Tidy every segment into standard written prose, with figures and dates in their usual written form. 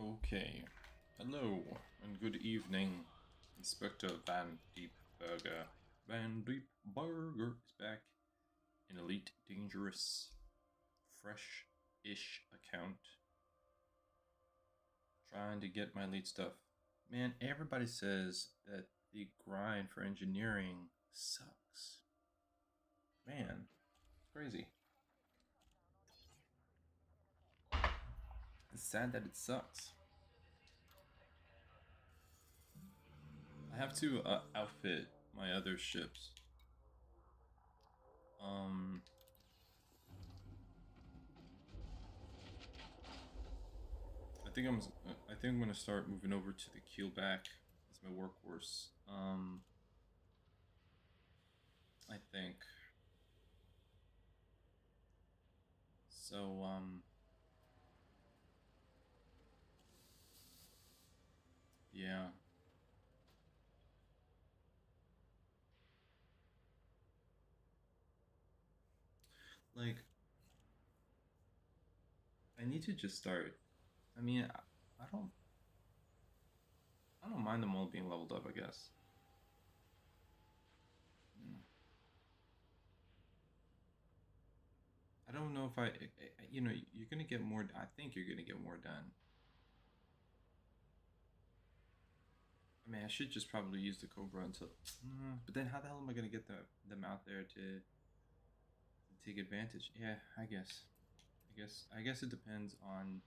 Okay. Hello and good evening. Inspector Van Diepberger. Van Diepberger is back in Elite Dangerous fresh-ish account. Trying to get my elite stuff. Man, everybody says that the grind for engineering sucks. Man, it's crazy. It's sad that it sucks. I have to outfit my other ships. I think I'm gonna start moving over to the keelback as my workhorse. I think. So yeah. Like, I need to just start. I mean, I don't mind them all being leveled up, I guess. I don't know if you know, you're gonna get more. I think you're gonna get more done. I mean, I should just probably use the Cobra until. But then, how the hell am I gonna get them out there to take advantage? Yeah, I guess it depends on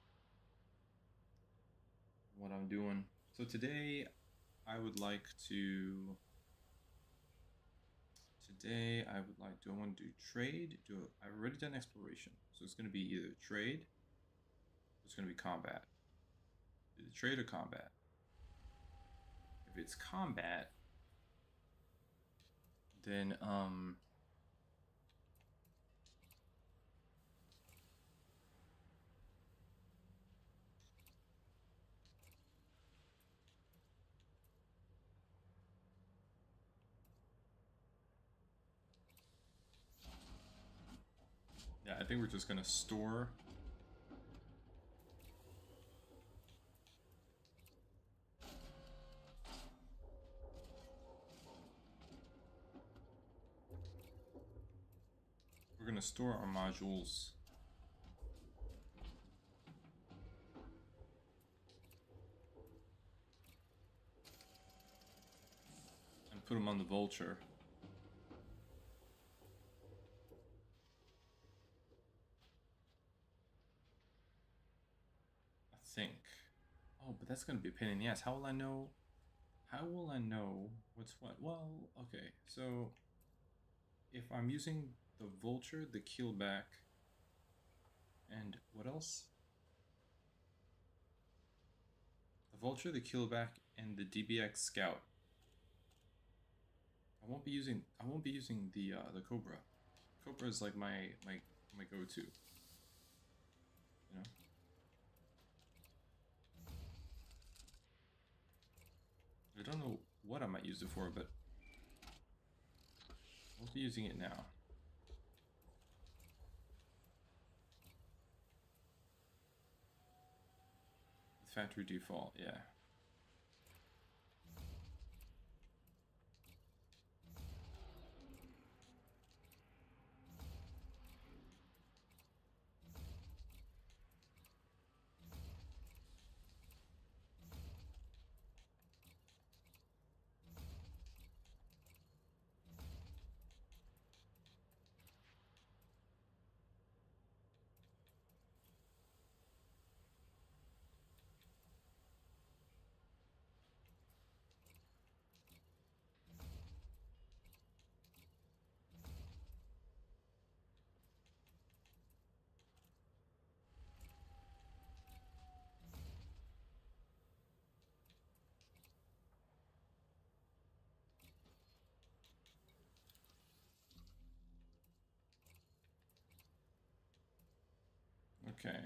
what I'm doing. So today, I would like to. Today, I would like. Do I want to do trade? I've already done exploration, so it's going to be either trade. Or it's going to be combat. Either trade or combat. If it's combat, then yeah, I think we're just gonna store. We're gonna store our modules. And put them on the Vulture. I think. Oh, but that's gonna be a pain in the ass. How will I know? How will I know what's what? Well, okay. So if I'm using the Vulture, the Keelback, and what else? The Vulture, the Keelback, and the DBX Scout. I won't be using the Cobra. Cobra is like my go-to. You know? I don't know what I might use it for, but I'll be using it now. Factory default, yeah. Okay.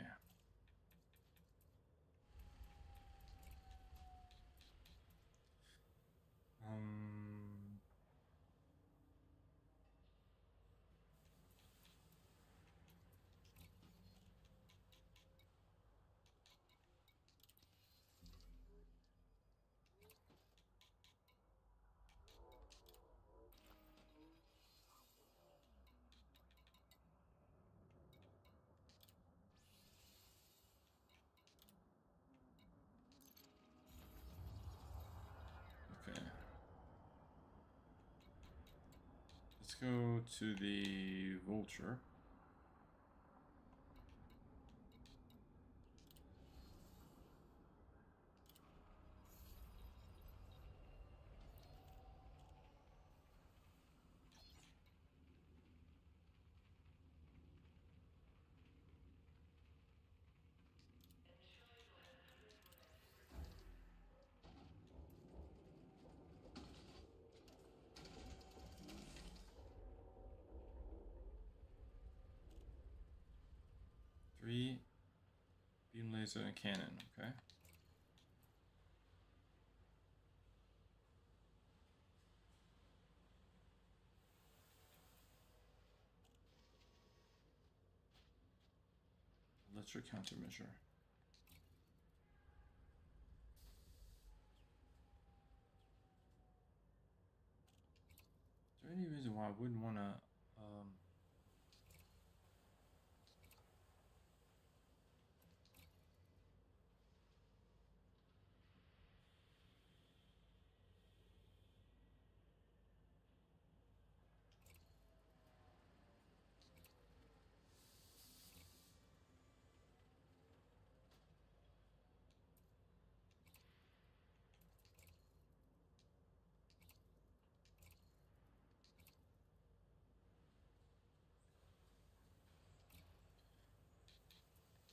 go to the vulture. Three beam laser and cannon, okay. Electric countermeasure. Is there any reason why I wouldn't want to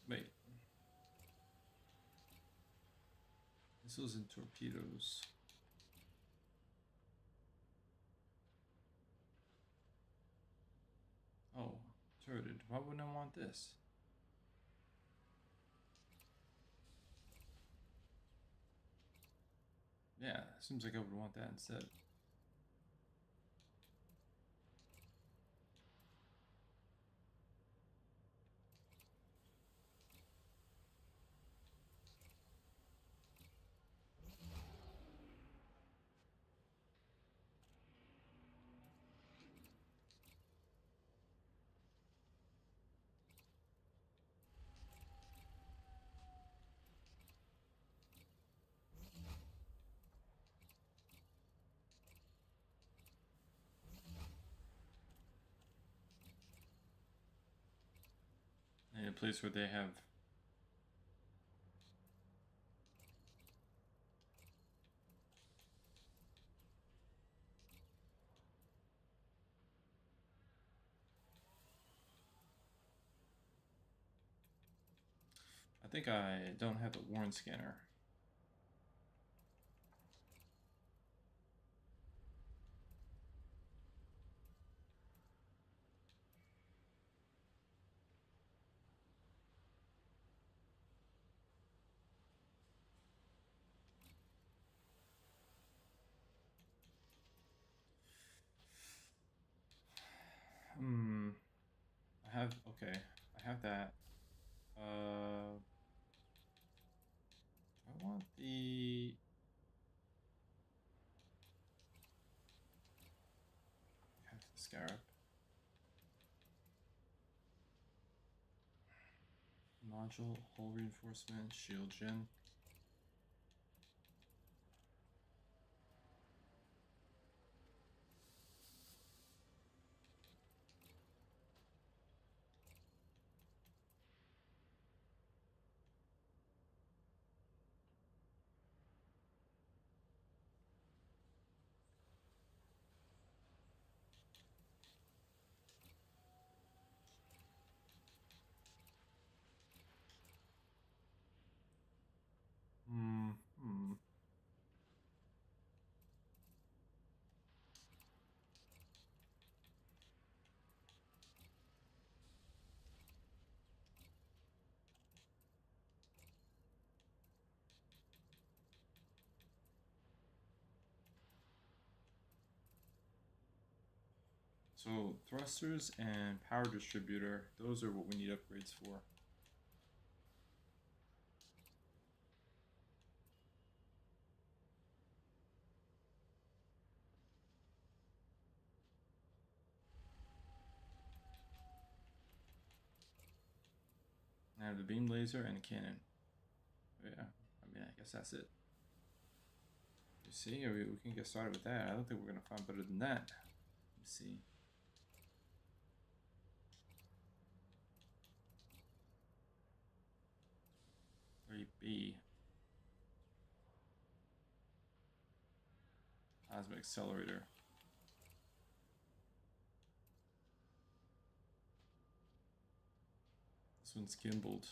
wait. Missiles and torpedoes. Oh, turreted. Why wouldn't I want this? Yeah, seems like I would want that instead. In a place where they have I think I don't have the Warren scanner. Okay, I have that. I want the scarab. Module, hull reinforcement, shield gen. So thrusters and power distributor, those are what we need upgrades for. I have the beam laser and a cannon. Yeah, I mean, I guess that's it. You see, we can get started with that. I don't think we're gonna find better than that. Let's see. plasma accelerator. This one's gimbaled.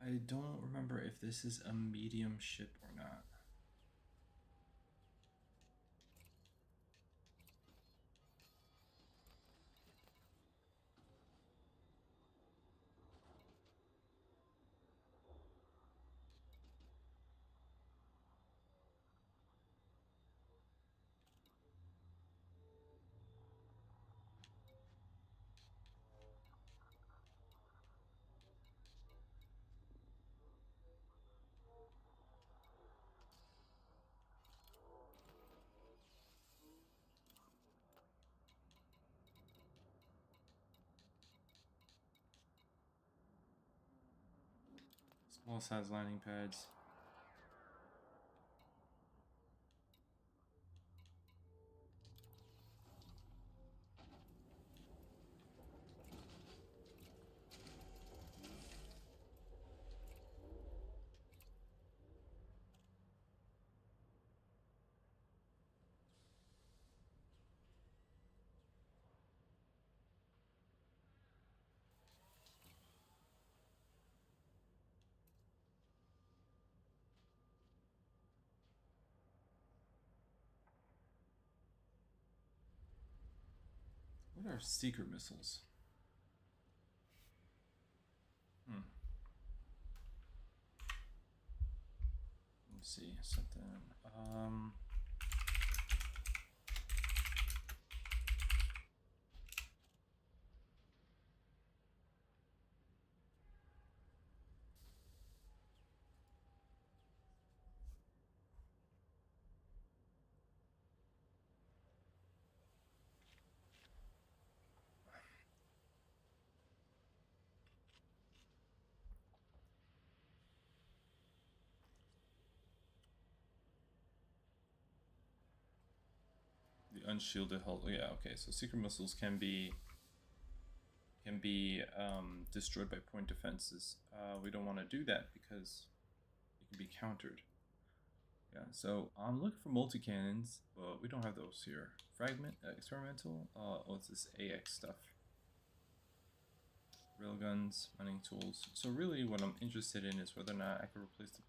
I don't remember if this is a medium ship or not. Small size landing pads. What are seeker missiles? Let me see something. The unshielded hull. Yeah, okay. So seeker missiles can be destroyed by point defenses. We don't want to do that because it can be countered. Yeah, so I'm looking for multi-cannons, but we don't have those here. Fragment, experimental, what's this AX stuff? Railguns, mining tools. So really what I'm interested in is whether or not I can replace the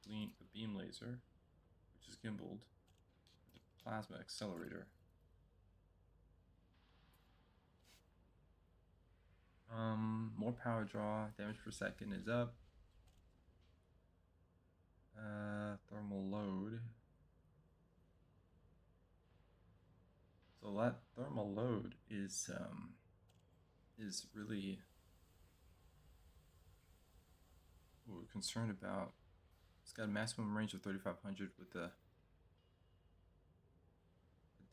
beam laser, which is gimbaled, with the plasma accelerator. More power draw, damage per second is up. Thermal load. So that thermal load is really what we're concerned about. It's got a maximum range of 3,500 with the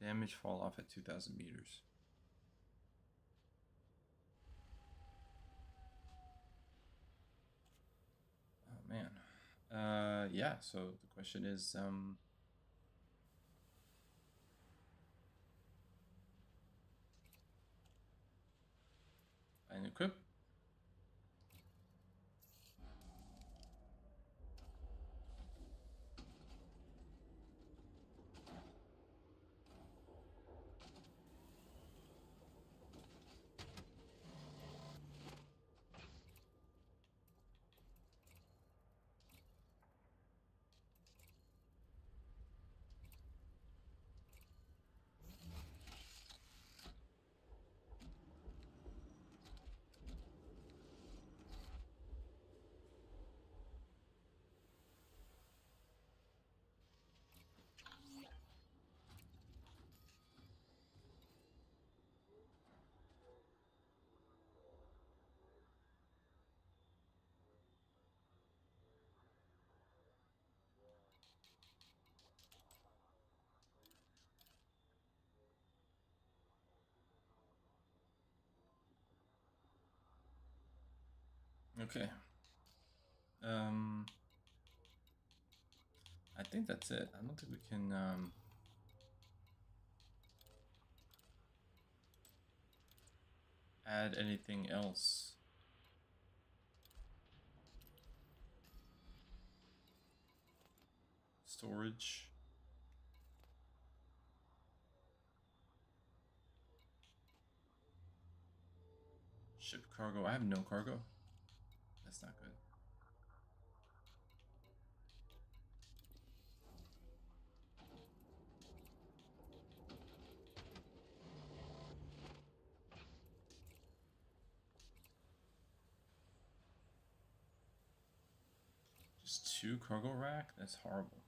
damage fall off at 2,000 meters. Oh man. Yeah, so the question is and equip. Okay. I think that's it. I don't think we can add anything else. Storage. Ship cargo. I have no cargo. That's not good. Just 2 cargo rack? That's horrible.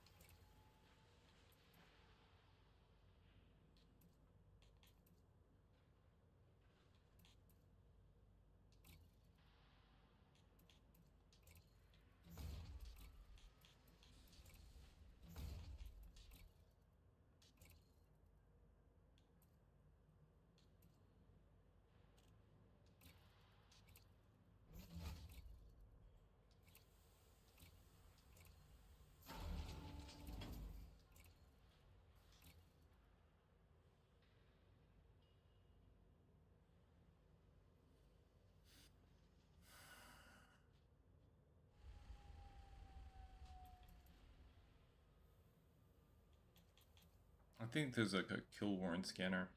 I think there's like a kill warrant scanner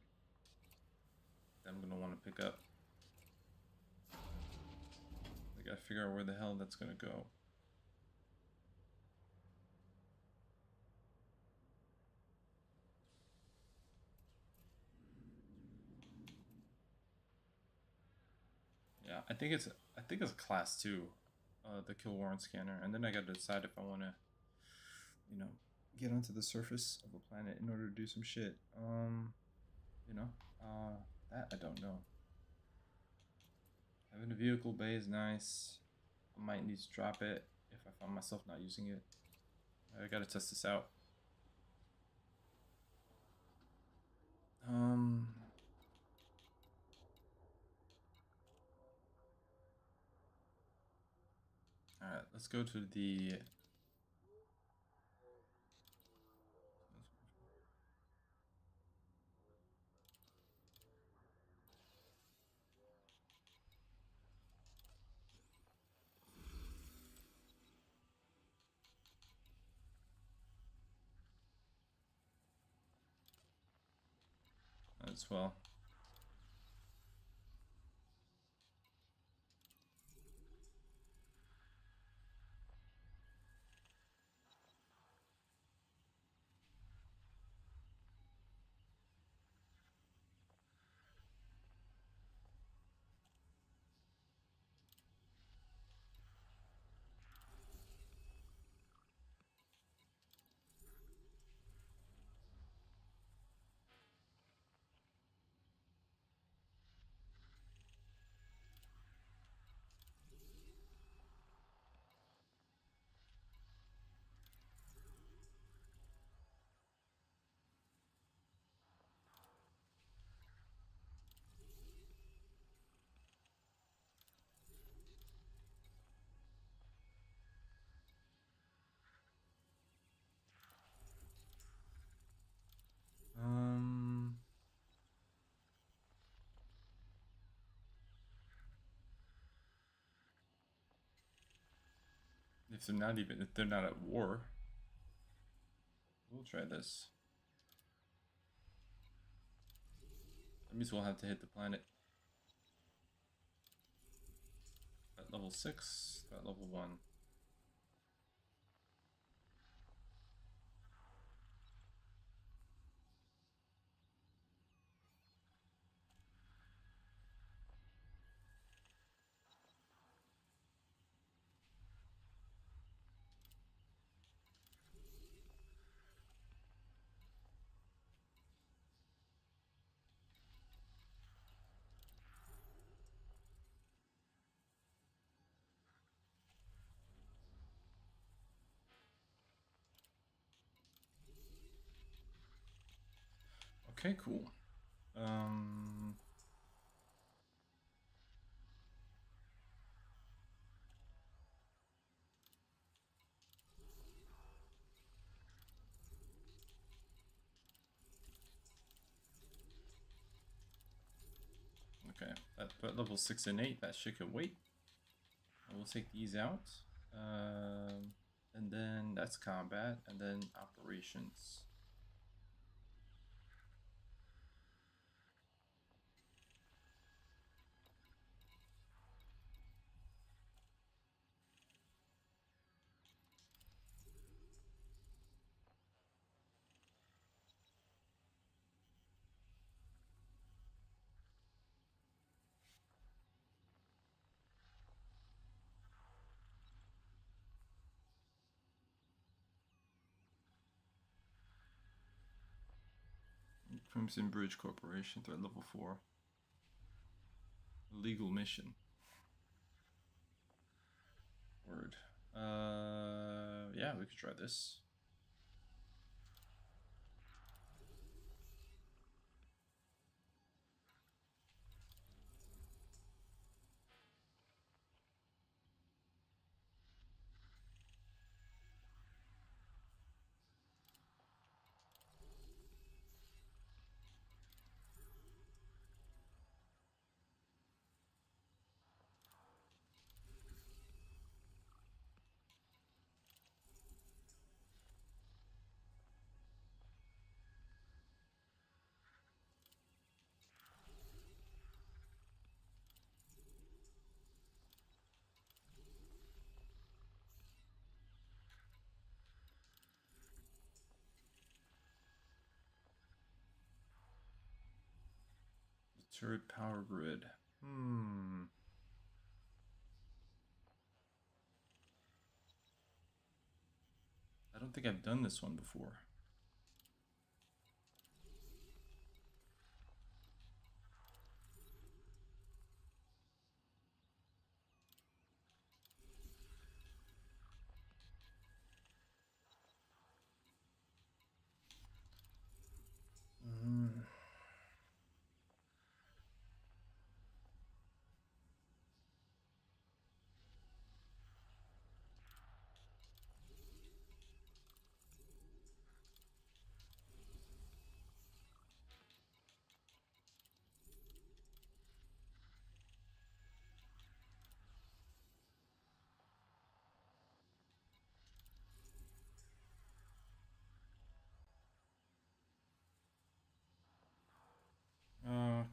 that I'm gonna want to pick up. I gotta figure out where the hell that's gonna go. Yeah, I think it's class 2, the kill warrant scanner, and then I gotta decide if I want to, you know, get onto the surface of a planet in order to do some shit. You know, that I don't know. Having a vehicle bay is nice. I might need to drop it if I find myself not using it. I gotta test this out. Alright, let's go to the... as well. If they're not at war, we'll try this. That means we'll have to hit the planet at level 6, at level 1. Okay, cool. Okay, at level 6 and 8, that shit could wait. We'll take these out. And then that's combat, and then operations. Crimson Bridge Corporation, threat level 4. Legal mission. Word. Yeah, we could try this. Turret power grid. I don't think I've done this one before.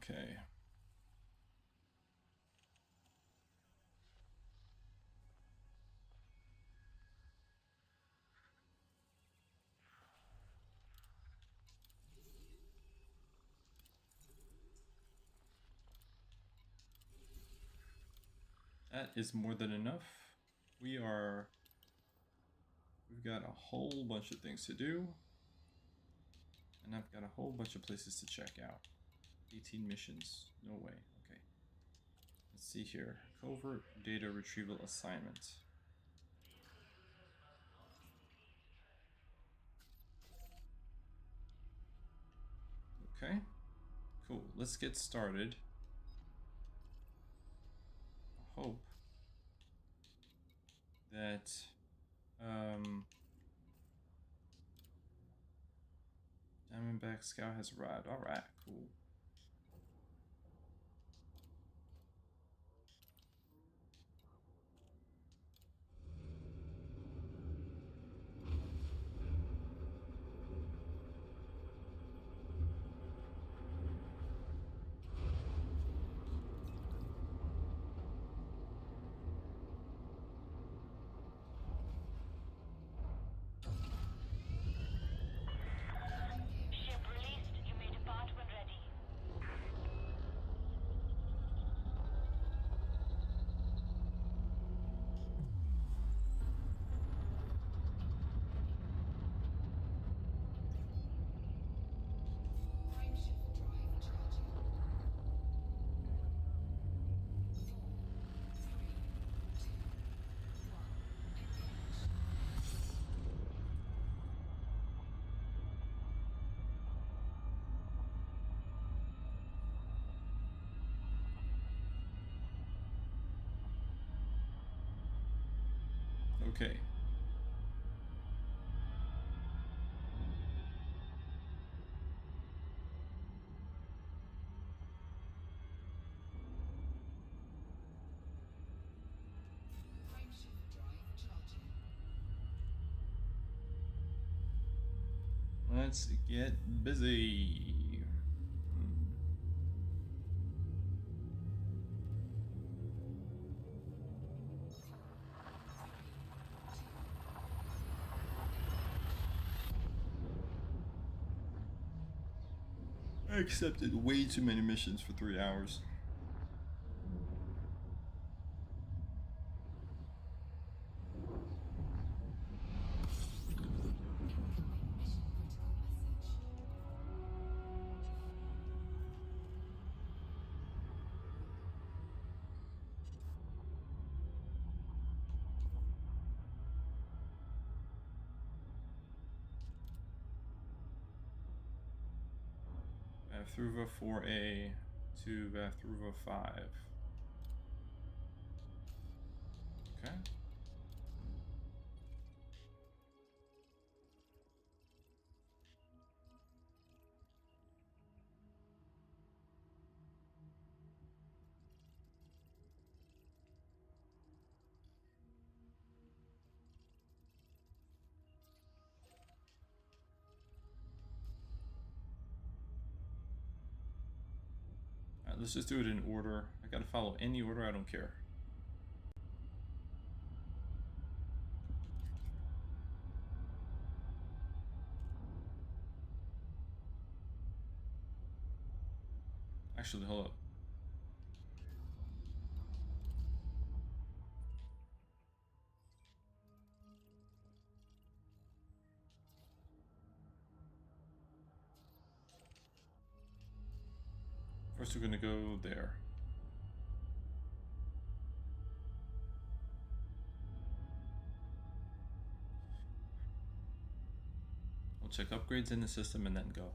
Okay. That is more than enough. We've got a whole bunch of things to do. And I've got a whole bunch of places to check out. 18 missions. No way. Okay. Let's see here. Covert data retrieval assignment. Okay. Cool. Let's get started. I hope that Diamondback Scout has arrived. Alright, cool. Ship released. You may depart when ready. Okay. Let's get busy. I accepted way too many missions for 3 hours. Vathruva 4A to Vathruva 5. Okay. Alright, let's just do it in order. I gotta follow any order, I don't care. Actually, hold up. First, we're gonna go there. We'll check upgrades in the system and then go.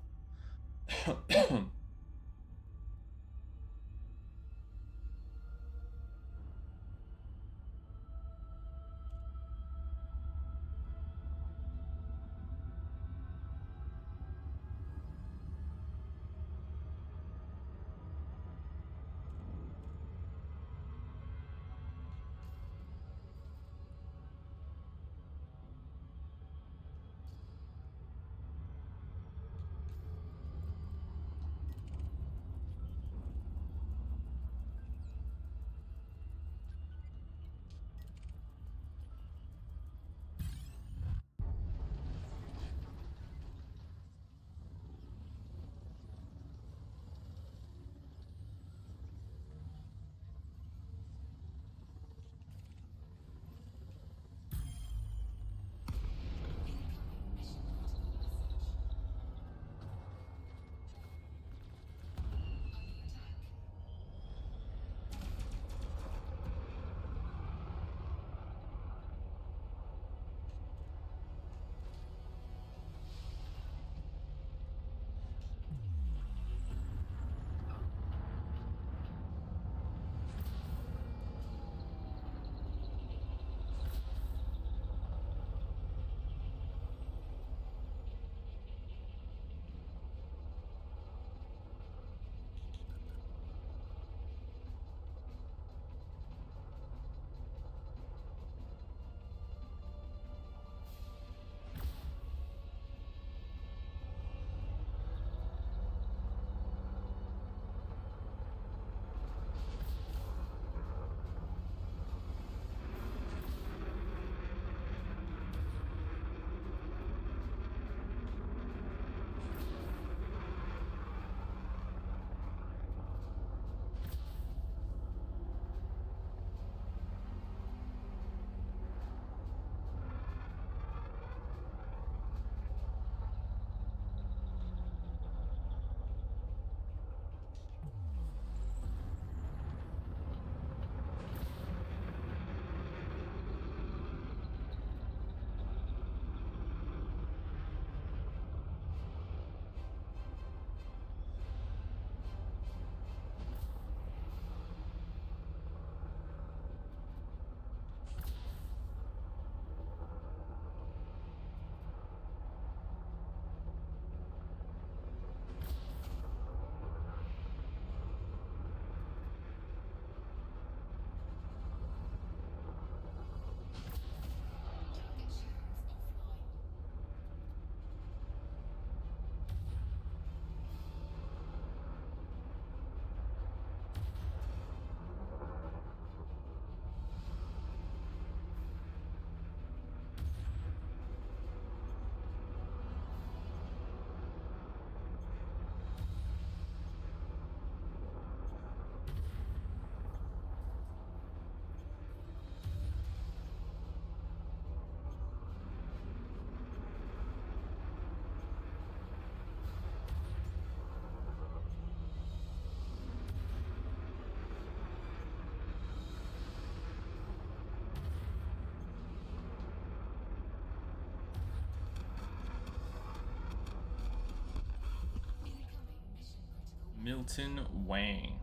Milton Wang.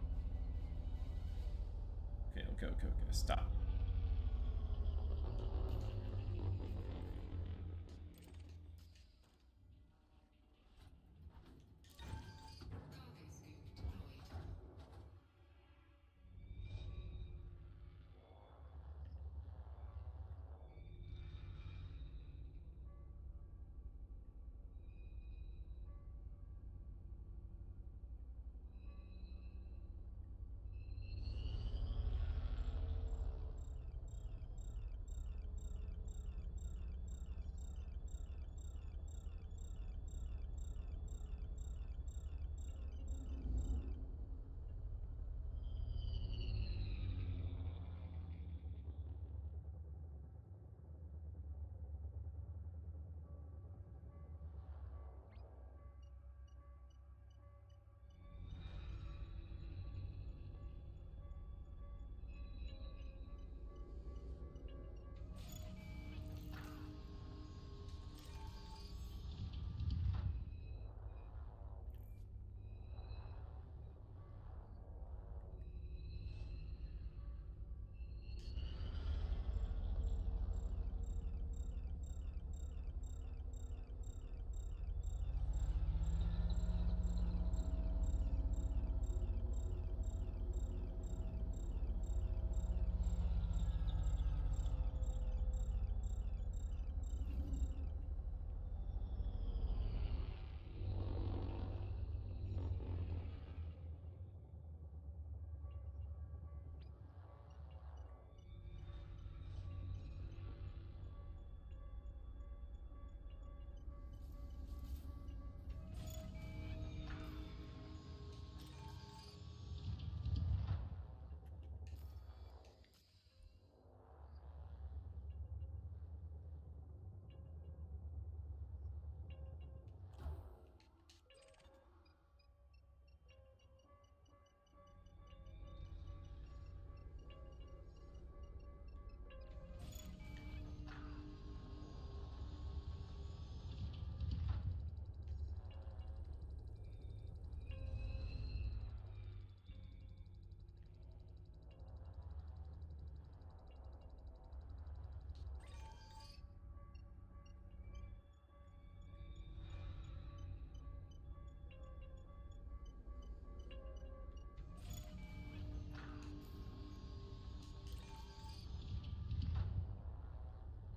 Okay. Stop.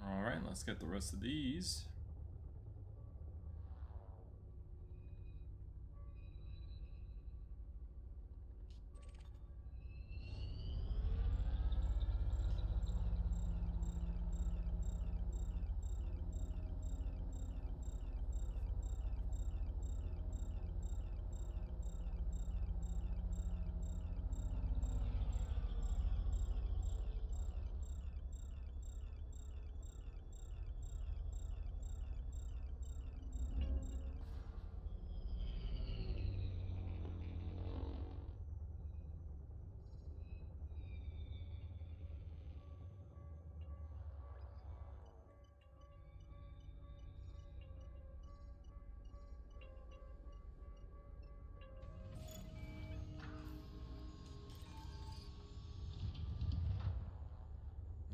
Alright, let's get the rest of these.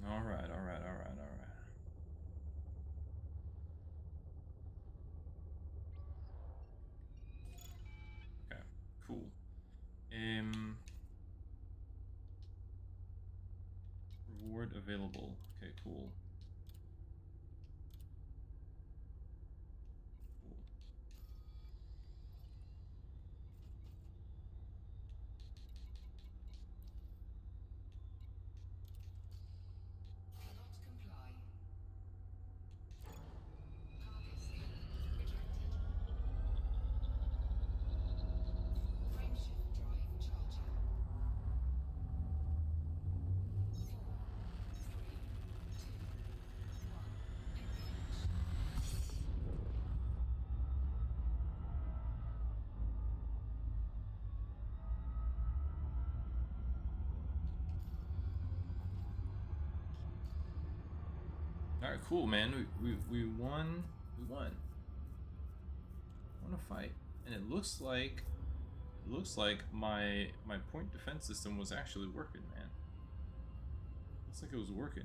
Alright. Okay, cool. Reward available. Okay, cool. Alright, cool, man. We won. We won. Won a fight. And it looks like looks like my point defense system was actually working, man. Looks like it was working.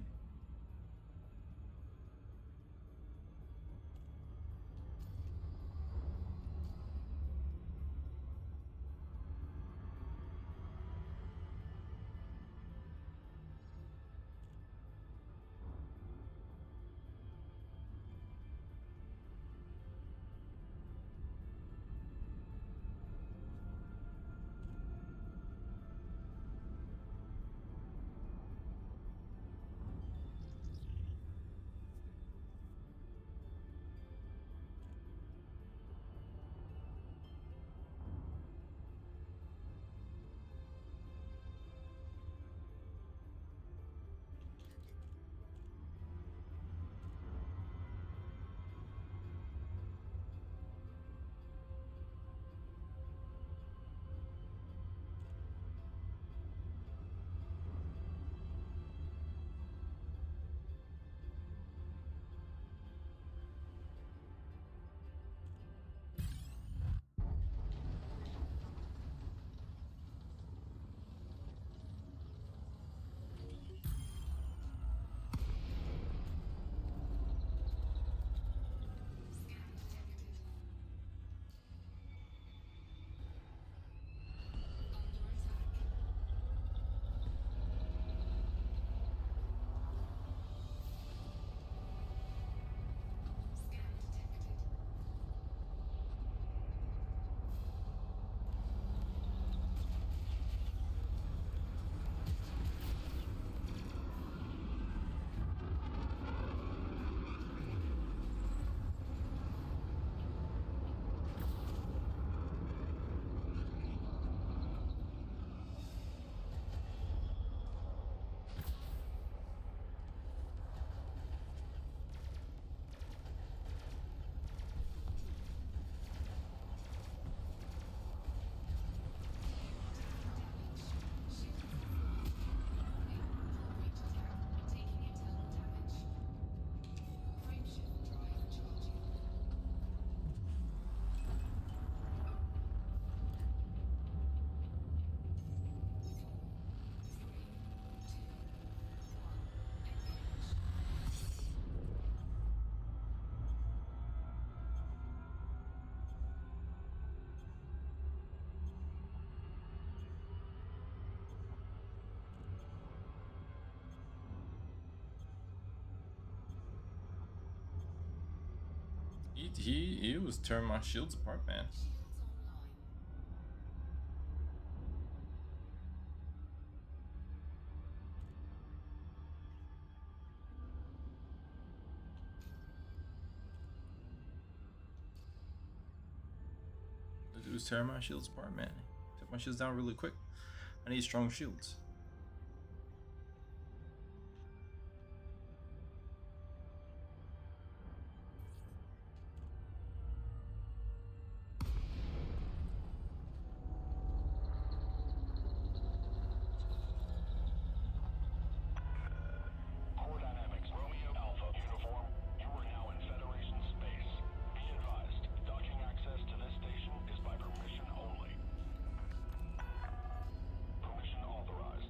He was tearing my shields apart, man. It was tearing my shields apart, man. Took my shields down really quick. I need strong shields. Permission authorized.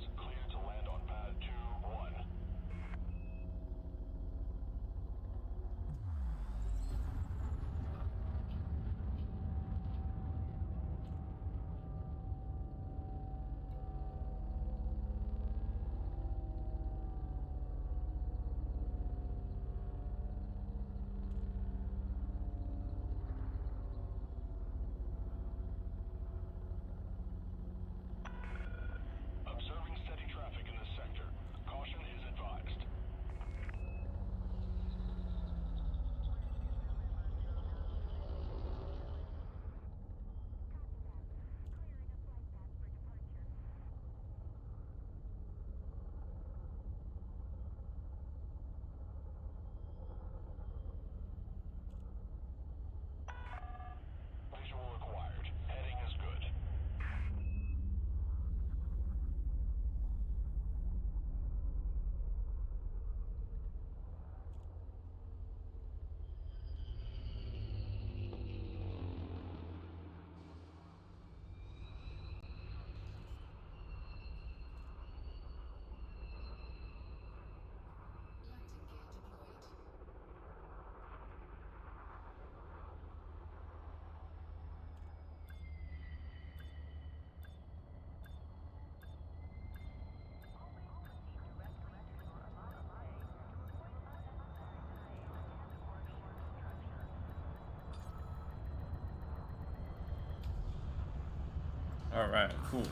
All right, cool.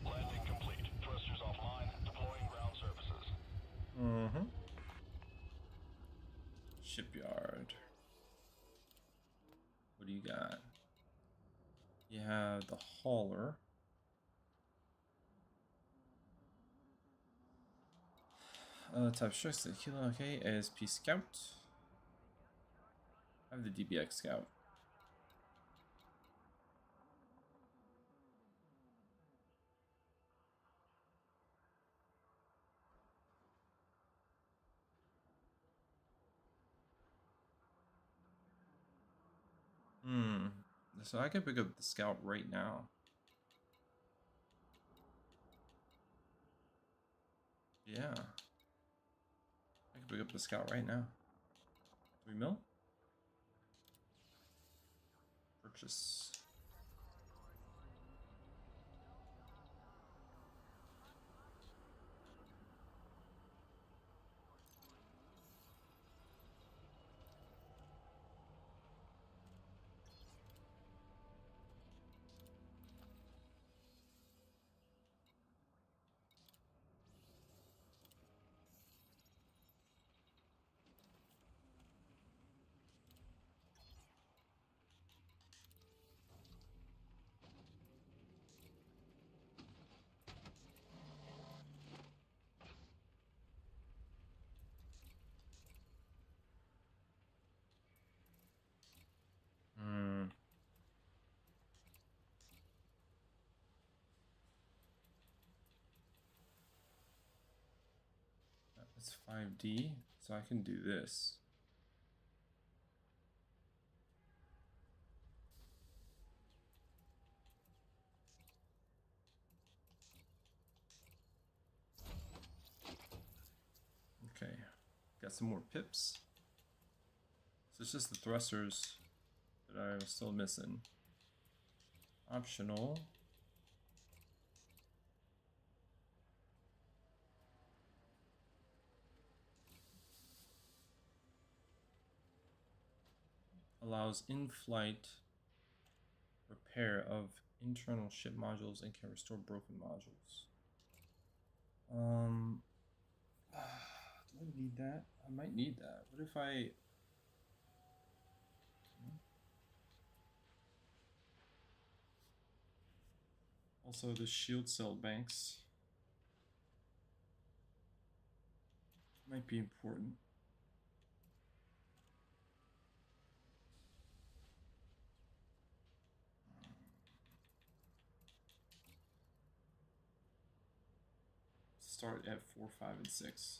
Landing complete. Thrusters offline. Deploying ground services. Mm-hmm. Shipyard. What do you got? You have the hauler. Type strikes the kilo. Okay, ASP scout. I have the DBX scout. So I can pick up the scout right now. Yeah. I can pick up the scout right now. 3 mil? Purchase. It's 5D, so I can do this. Okay, got some more pips. So it's just the thrusters that I was still missing. Optional. Allows in-flight repair of internal ship modules and can restore broken modules. Do I need that? I might need that. What if I... Also, the shield cell banks might be important. Start at 4, 5, and 6.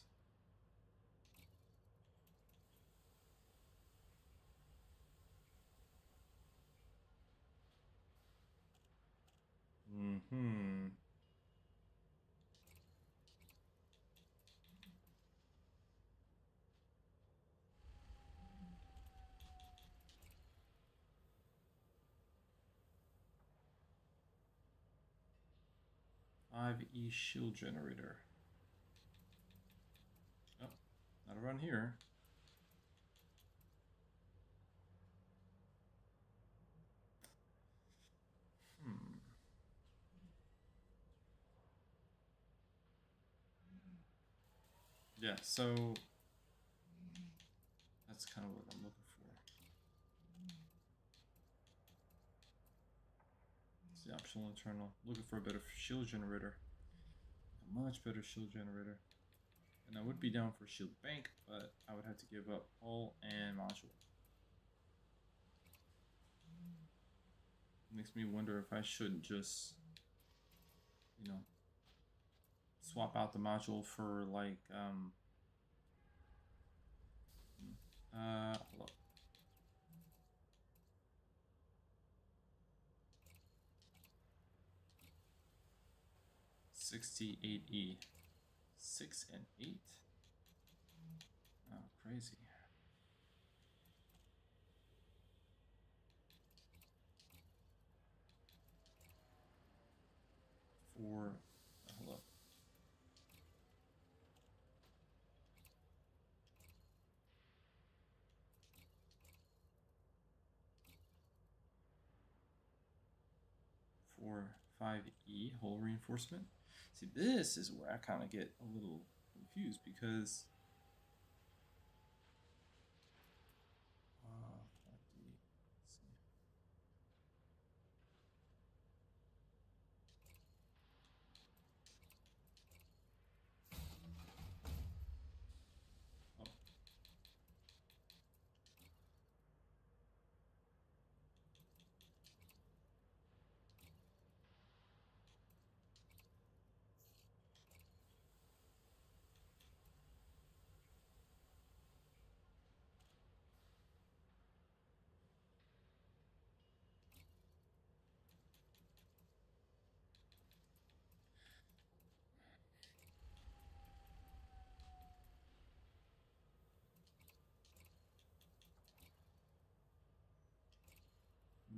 E shield generator. Oh, not around here. Yeah, so that's kind of what I'm looking for. It's the optional internal. Looking for a better shield generator. A much better shield generator. And I would be down for shield bank, but I would have to give up hull and module. Makes me wonder if I should just, you know, swap out the module for like, hold up. $68E. 6 and 8. Oh, crazy. 4. Hold up. 5E, hull reinforcement. See, this is where I kind of get a little confused because 5D, let's see. Oh.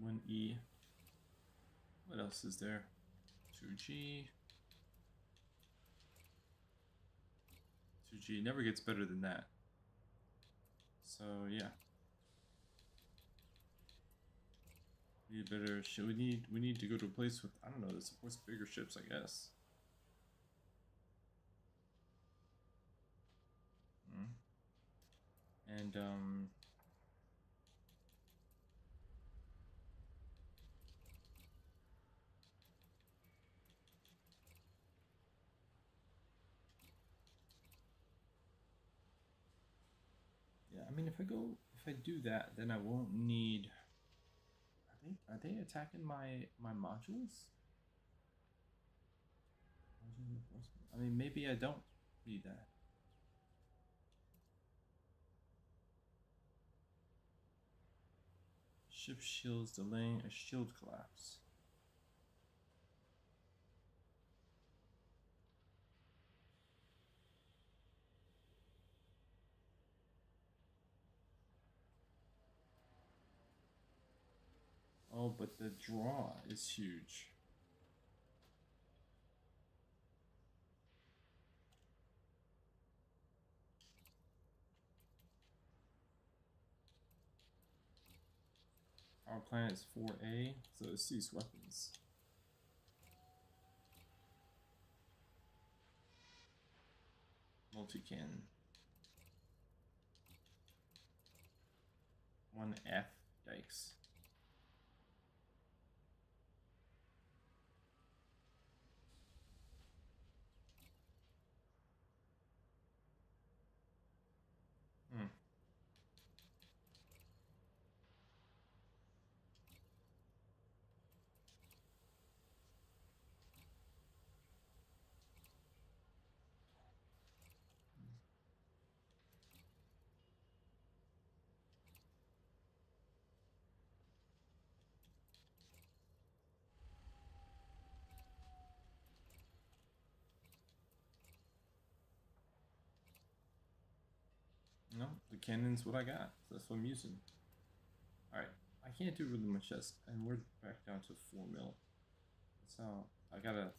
One E. What else is there? 2G. 2G never gets better than that. So yeah. We need better. We need to go to a place with, I don't know, that supports bigger ships, I guess. And yeah, I mean, if I do that, then I won't need. Are they attacking my modules? I mean, maybe I don't need that. Ship shields delaying a shield collapse. Oh, but the draw is huge. Our planet is 4A, so it sees weapons. Multi-cannon. 1F, yikes. Hmm. No, the cannon's what I got. So that's what I'm using. Alright, I can't do really much else, and we're back down to 4 mil. So I gotta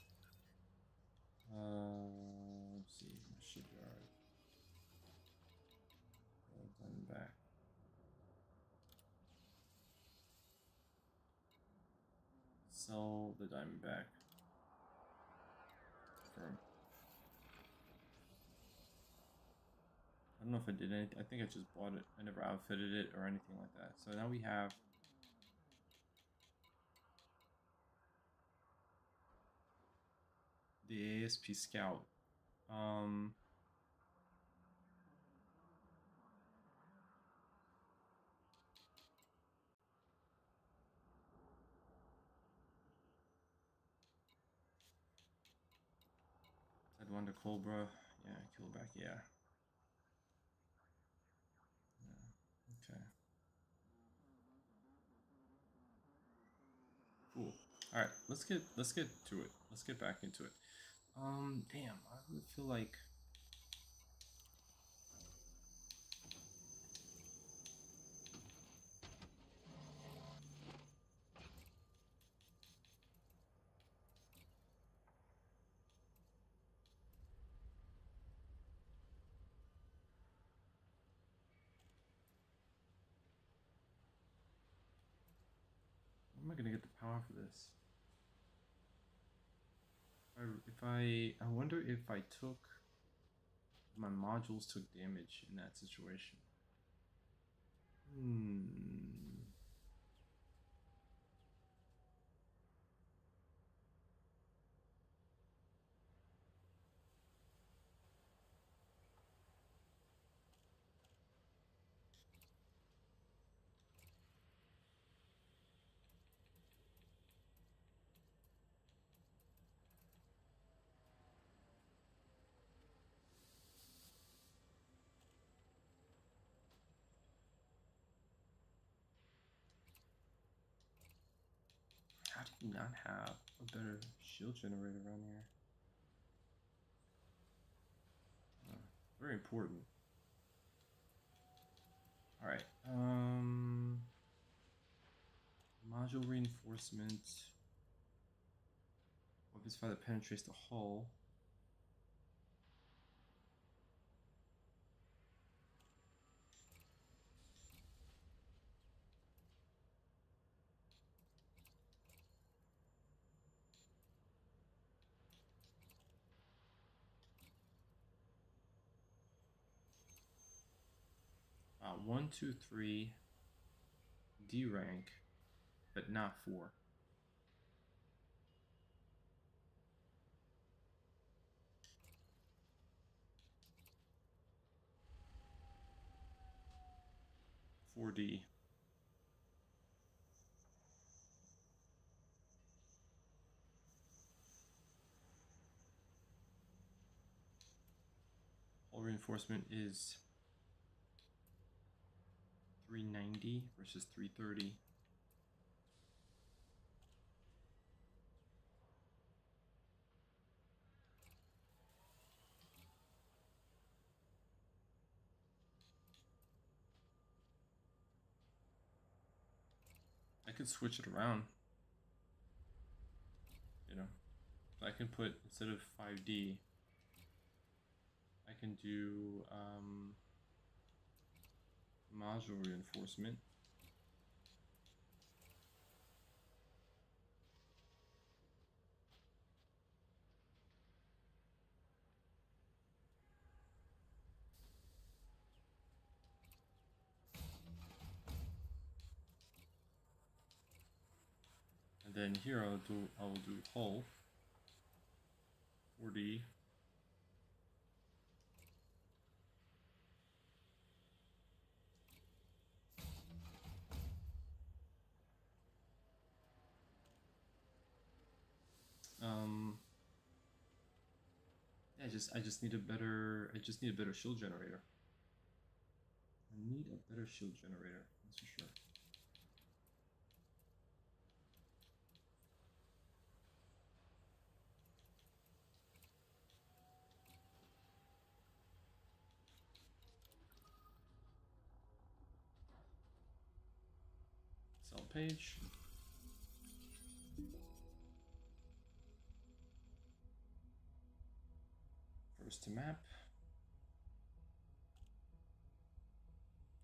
let's see, my shipyard. Back. Sell the Diamondback. Confirm. I don't know if I did anything. I think I just bought it. I never outfitted it or anything like that. So now we have the ASP Scout. I'd want the Cobra. Yeah, Killback. Yeah. Okay. Cool. All right, let's get to it. Let's get back into it. Damn, I would feel like. Where am I gonna get the power for this? I wonder if I took my modules took damage in that situation. How do you not have a better shield generator around here? Very important. All right. Module reinforcement. Weapons fire that penetrates the hull. One, two, three. D rank, but not 4. D. Hull reinforcement is 390 versus 330. I could switch it around. You know, I can put, instead of 5D, I can do module reinforcement. And then here I will do hull 4D. I just need a better shield generator. I need a better shield generator, that's for sure. Sell page. First to map.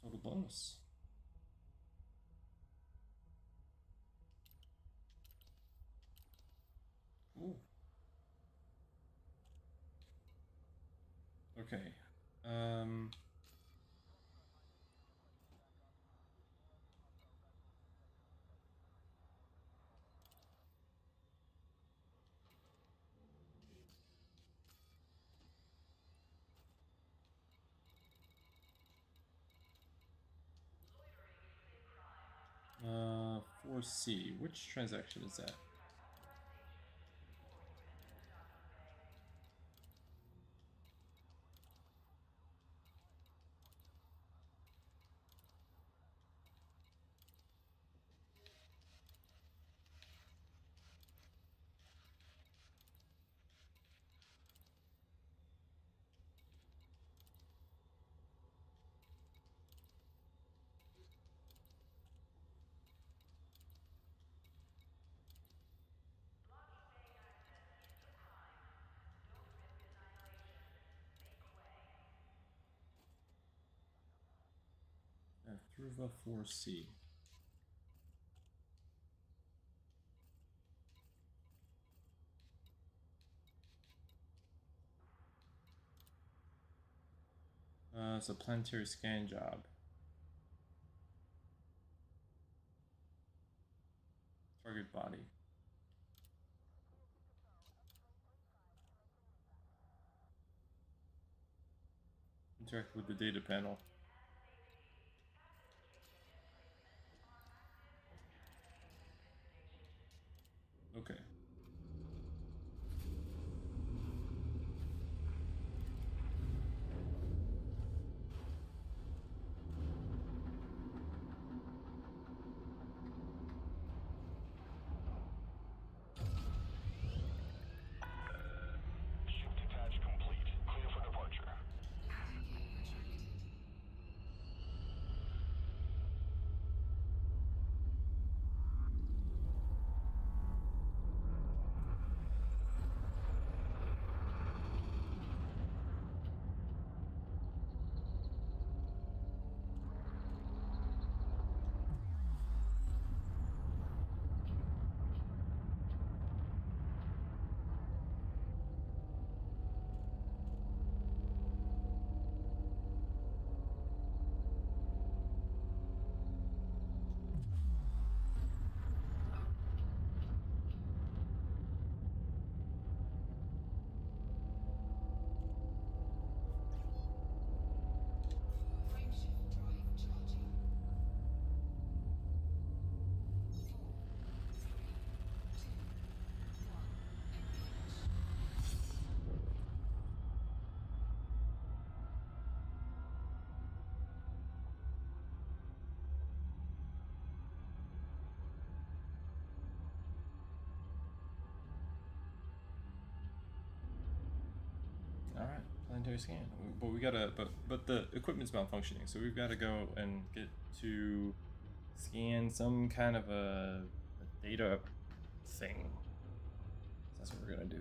Total bonus. Ooh. Okay. 4C. Which transaction is that? Through 4C. it's a planetary scan job. Target body. Interact with the data panel. Okay. Ship detach complete. Clear for departure. All right, planetary scan. But we gotta, but the equipment's malfunctioning, so we've got to go and get to scan some kind of a data thing. That's what we're gonna do.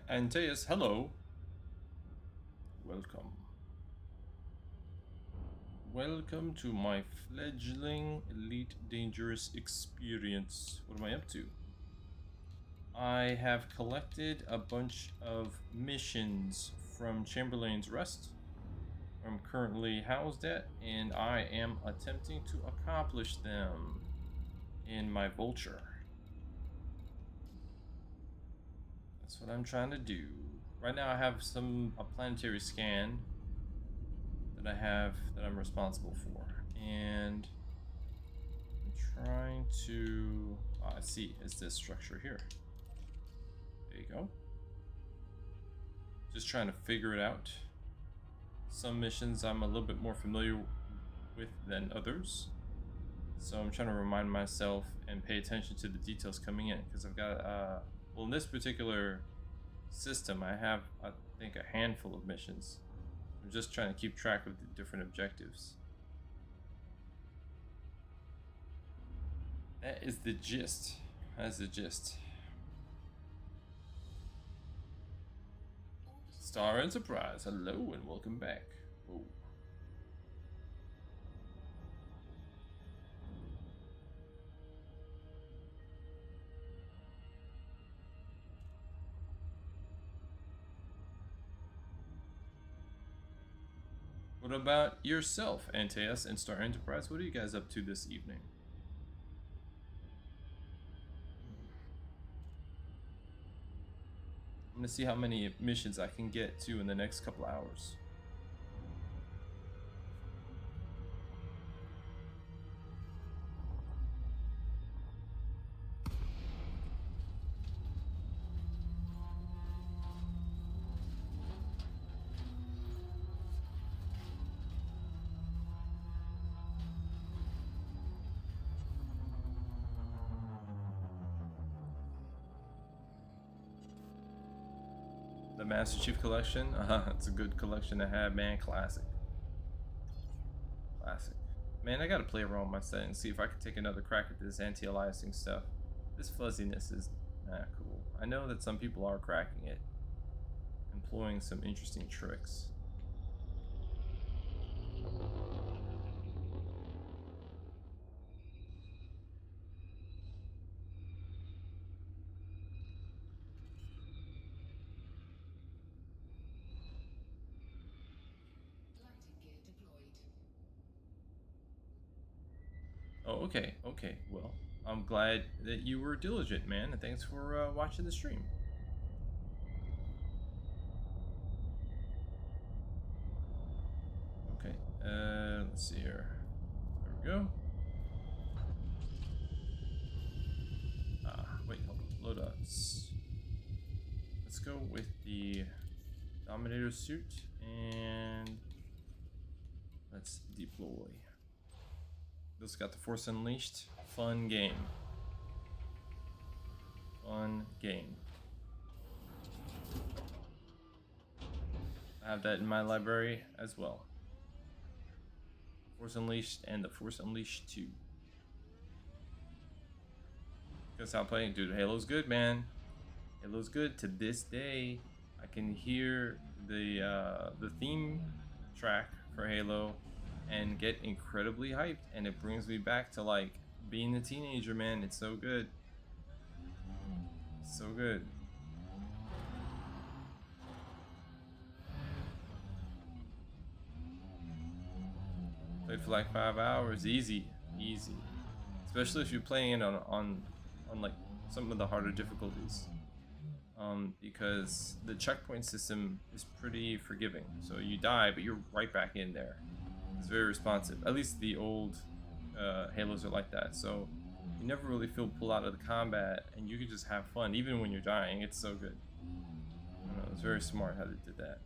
Antaeus, hello. Welcome. Welcome to my fledgling elite dangerous experience. What am I up to? I have collected a bunch of missions from Chamberlain's Rest, where I'm currently housed at, and I am attempting to accomplish them in my Vulture. That's what I'm trying to do. Right now I have a planetary scan that I'm responsible for. And I'm trying to, I see, it's this structure here. There you go. Just trying to figure it out. Some missions I'm a little bit more familiar with than others. So I'm trying to remind myself and pay attention to the details coming in, because I've got, well, in this particular system, I have, I think, a handful of missions. I'm just trying to keep track of the different objectives. That is the gist. That's the gist. Star Enterprise, hello and welcome back. Oh. What about yourself, Antaeus and Star Enterprise? What are you guys up to this evening? I'm gonna see how many missions I can get to in the next couple hours. The Master Chief Collection? It's a good collection to have, man. Classic. Classic. Man, I gotta play around with my settings, see if I can take another crack at this anti-aliasing stuff. This fuzziness is not cool. I know that some people are cracking it, employing some interesting tricks. Oh, okay, okay. Well, I'm glad that you were diligent, man, and thanks for watching the stream. Okay, let's see here. There we go. Wait, hold on. Load us. Let's go with the Dominator suit and let's deploy. This got the Force Unleashed. Fun game. Fun game. I have that in my library as well. Force Unleashed and the Force Unleashed 2. Guess how I'm playing. Dude, Halo's good, man. Halo's good. To this day, I can hear the theme track for Halo and get incredibly hyped, and it brings me back to like being a teenager, man. It's so good. So good. Played for like 5 hours. Easy. Especially if you're playing it on like some of the harder difficulties. Because the checkpoint system is pretty forgiving. So you die, but you're right back in there. It's very responsive. At least the old Halos are like that. So you never really feel pulled out of the combat, and you can just have fun even when you're dying. It's so good. I don't know, it's very smart how they did that.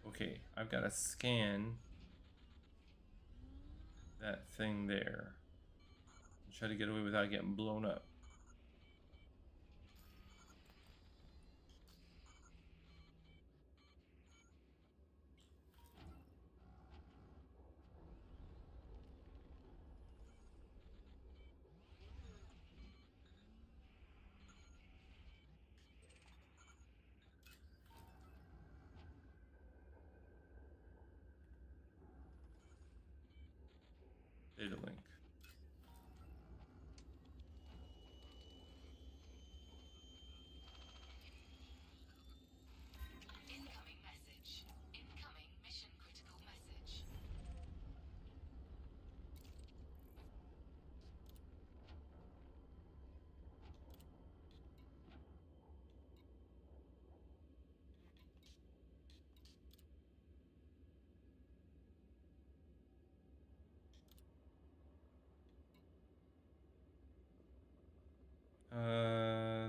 Okay, I've got to scan that thing there. Try to get away without getting blown up. Data link. Incoming message. Incoming mission critical message.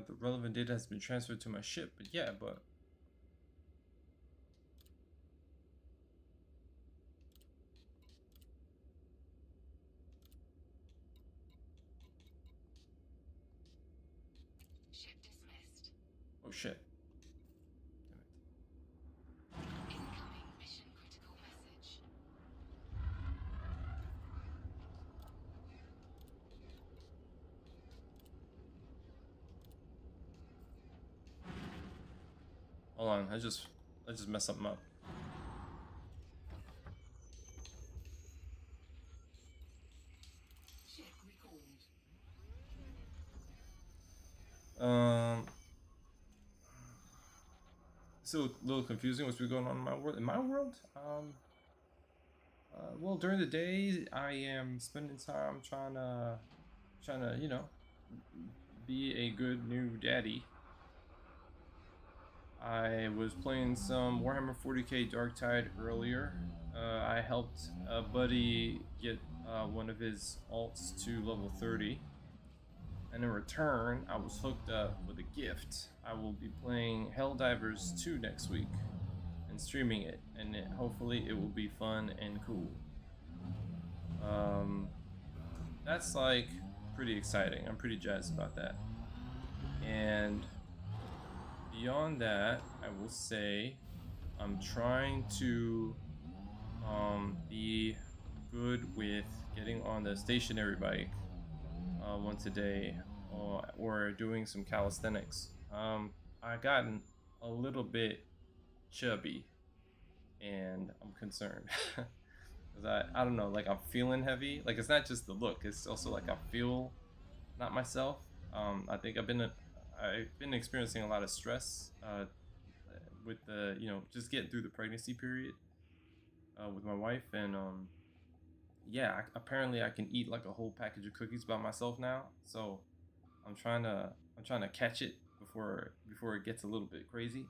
The relevant data has been transferred to my ship, but yeah, but Ship dismissed. oh shit. Incoming mission critical message. Hold on, I just mess something up. Ship recalled. Still a little confusing what's been going on in my world. In my world, well, during the day, I am spending time trying to, you know, be a good new daddy. I was playing some Warhammer 40k Darktide earlier. I helped a buddy get one of his alts to level 30. And in return, I was hooked up with a gift. I will be playing Helldivers 2 next week and streaming it, and hopefully it will be fun and cool. That's like pretty exciting. I'm pretty jazzed about that. And beyond that, I will say I'm trying to be good with getting on the stationary bike once a day, or doing some calisthenics. I gotten a little bit chubby, and I'm concerned. Cause I don't know, like I'm feeling heavy. Like it's not just the look; it's also like I feel not myself. I think I've been experiencing a lot of stress with the just getting through the pregnancy period with my wife, and yeah, apparently I can eat like a whole package of cookies by myself now. So I'm trying to catch it before it gets a little bit crazy.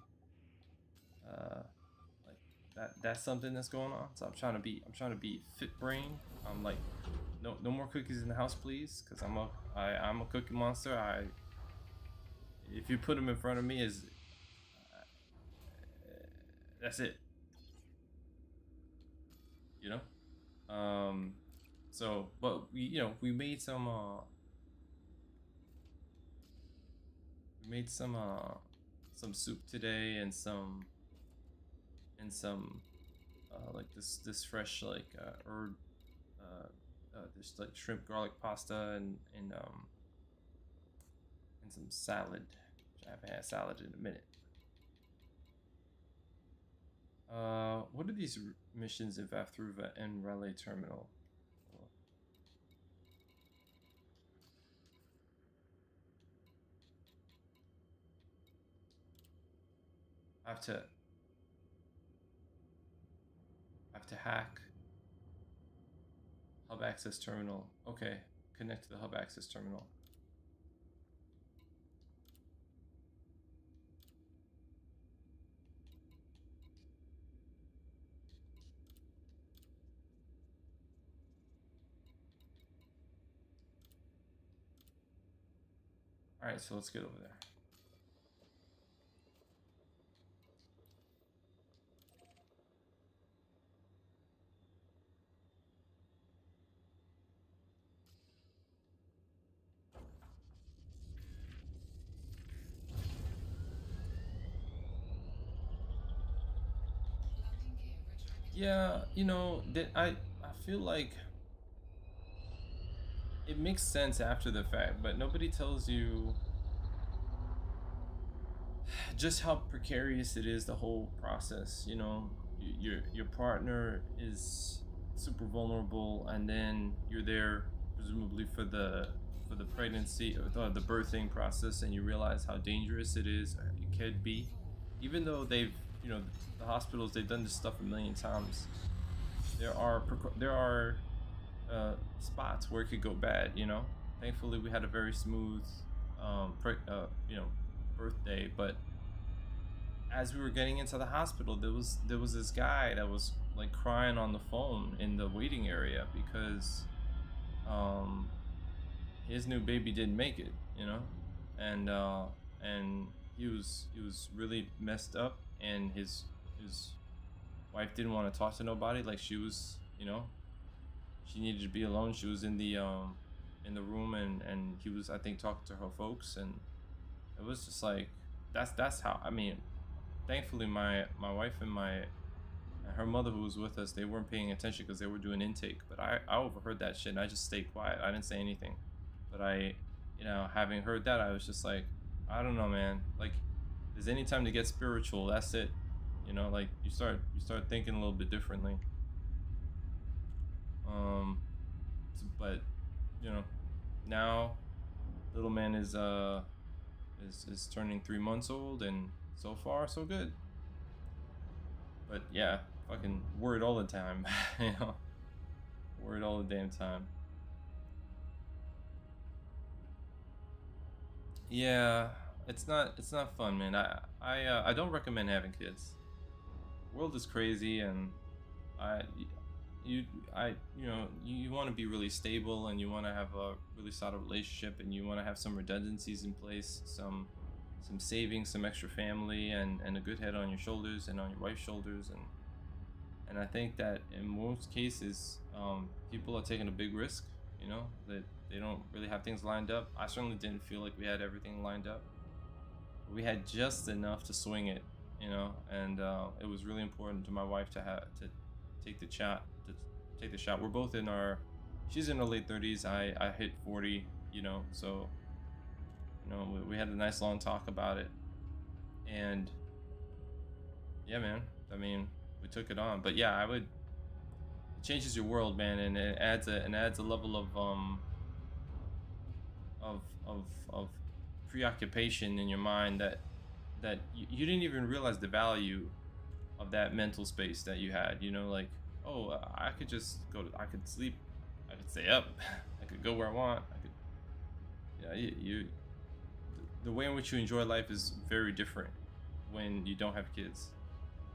Like that's something that's going on. So I'm trying to be fit brain. I'm like, no more cookies in the house, please, because I'm a cookie monster. If you put them in front of me, that's it. You know. So, but we made some soup today, and some like this fresh like herb this like shrimp garlic pasta, and some salad. I haven't had salad in a minute. What are these missions in Vathruva and Relay Terminal? I have to hack hub access terminal. Okay, connect to the hub access terminal. All right, so let's get over there. Yeah, that I feel like it makes sense after the fact, but nobody tells you just how precarious it is, the whole process. Your partner is super vulnerable, and then you're there presumably for the pregnancy or the birthing process, and you realize how dangerous it could be, even though they've the hospitals, they've done this stuff a million times. There are spots where it could go bad. Thankfully we had a very smooth birthday, but as we were getting into the hospital, there was this guy that was like crying on the phone in the waiting area because his new baby didn't make it, and he was really messed up, and his wife didn't want to talk to nobody. Like she was, she needed to be alone. She was in the room, and he was, I think, talking to her folks, and it was just like that's how, I mean, thankfully my wife and her mother, who was with us, they weren't paying attention because they were doing intake, but I overheard that shit, and I just stayed quiet. I didn't say anything, but having heard that, I was just like, I don't know, man. Like, there's any time to get spiritual, that's it. You know, like you start thinking a little bit differently. But you know, now little man is turning 3 months old, and so far so good. But yeah, fucking worried all the time. You know, worried all the damn time. Yeah, it's not fun, man. I don't recommend having kids. World is crazy, and I you you know, you want to be really stable, and you want to have a really solid relationship, and you want to have some redundancies in place, some savings, some extra family, and a good head on your shoulders and on your wife's shoulders. And I think that in most cases, people are taking a big risk, you know, that they don't really have things lined up. I certainly didn't feel like we had everything lined up. We had just enough to swing it, you know, and it was really important to my wife to take the shot. We're both in our, she's in her late 30s. I hit 40, you know, so you know, we had a nice long talk about it, and yeah, man. I mean, we took it on, but yeah, it changes your world, man, and it adds a level of of preoccupation in your mind that you didn't even realize the value of that mental space that you had. You know, like, oh, I could just I could sleep, I could stay up, I could go where I want, I could, yeah, the way in which you enjoy life is very different when you don't have kids.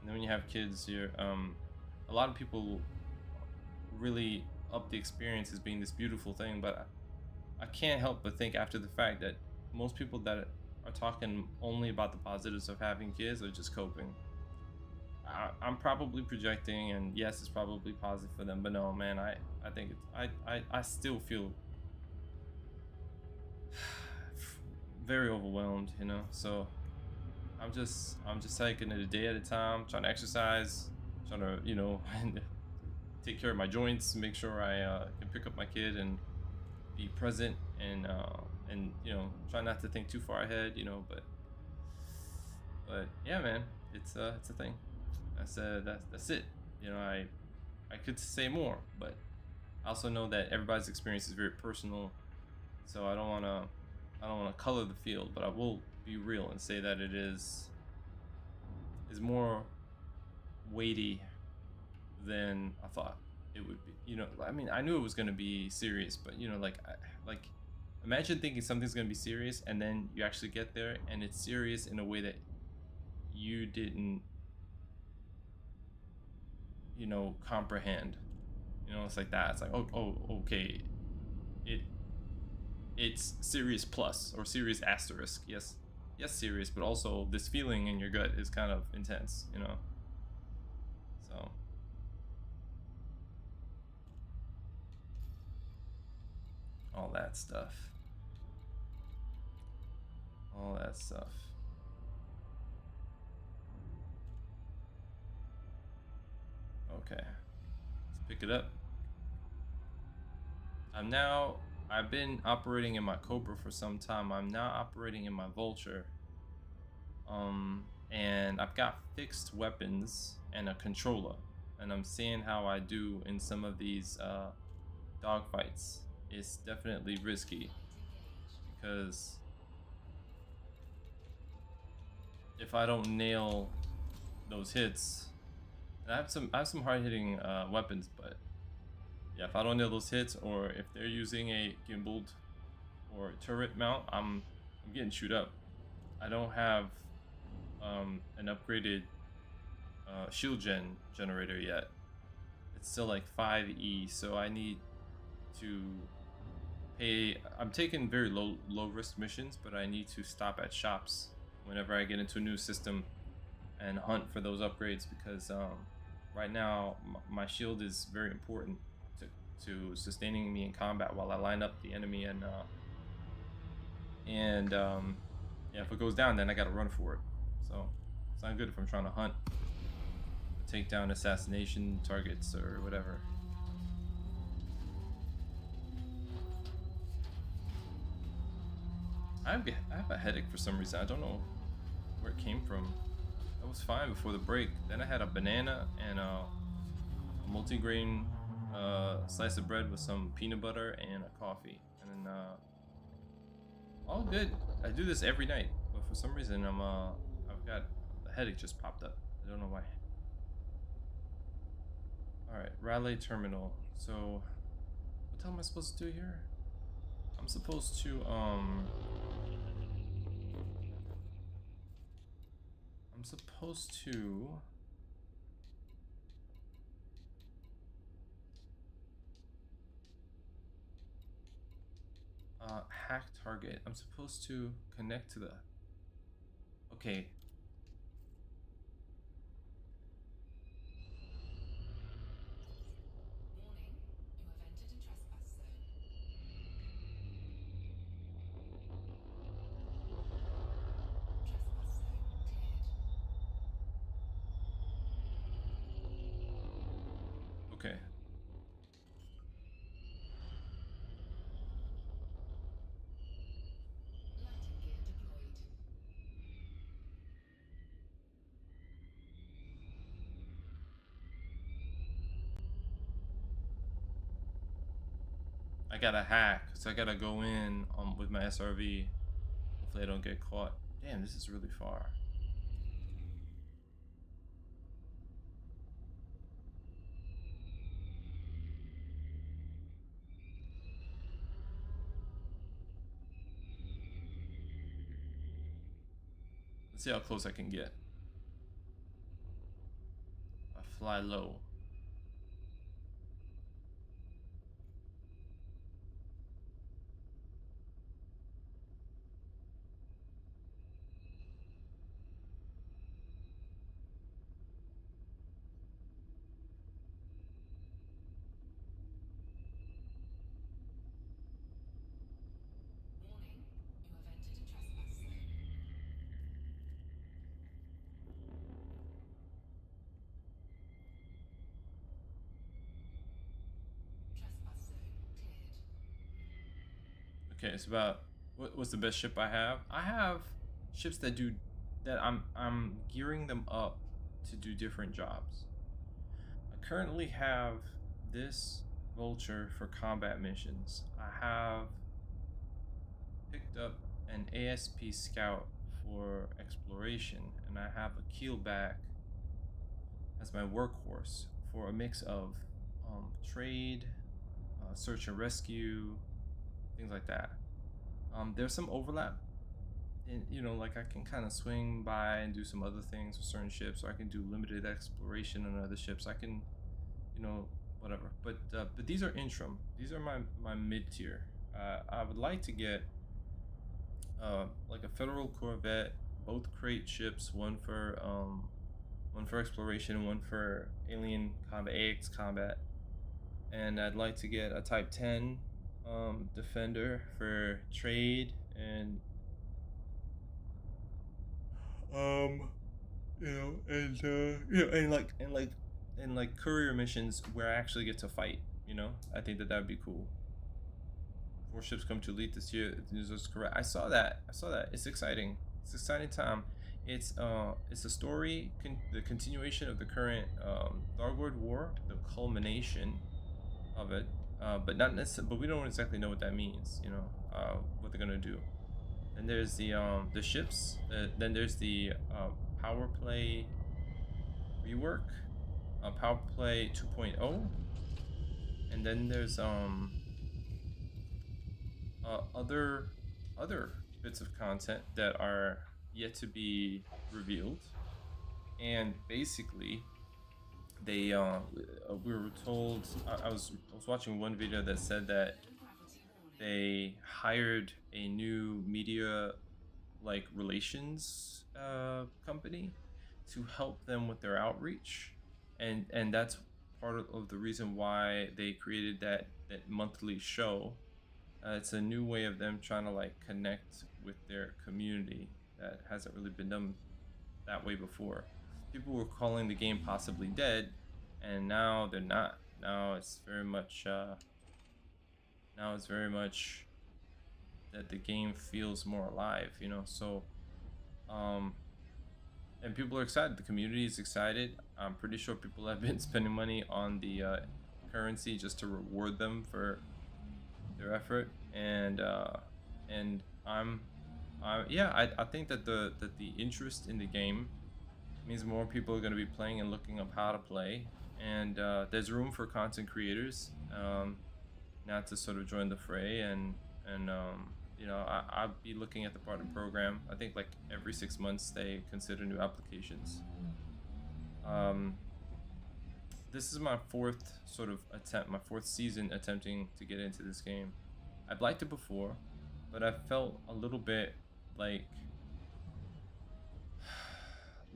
And then when you have kids, you're a lot of people really up the experience as being this beautiful thing, but I can't help but think after the fact that most people that are talking only about the positives of having kids are just coping. I'm probably projecting, and yes, it's probably positive for them, but no, man, I think it's, I still feel very overwhelmed, you know. So I'm just taking it a day at a time, trying to exercise, trying to, you know, take care of my joints, make sure I can pick up my kid and be present, and you know, try not to think too far ahead, you know. But yeah, man, it's a thing. That's it. You know, I could say more, but I also know that everybody's experience is very personal, so I don't want to color the field, but I will be real and say that it is more weighty than I thought it would be. You know, I mean, I knew it was going to be serious, but you know, like imagine thinking something's going to be serious, and then you actually get there and it's serious in a way that you didn't, you know, comprehend. You know, it's like that. It's like, okay, it's serious plus or serious asterisk. Yes, serious, but also this feeling in your gut is kind of intense, you know. So all that stuff. Okay, let's pick it up. I've been operating in my Cobra for some time. I'm now operating in my Vulture. And I've got fixed weapons and a controller, and I'm seeing how I do in some of these dogfights. It's definitely risky, because if I don't nail those hits, and I have some hard-hitting weapons, but yeah, if I don't nail those hits, or if they're using a gimbaled or turret mount, I'm getting chewed up. I don't have an upgraded shield generator yet. It's still like 5E, so I need to pay. I'm taking very low risk missions, but I need to stop at shops whenever I get into a new system and hunt for those upgrades, because right now my shield is very important to sustaining me in combat while I line up the enemy, and yeah, if it goes down, then I gotta run for it. So it's not good if I'm trying to hunt, take down assassination targets or whatever. I have a headache for some reason. I don't know where it came from. That was fine before the break. Then I had a banana and a multigrain slice of bread with some peanut butter and a coffee, and then all good. I do this every night, but for some reason I've got a headache just popped up. I don't know why. All right, Raleigh Terminal. So what the hell am I supposed to do here? I'm supposed to hack target. I'm supposed to connect to the, okay. Warning, you have entered a trespass zone. Trespass zone cleared. Okay. Landing gear deployed. I gotta hack, so I gotta go in with my SRV. Hopefully I don't get caught. Damn, this is really far. Let's see how close I can get. I fly low. Warning, you have entered a trespass zone. Trespass zone cleared. Okay, it's about what's the best ship I have? I have ships that do that. I'm gearing them up to do different jobs. I currently have this Vulture for combat missions. I have picked up an ASP Scout for exploration, and I have a Keelback as my workhorse for a mix of trade, search and rescue, things like that. There's some overlap in, you know, like I can kind of swing by and do some other things with certain ships, or I can do limited exploration on other ships. I can, you know, whatever. But these are interim. These are my mid tier. I would like to get like a Federal Corvette, both crate ships, one for exploration, one for alien combat, AX combat, and I'd like to get a Type 10 Defender for trade and and like courier missions where I actually get to fight. You know, I think that would be cool. 4 ships come to elite this year. This is correct. I saw that. It's exciting. It's an exciting time. It's a story, the continuation of the current Thargoid War, the culmination of it. But not necessarily. But we don't exactly know what that means. You know, what they're gonna do. And there's the ships. Then there's the power play rework, power play 2.0, and then there's other bits of content that are yet to be revealed. And basically, they we were told. I was watching one video that said that they hired a new media like relations company to help them with their outreach, and that's part of the reason why they created that monthly show. It's a new way of them trying to like connect with their community that hasn't really been done that way before. People were calling the game possibly dead, and now they're not. Now it's very much that the game feels more alive, you know. So and people are excited. The community is excited. I'm pretty sure people have been spending money on the currency just to reward them for their effort. And yeah, I think that the interest in the game means more people are going to be playing and looking up how to play. And there's room for content creators now to sort of join the fray. And you know, I'll be looking at the partner program. I think like every 6 months they consider new applications. Um, this is my fourth sort of attempt, my fourth season attempting to get into this game. I've liked it before, but I felt a little bit like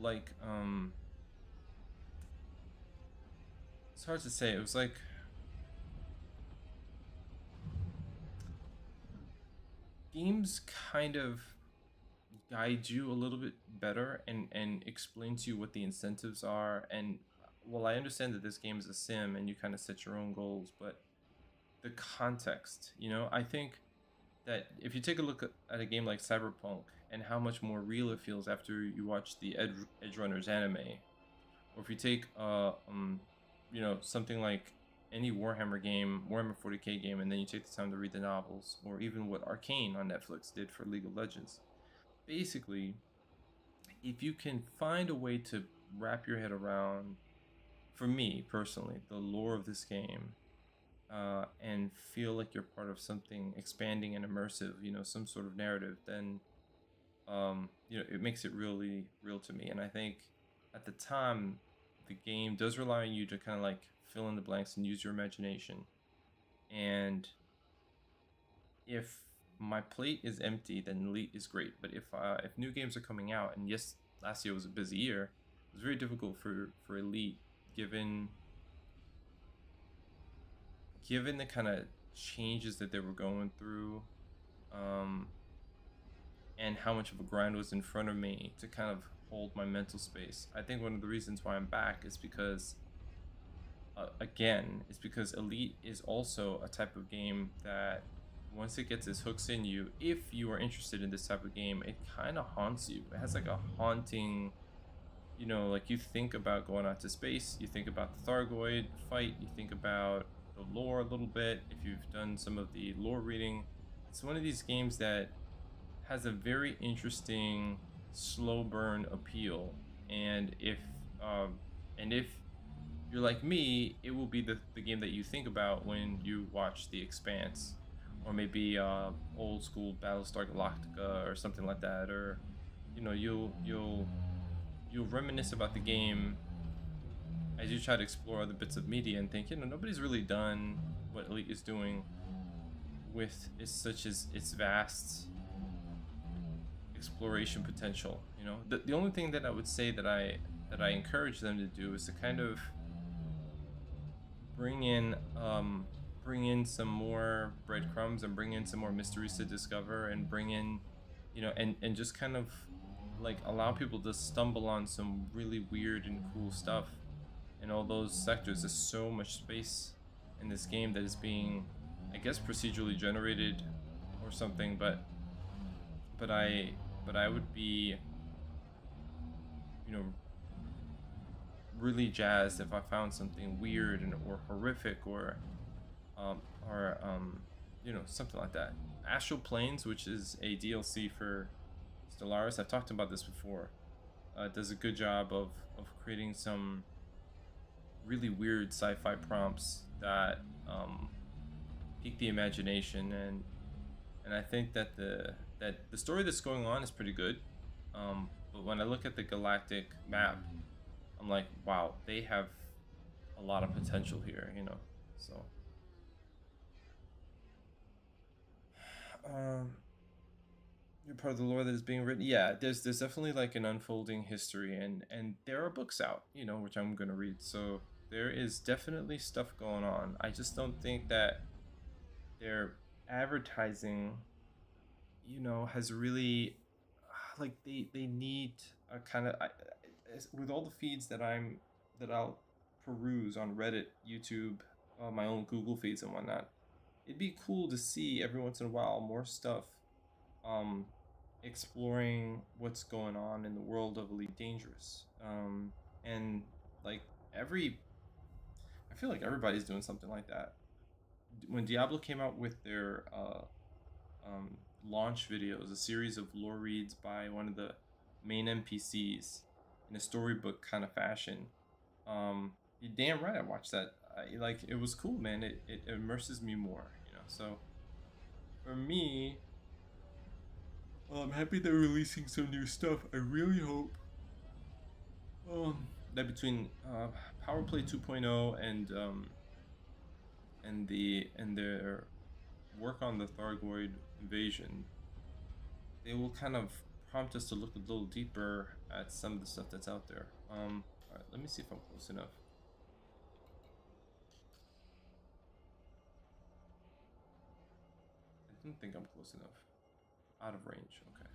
like it's hard to say. It was like games kind of guide you a little bit better and explain to you what the incentives are. And well, I understand that this game is a sim and you kind of set your own goals, but the context, you know, I think that if you take a look at a game like Cyberpunk and how much more real it feels after you watch the Edge Runners anime, or if you take you know, something like any Warhammer game, Warhammer 40k game, and then you take the time to read the novels, or even what Arcane on Netflix did for League of Legends. Basically, if you can find a way to wrap your head around, for me personally, the lore of this game, and feel like you're part of something expanding and immersive, you know, some sort of narrative, then you know, it makes it really real to me. And I think at the time, the game does rely on you to kind of like fill in the blanks and use your imagination. And if my plate is empty, then Elite is great. But if new games are coming out, and yes, last year was a busy year, it was very difficult for Elite given the kind of changes that they were going through, and how much of a grind was in front of me to kind of hold my mental space. I think one of the reasons why I'm back is because again, is because Elite is also a type of game that once it gets its hooks in you, if you are interested in this type of game, it kind of haunts you. It has like a haunting, you know, like you think about going out to space, you think about the Thargoid fight, you think about the lore a little bit. If you've done some of the lore reading, it's one of these games that has a very interesting slow burn appeal. And if you're like me, it will be the game that you think about when you watch The Expanse, or maybe old school Battlestar Galactica or something like that. Or you know, you'll reminisce about the game as you try to explore other bits of media and think, you know, nobody's really done what Elite is doing with its vast exploration potential. You know, the only thing that I would say that I encourage them to do is to kind of bring in some more breadcrumbs and bring in some more mysteries to discover, and bring in, you know, and just kind of like allow people to stumble on some really weird and cool stuff in all those sectors. There's so much space in this game that is being, I guess, procedurally generated or something, but I would be, you know, really jazzed if I found something weird and or horrific or you know, something like that. Astral Planes, which is a DLC for Stellaris, I've talked about this before, does a good job of creating some really weird sci-fi prompts that pique the imagination. And I think that the story that's going on is pretty good. But when I look at the galactic map, I'm like, wow, they have a lot of potential here, you know. So you're part of the lore that is being written. Yeah, there's definitely like an unfolding history, and there are books out, you know, which I'm gonna read. So there is definitely stuff going on. I just don't think that their advertising, you know, has really like they need a kind of with all the feeds that I'll peruse on Reddit, YouTube, my own Google feeds and whatnot. It'd be cool to see every once in a while more stuff exploring what's going on in the world of Elite Dangerous. And like I feel like everybody's doing something like that. When Diablo came out with their launch videos, a series of lore reads by one of the main NPCs in a storybook kind of fashion. You're damn right I watched that. It was cool, man. It immerses me more, you know. So for me, I'm happy they're releasing some new stuff. I really hope that between Power Play 2.0 and their work on the Thargoid invasion, they will kind of prompt us to look a little deeper at some of the stuff that's out there. All right, let me see if I'm close enough. I didn't think I'm close enough. Out of range, okay.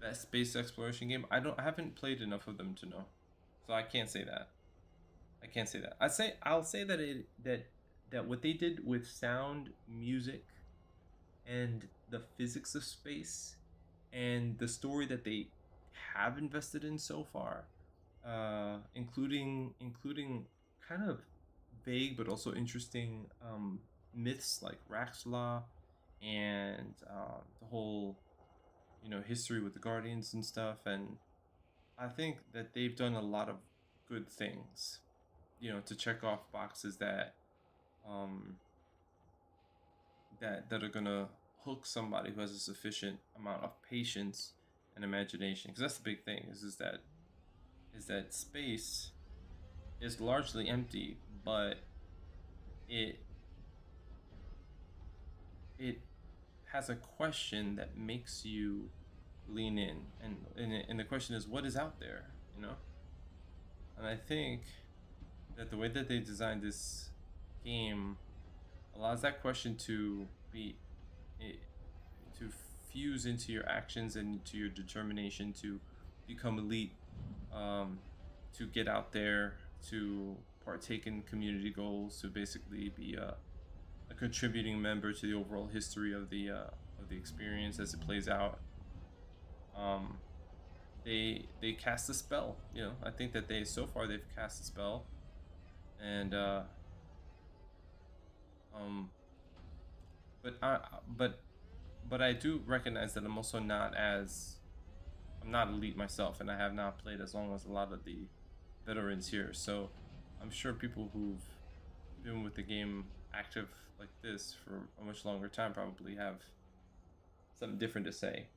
That space exploration game, I haven't played enough of them to know. So I can't say that. I can't say that. I'll say that what they did with sound, music, and the physics of space and the story that they have invested in so far, including kind of vague but also interesting myths like Raxla and the whole history with the Guardians and stuff. And I think that they've done a lot of good things, to check off boxes that that are gonna hook somebody who has a sufficient amount of patience and imagination. Because that's the big thing is that space is largely empty, but it has a question that makes you lean in, and the question is, what is out there, And I think that the way that they designed this game allows that question to to fuse into your actions and into your determination to become elite, to get out there, to partake in community goals, to basically be a contributing member to the overall history of the experience as it plays out. They cast a spell. I think that so far they've cast a spell, and but I do recognize that I'm also I'm not elite myself, and I have not played as long as a lot of the veterans here. So I'm sure people who've been with the game active like this for a much longer time probably have something different to say.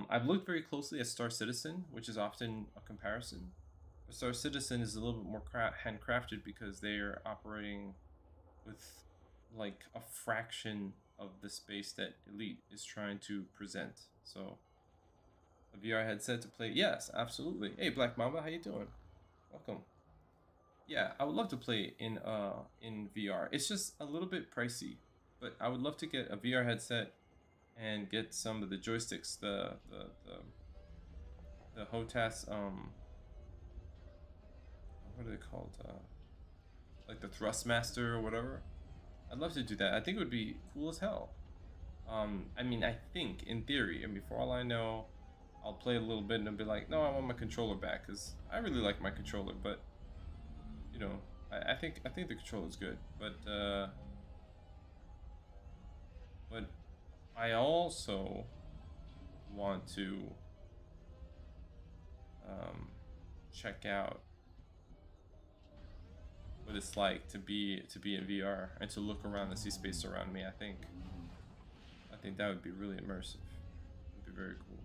I've looked very closely at Star Citizen, which is often a comparison. But Star Citizen is a little bit more handcrafted because they are operating with like a fraction of the space that Elite is trying to present. So a VR headset to play, yes, absolutely. Hey, Black Mamba, how you doing? Welcome. Yeah, I would love to play in VR. It's just a little bit pricey, but I would love to get a VR headset and get some of the joysticks, the HOTAS, what are they called? Like the Thrustmaster or whatever. I'd love to do that. I think it would be cool as hell. I mean, I think in theory, and for all I know, I'll play a little bit and I'll be like, no, I want my controller back, because I really like my controller, but I think the controller is good, but I also want to check out what it's like to be in VR and to look around and see space around me. I think that would be really immersive. It would be very cool.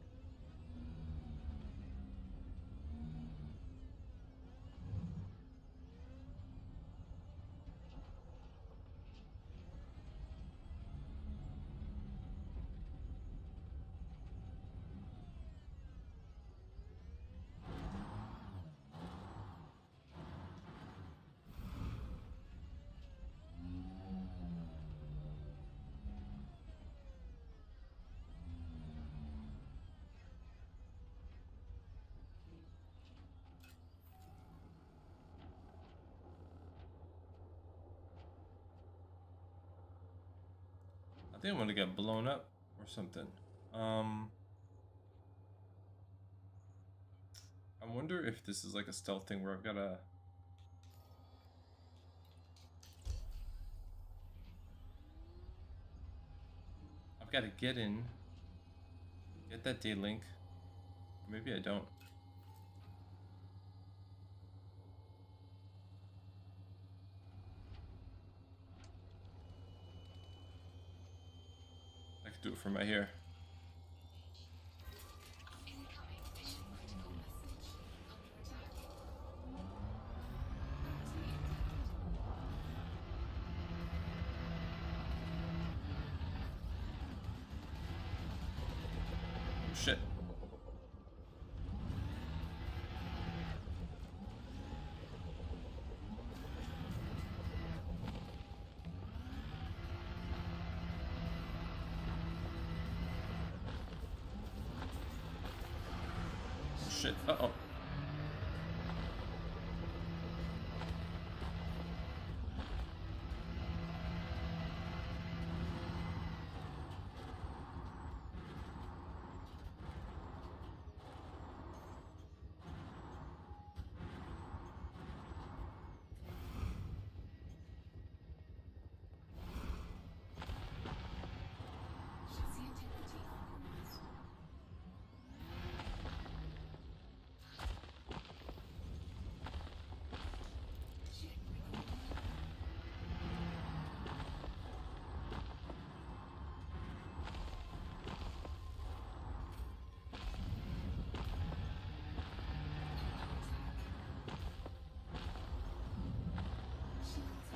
I think I'm gonna get blown up or something. I wonder if this is like a stealth thing where I've gotta... get in, get that D-link. Maybe I don't. I could do it from right here. Incoming mission critical message. Under attack. Oh, shit. Shit. Uh-oh. Chassis integrity compromised. Ship recording. Shields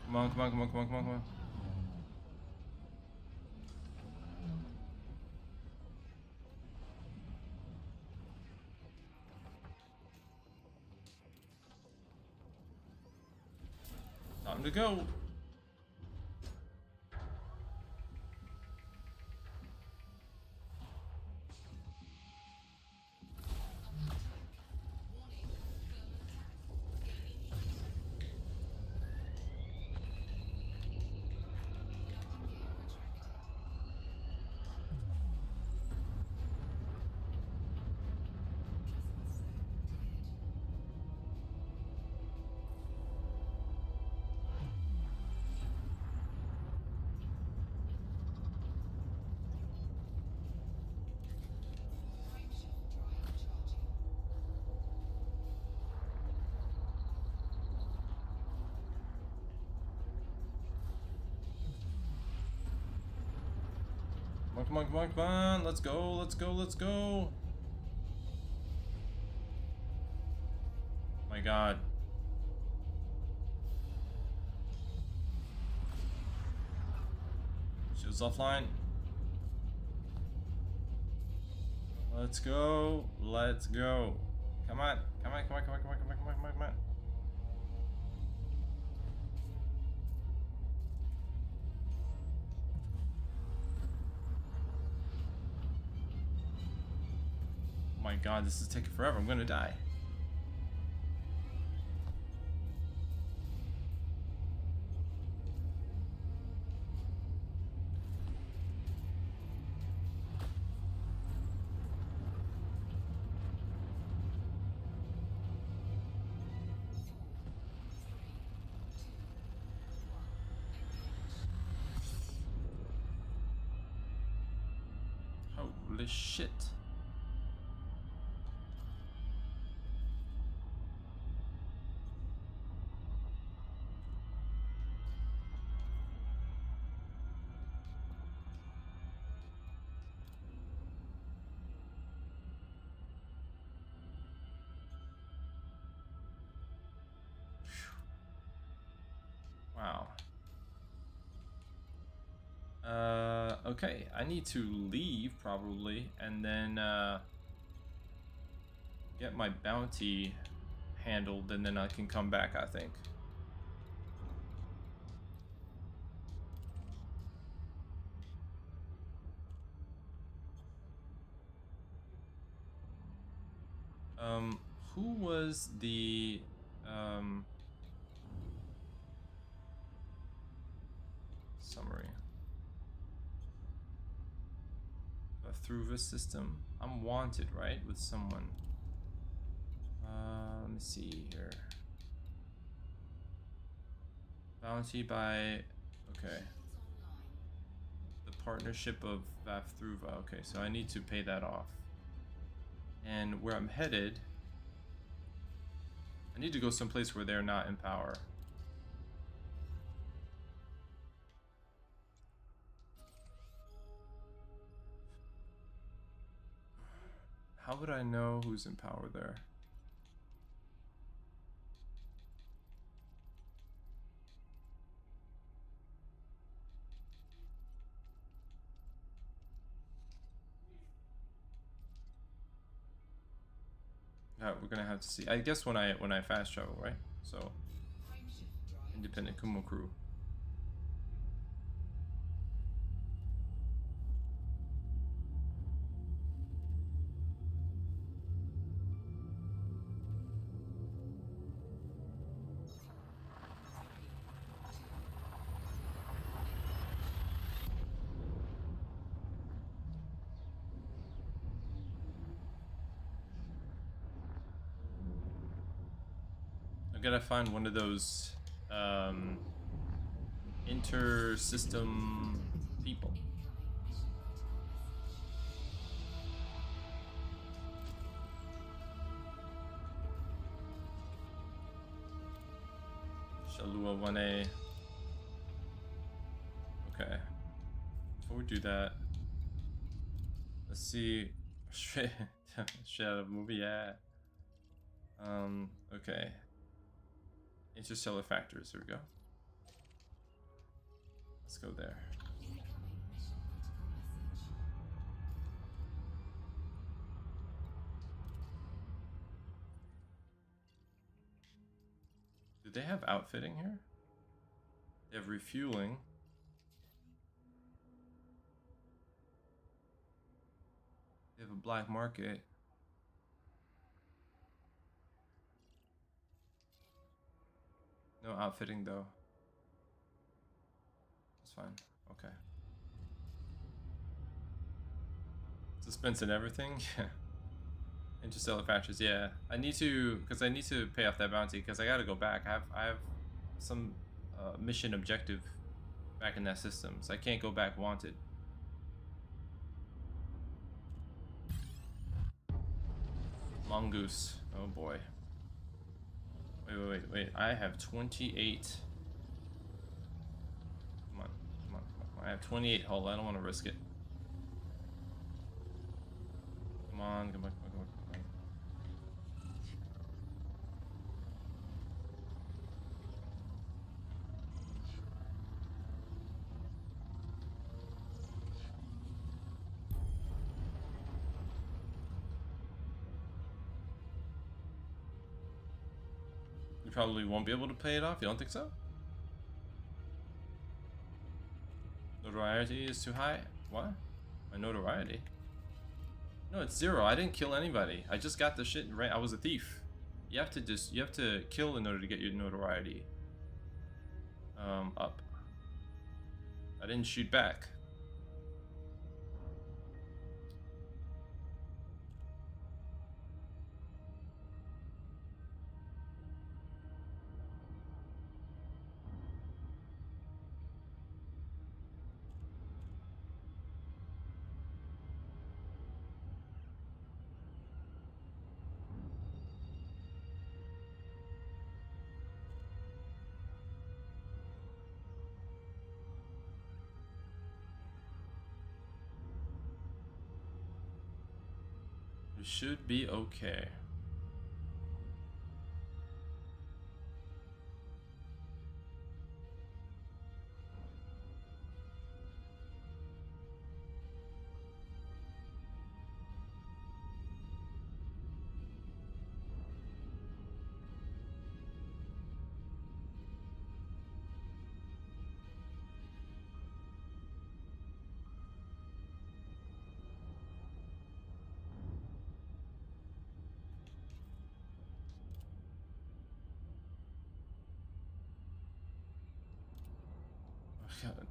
Come on, come on, come on, come on, come on, come on. Time to go. Come on, come on, come on. Let's go, let's go, let's go. My God. Shields offline. Let's go. Let's go. Come on. Come on, come on, come on, come on, come on, come on, come on, come on. Oh my God, this is taking forever. I'm gonna die. Holy shit. Wow. Okay, I need to leave probably, and then get my bounty handled, and then I can come back, I think. Who was the summary? Through this system. I'm wanted, right? With someone. Let me see here. Bounty by... Okay. The partnership of Vaftruva. Okay, so I need to pay that off. And where I'm headed... I need to go someplace where they're not in power. How would I know who's in power there? We're gonna have to see. I guess when I fast travel, right? So independent Kumo crew. I gotta find one of those inter-system people. Shalua 1A. Okay. Before we do that, let's see. Straight out of a movie, yeah. Okay. Interstellar factors, here we go. Let's go there. Do they have outfitting here? They have refueling. They have a black market. No outfitting though. That's fine. Okay. Suspense and everything. Yeah. Interstellar factors. Yeah. I need to, because I need to pay off that bounty because I got to go back. I have some mission objective back in that system, so I can't go back wanted. Mongoose. Oh boy. Wait. I have 28. Come on. I have 28 hull. I don't want to risk it. Come on. You probably won't be able to pay it off. You don't think so? Notoriety is too high? What? My notoriety? No, it's 0. I didn't kill anybody. I just got the shit right. I was a thief. You have to kill in order to get your notoriety up. I didn't shoot back. should be okay.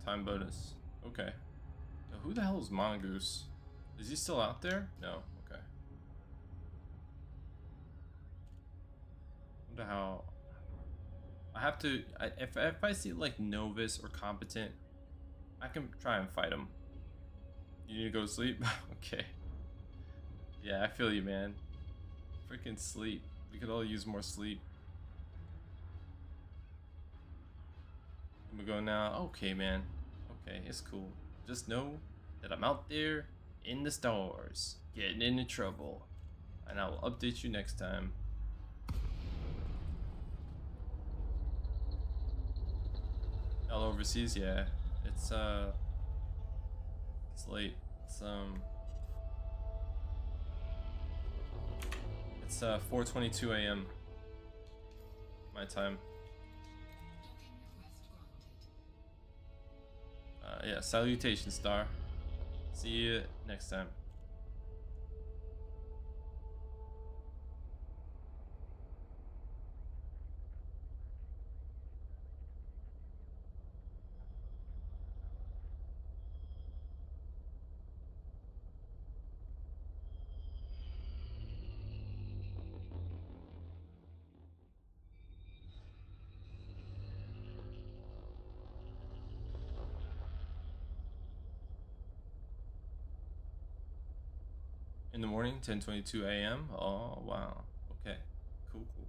Time bonus. Okay. Now, who the hell is Mongoose? Is he still out there? No. Okay. Wonder how. I have to. If I see like novice or competent, I can try and fight him. You need to go to sleep. Okay. Yeah, I feel you, man. Freaking sleep. We could all use more sleep. I'm gonna go now. Okay, man. Okay, it's cool. Just know that I'm out there in the stars, getting into trouble. And I will update you next time. All overseas, yeah. It's late. It's 4:22 a.m. my time. Docking request granted. Yeah, salutation, Star. See you next time. In the morning, 10:22 a.m. Oh, wow. Okay. Cool, cool.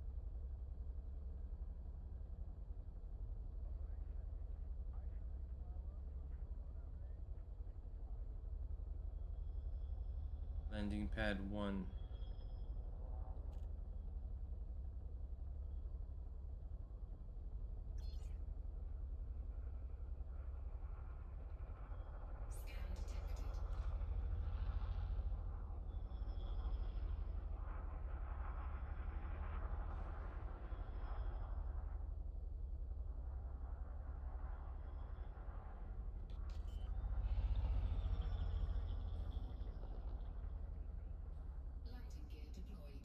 Landing pad 1. Scan detected. Lighting gear deployed.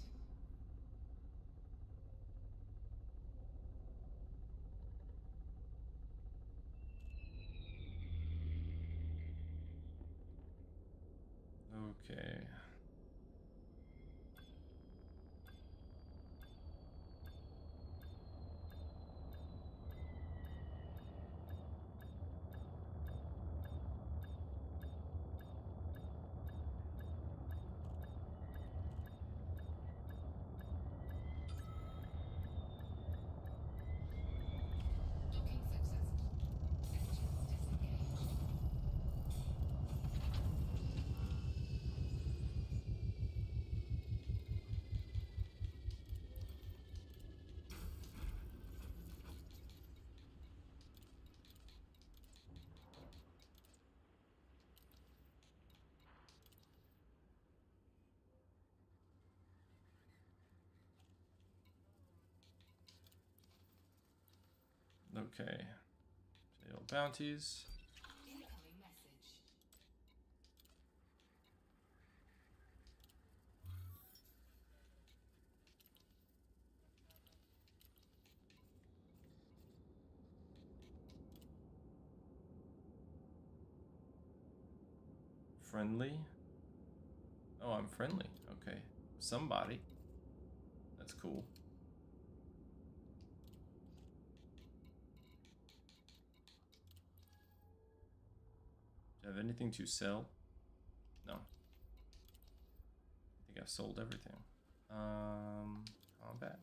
Okay. Docking successful. Engines disengaged. Okay. Fatal bounties. Incoming message. Friendly. Oh, I'm friendly. Okay. Somebody. That's cool. Do you have anything to sell? No. I think I've sold everything. Combat.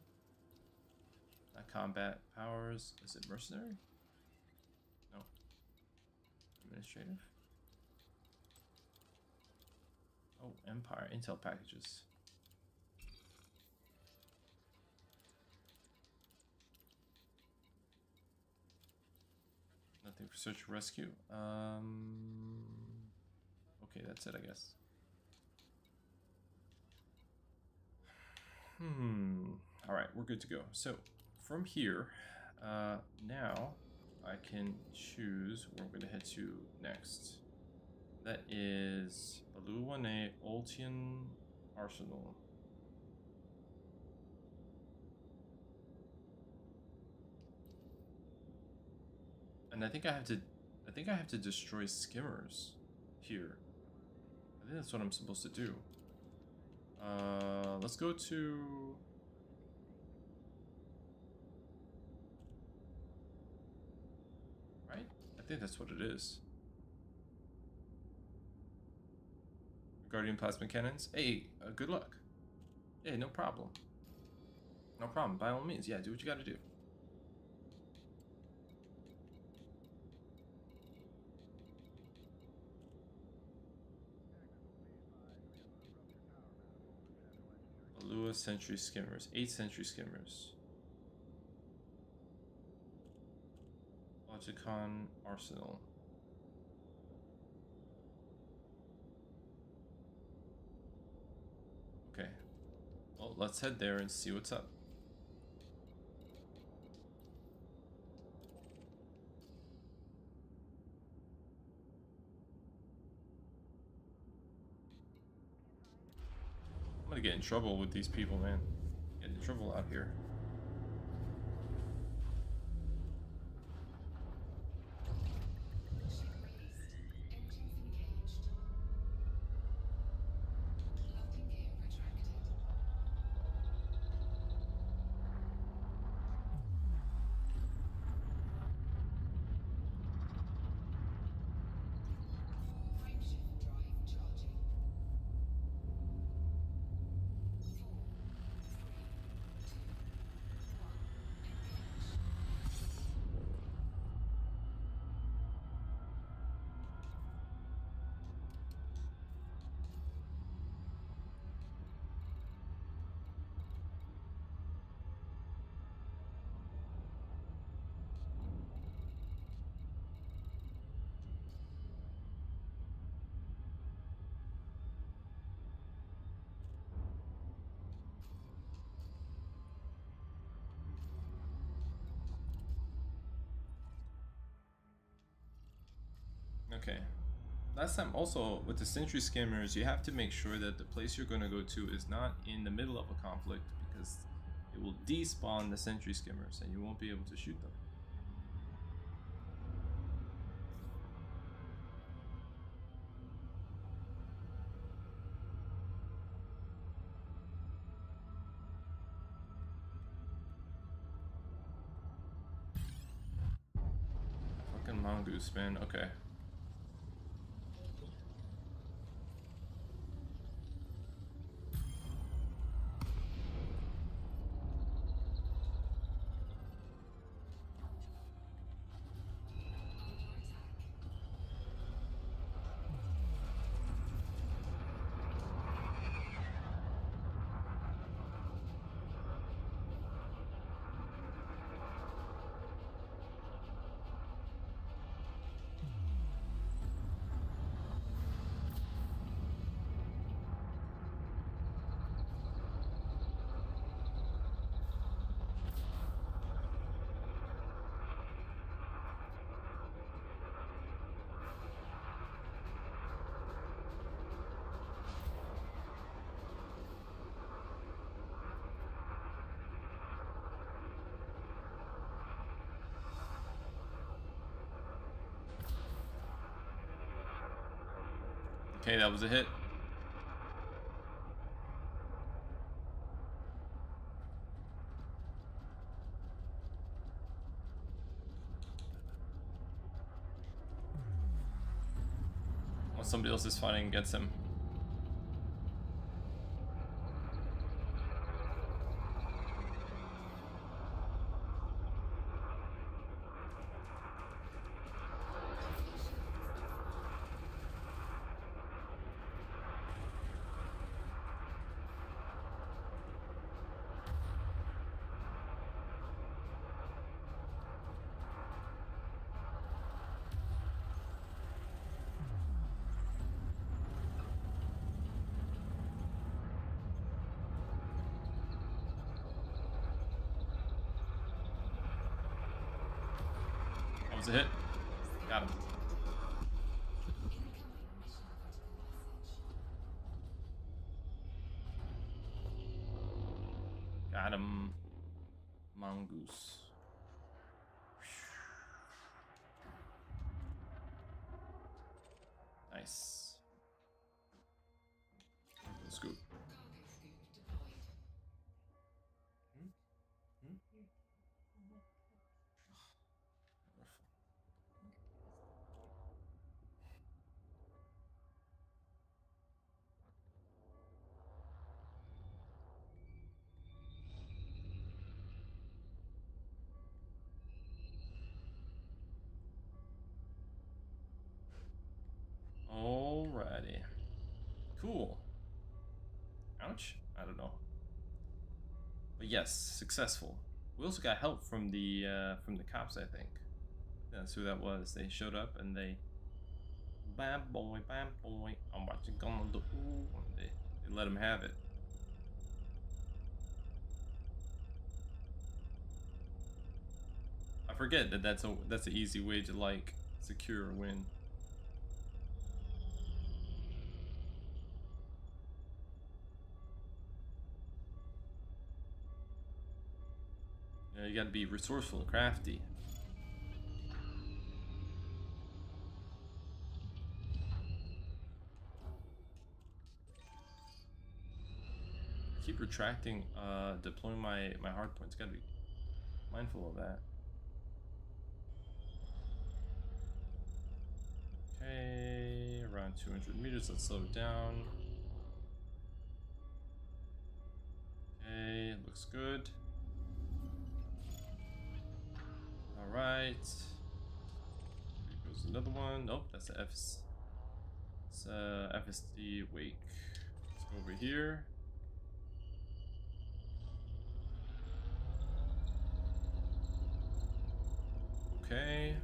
Not combat powers. Is it mercenary? No. Administrative. Oh, Empire. Intel packages. Nothing for search and rescue. Okay, that's it, I guess. All right, we're good to go. So from here, now I can choose where I'm going to head to next. That is Baluwane Oltian Arsenal. And I think I have to destroy skimmers here. I think that's what I'm supposed to do. Let's go to... Right? I think that's what it is. Guardian plasma cannons. Hey, good luck. Hey, no problem. No problem. By all means, yeah, do what you gotta do. Alua Sentry Skimmers. 8 Sentry Skimmers. Logicon Arsenal. Okay. Well, let's head there and see what's up. I'm gonna get in trouble with these people, man. Get in trouble out here. Ship released. Engines engaged. Landing gear retracted. Frameshift drive charging. 4, Okay. Last time also with the Sentry Skimmers, you have to make sure that the place you're going to go to is not in the middle of a conflict, because it will despawn the Sentry Skimmers and you won't be able to shoot them. Fucking mongoose, man. Okay. under attack. Okay, that was a hit. Well, somebody else is fighting against him. was a hit. Got him. Incoming mission critical message. Got him. Mongoose. Nice. Let's go. Cargo scoop deployed. Alrighty. Cool. Ouch. I don't know. But yes, successful. We also got help from the cops, I think. That's who that was. They showed up and they bad boy, I'm what you gonna do. And they let him have it. I forget that that's an easy way to like secure a win. You know, you gotta be resourceful, crafty. I keep retracting, deploying my hard points. Gotta be mindful of that. Okay, around 200 meters. Let's slow it down. Okay, looks good. All right. Here goes another one. Nope, that's the FSD wake. Let's go over here. Okay.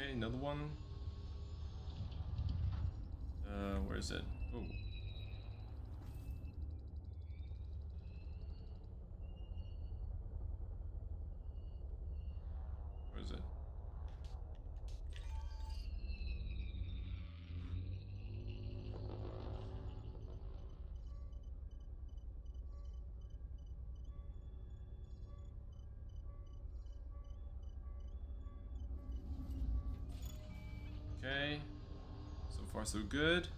Okay, another one. Where is it? Oh. Where is it? Okay. So far, so good.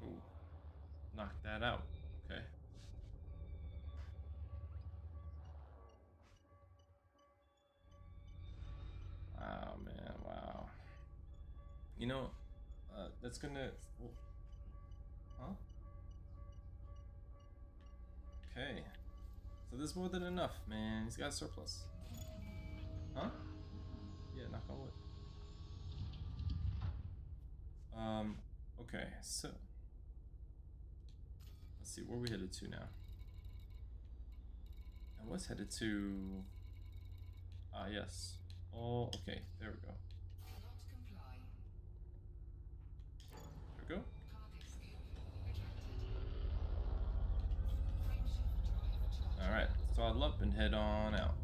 Oh. Knock that out. Okay. Wow, man. Wow. You know, that's gonna. Oh. Huh? Okay. So there's more than enough, man. He's got a surplus. Huh? Yeah, knock on wood. Okay, so let's see where we headed to now. I was headed to yes. Oh, okay, there we go. Not comply. There we go. Cargo scoop retracted. Frameshift drive charging. Alright, throttle up and head on out.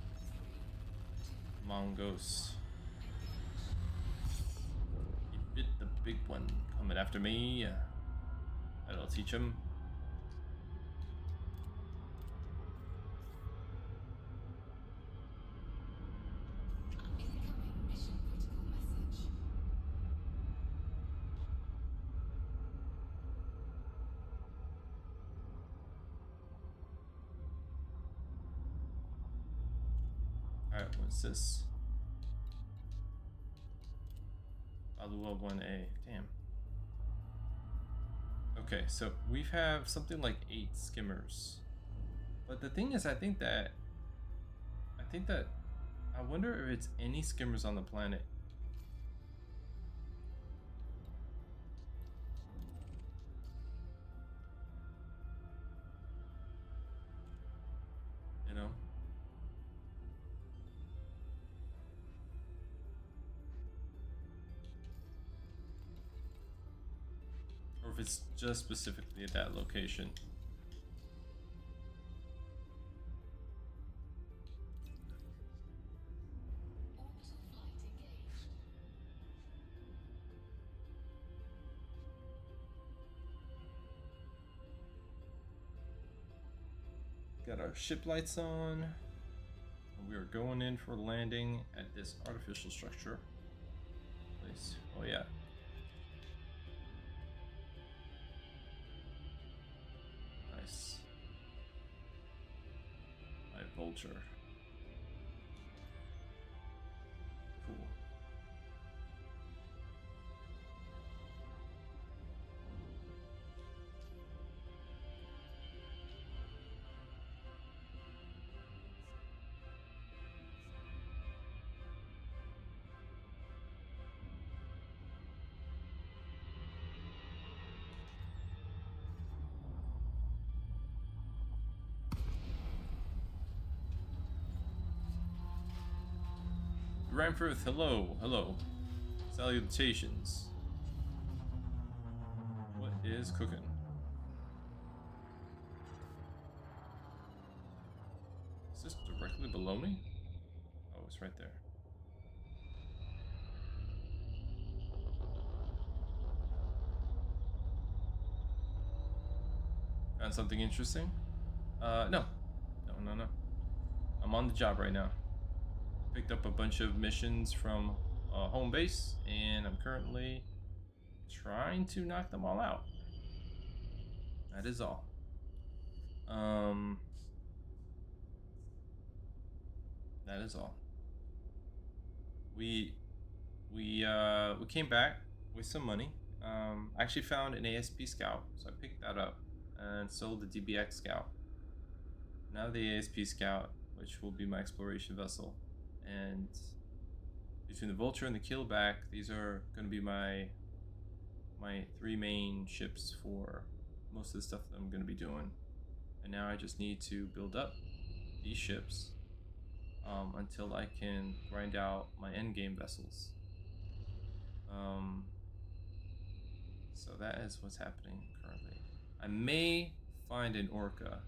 4, 3, 2, Mongoose. He bit the big one coming after me. That'll teach him. incoming mission critical message. Alright, what's this? Follow LL1A. Damn. Okay, so we have something like 8 skimmers. But the thing is, I think that I wonder if it's any skimmers on the planet. You know? Or if it's just specifically at that location. Orbital flight engaged. Got our ship lights on. We are going in for landing at this artificial structure. Place. Oh yeah. Nice. My vulture. Cool. Ramfirth, hello, hello. Salutations. What is cooking? Is this directly below me? Oh, it's right there. Found something interesting? No. No. I'm on the job right now. Picked up a bunch of missions from home base, and I'm currently trying to knock them all out. That is all. That is all. We came back with some money. I actually found an ASP Scout, so I picked that up and sold the DBX Scout. Now the ASP Scout, which will be my exploration vessel, and between the Vulture and the Keelback, these are going to be my 3 main ships for most of the stuff that I'm going to be doing. And now I just need to build up these ships until I can grind out my endgame vessels. So that is what's happening currently. I may find an Orca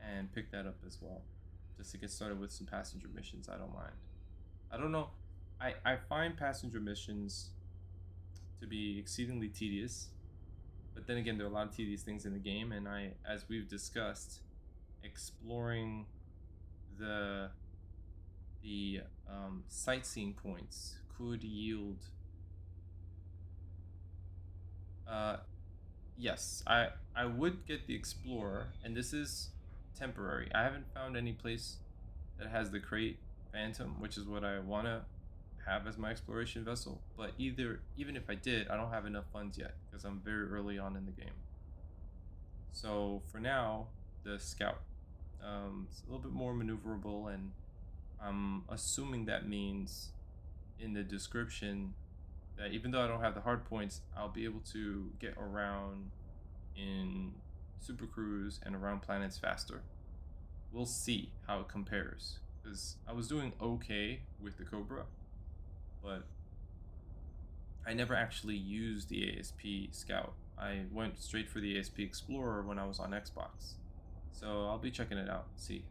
and pick that up as well, just to get started with some passenger missions. I don't mind. I don't know. I find passenger missions to be exceedingly tedious, but then again, there are a lot of tedious things in the game, and as we've discussed, exploring the sightseeing points could yield. Yes, I would get the Explorer, and this is temporary. I haven't found any place that has the crate Phantom, which is what I want to have as my exploration vessel. But even if I did, I don't have enough funds yet because I'm very early on in the game. So for now, the Scout. It's a little bit more maneuverable, and I'm assuming that means in the description that even though I don't have the hard points, I'll be able to get around in Super Cruise and around planets faster. We'll see how it compares, because I was doing okay with the Cobra, but I never actually used the ASP Scout. I went straight for the ASP Explorer when I was on Xbox. So I'll be checking it out and see.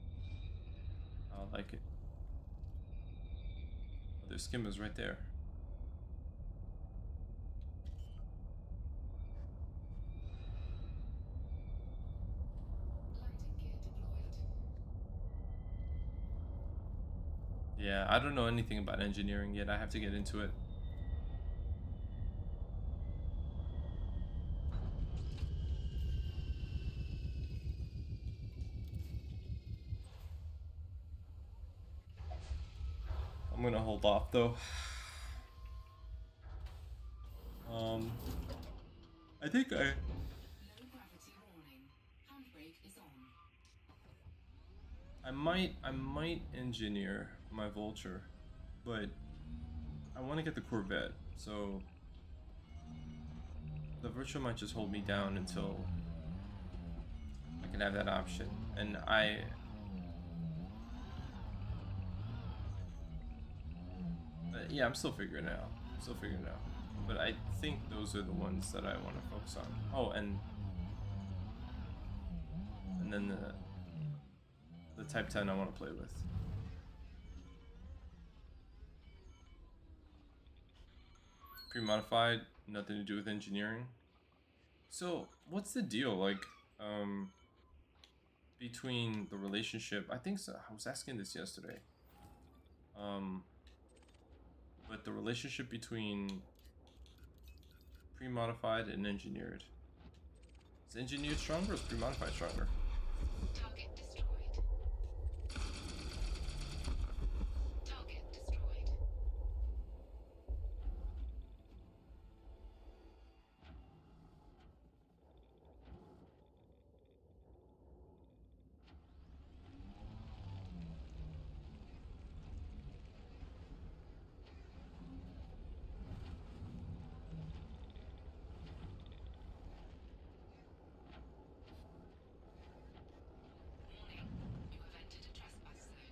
I'll like it. Oh, there's skimmers right there. Landing gear deployed. Yeah, I don't know anything about engineering yet. I have to get into it. I'm gonna hold off though. think I... Low gravity warning. Handbrake is on. I might engineer my Vulture, but I want to get the Corvette, so the Virtual might just hold me down until I can have that option. And yeah, I'm still figuring it out. But I think those are the ones that I want to focus on. Oh, and then the Type 10 I want to play with. Pre-modified, nothing to do with engineering. So what's the deal, like, between the relationship? I think so. I was asking this yesterday. But the relationship between pre-modified and engineered. Is engineered stronger or is pre-modified stronger? Target destroyed. Target destroyed. Warning. You have entered a trespass zone.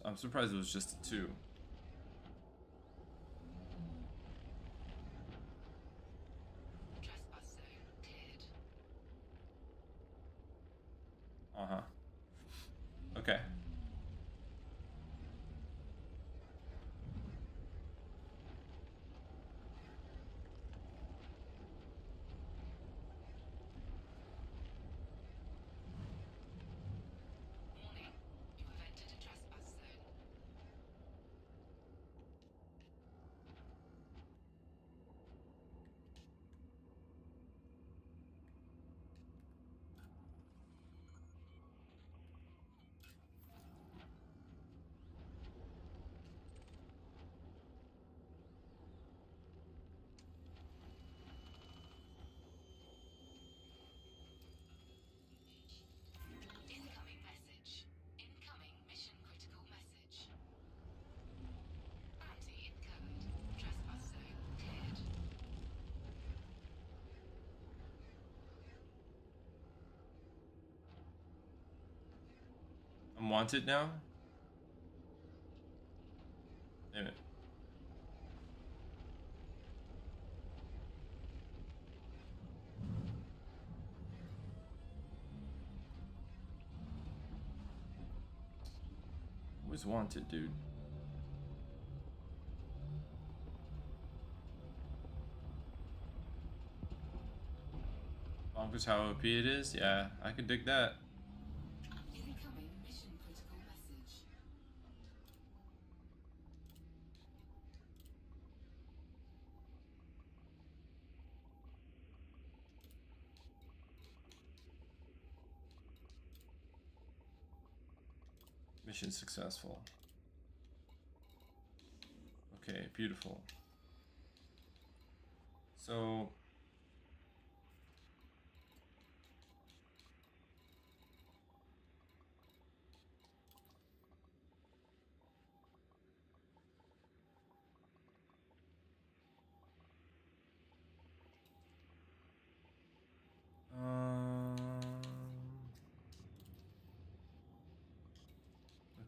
I'm surprised it was just a 2. Trespass zone cleared. Uh-huh. Okay. Warning. You have entered a trespass zone. Incoming message. Incoming mission critical message. Bounty incurred. Trespass zone cleared. I'm wanted now? Damn it. Always wanted, dude. Bonkers how OP it is? Yeah, I could dig that. Incoming mission critical message. Mission successful. Okay, beautiful. So...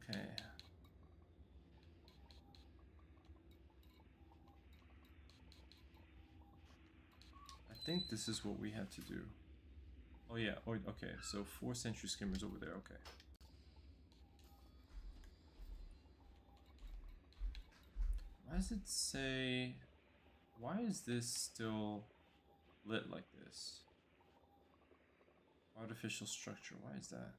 okay. I think this is what we have to do. Oh yeah, oh, okay, so 4 sentry skimmers over there, okay. Why does it say... Why is this still lit like this? Artificial structure, why is that?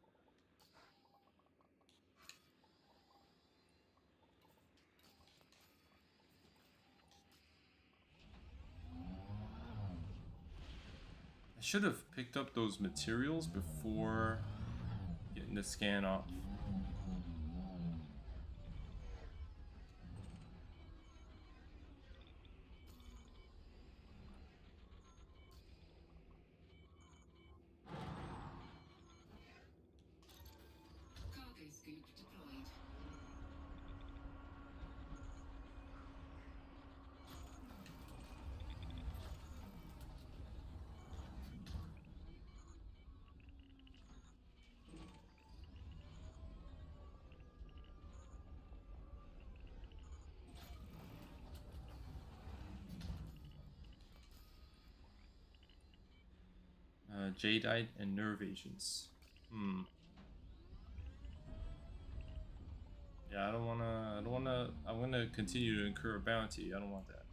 I should have picked up those materials before getting the scan off. scoop deployed. Jadeite and nerve agents. Yeah, I don't wanna. I'm gonna continue to incur a bounty. I don't want that.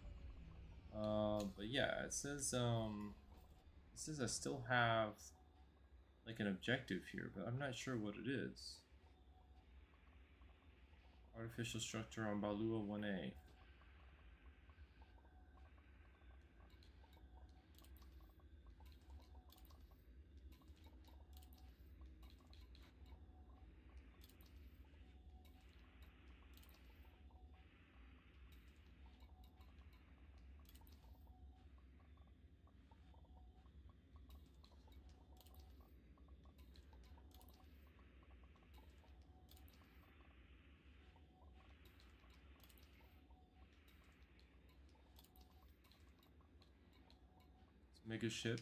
But yeah, it says I still have like an objective here, but I'm not sure what it is. Artificial structure on Balua 1A. Mega ship.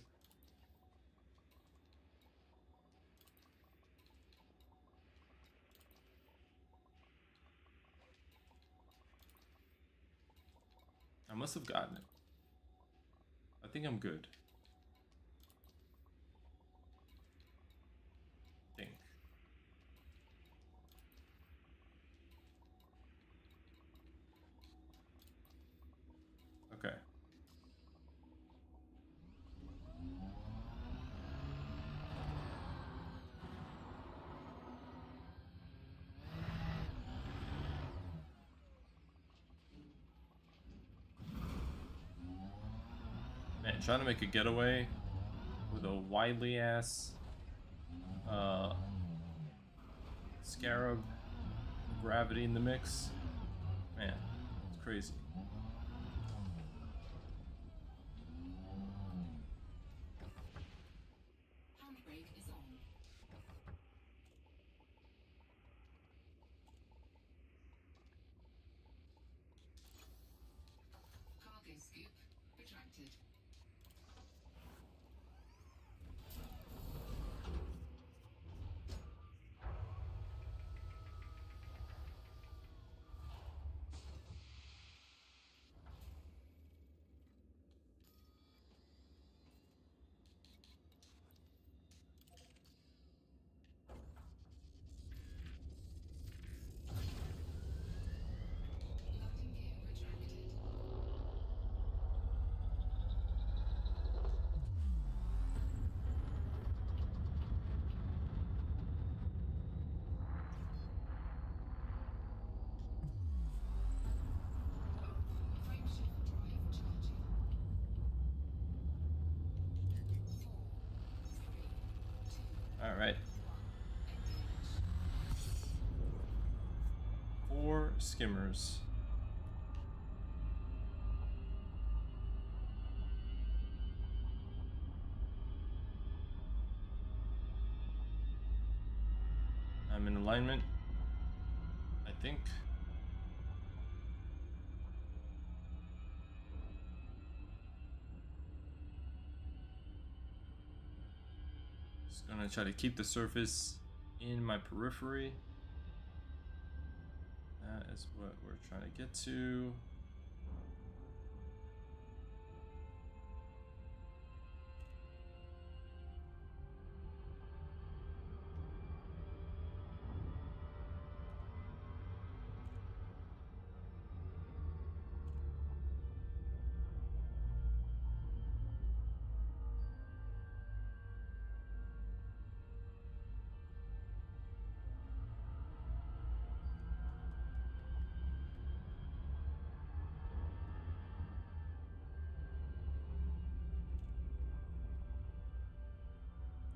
I must have gotten it. I think I'm good. Think. Okay. Man, trying to make a getaway with a widely ass scarab gravity in the mix. Man, it's crazy. Handbrake is on. Cargo scoop retracted. Landing gear retracted. Frameshift drive charging. 4, 3, 2, All right. 1. Engage. 4 skimmers. I'm in alignment, I think. Just gonna try to keep the surface in my periphery. That is what we're trying to get to.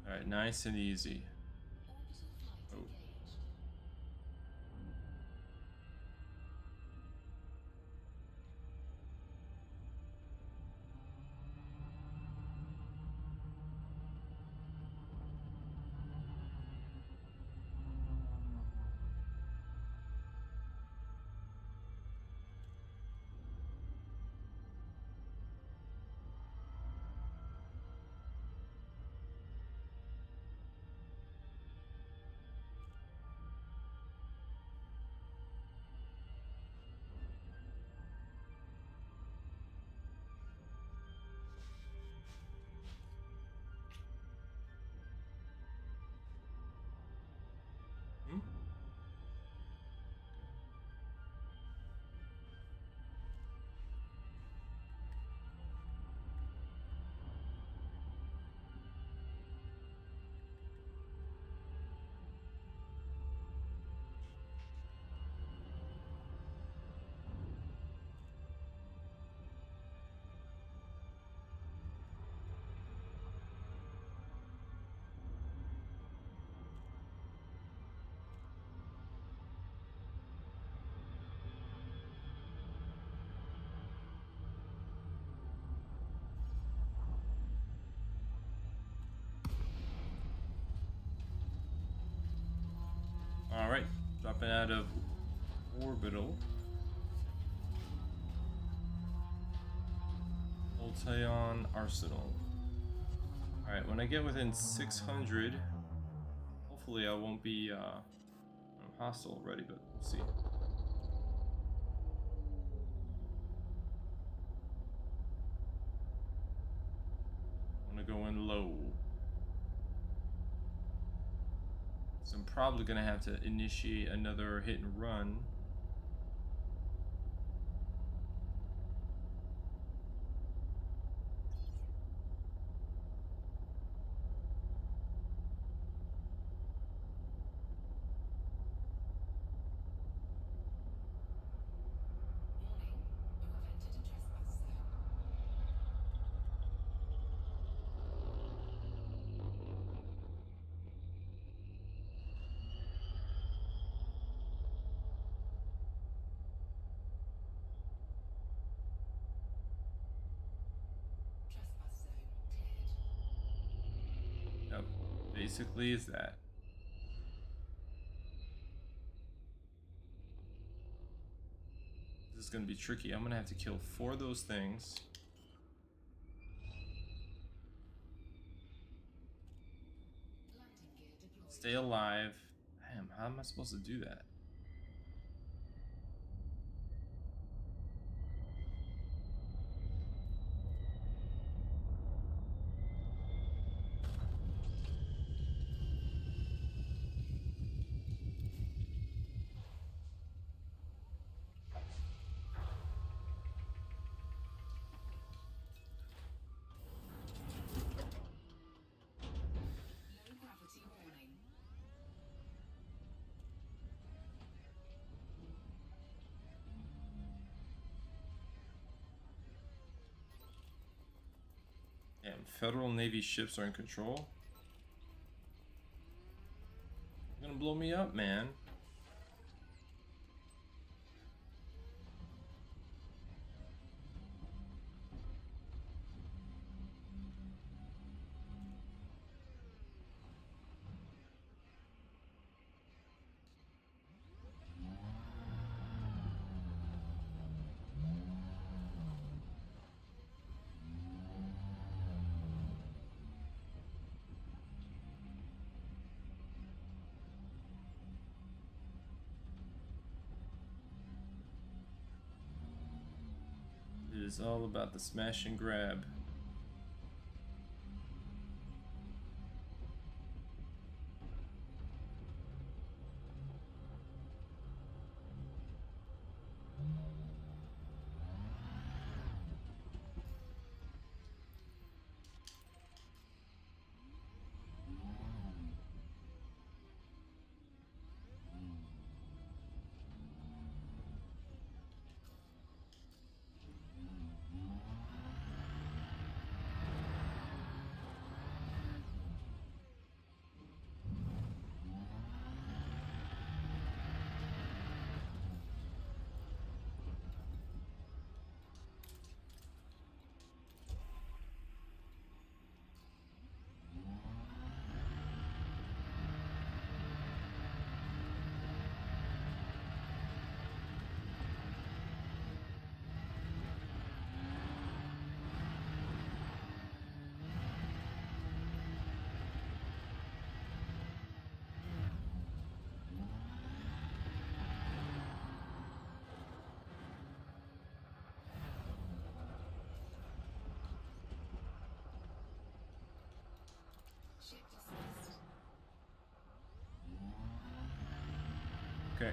All right, nice and easy. Orbital flight Oh. engaged. Dropping out of orbital. Voltayon Arsenal. Alright, when I get within 600, hopefully I won't be hostile already, but we'll see. I'm gonna go in low. So I'm probably gonna have to initiate another hit and run. Yep, basically is that. This is gonna be tricky. I'm gonna have to kill 4 of those things. Stay alive. Damn, how am I supposed to do that? Low gravity warning. Damn, Federal Navy ships are in control. You're gonna blow me up, man. It is all about the smash and grab. Ship dismissed. Okay.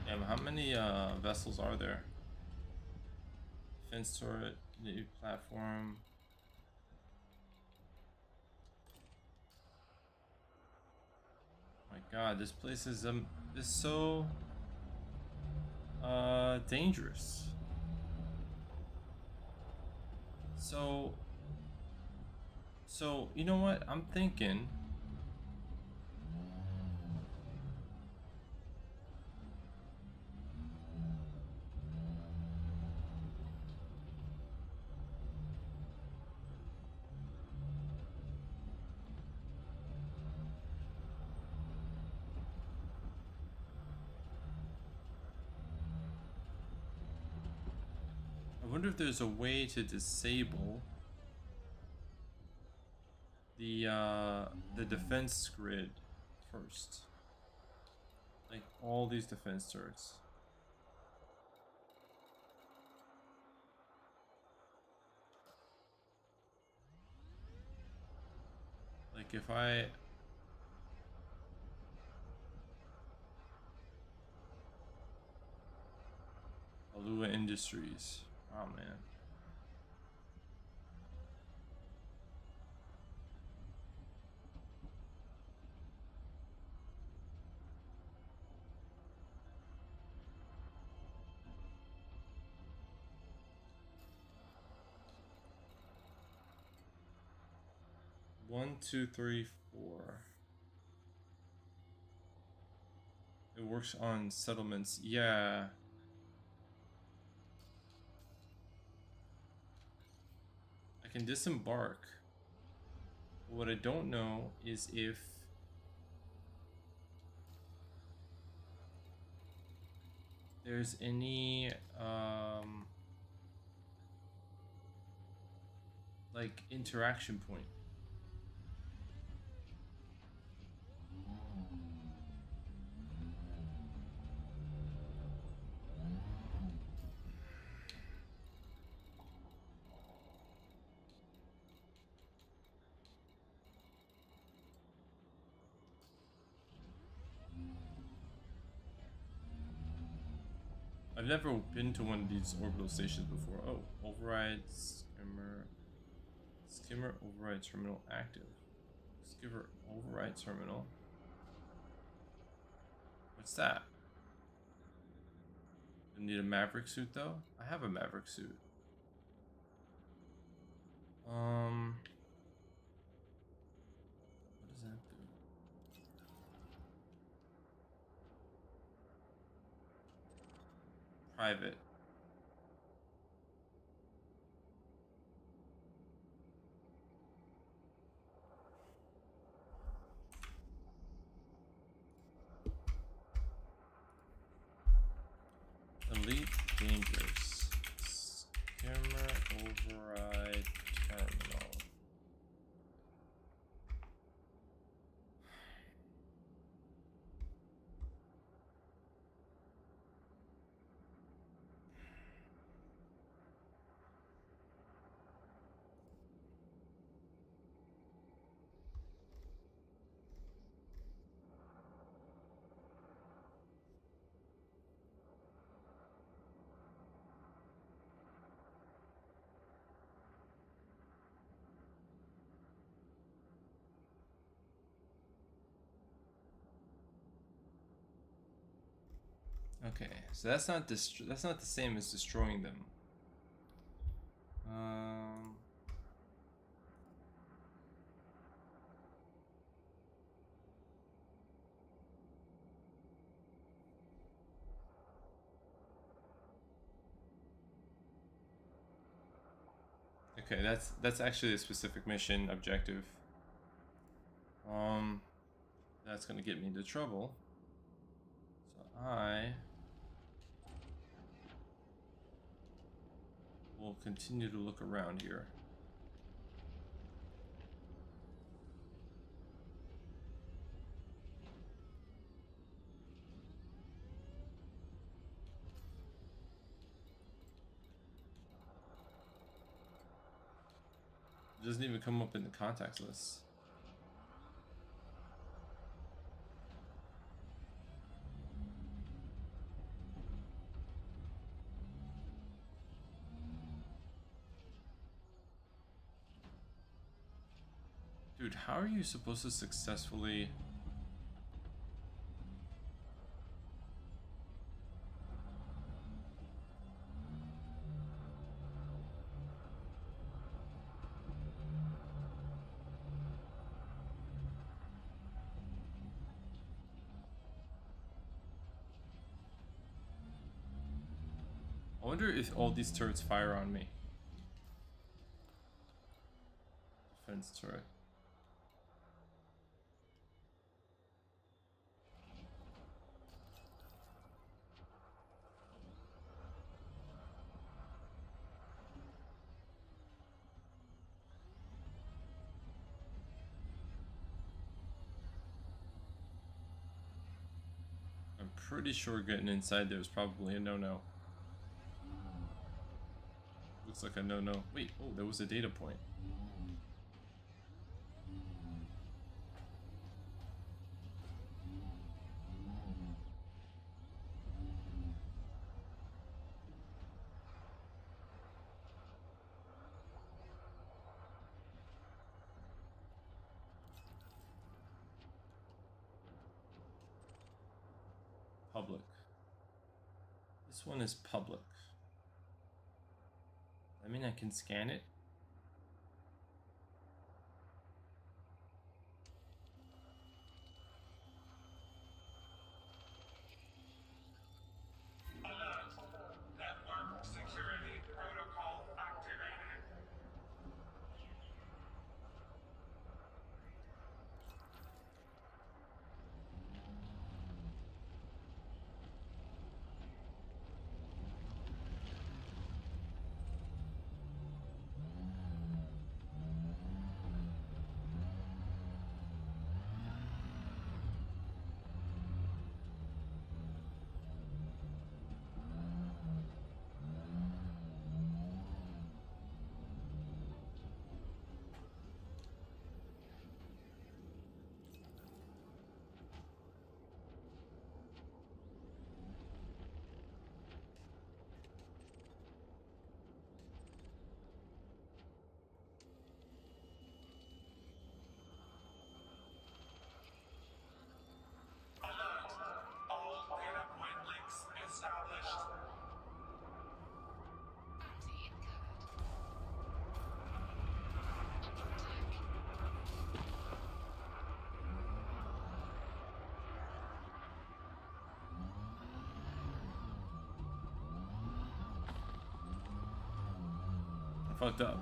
Damn, how many vessels are there? Defense turret, new platform, god, this place is so dangerous. So you know what? I'm thinking I wonder if there's a way to disable the defense grid first. Like all these defense turrets. Like if I Alua Industries. Oh man. One, two, three, four. It works on settlements. Yeah. I can disembark. What I don't know is if there's any like interaction point. I've never been to one of these orbital stations before. Oh, override skimmer override terminal active. Skimmer override terminal. What's that? I need a Maverick suit though? I have a Maverick suit. What does that do? Private. Elite dangerous. Skimmer override terminal. Okay, so that's not the same as destroying them. Okay, that's actually a specific mission objective. That's gonna get me into trouble. So I will continue to look around here. It doesn't even come up in the contacts list. Dude, how are you supposed to successfully... wonder if all these turrets fire on me. Defense turret. I'm pretty sure getting inside there is probably a no-no. Looks like a no-no. Wait, oh, there was a data point. Public. This one is public. I mean, I can scan it. Alert. Network security protocol activated. I fucked up.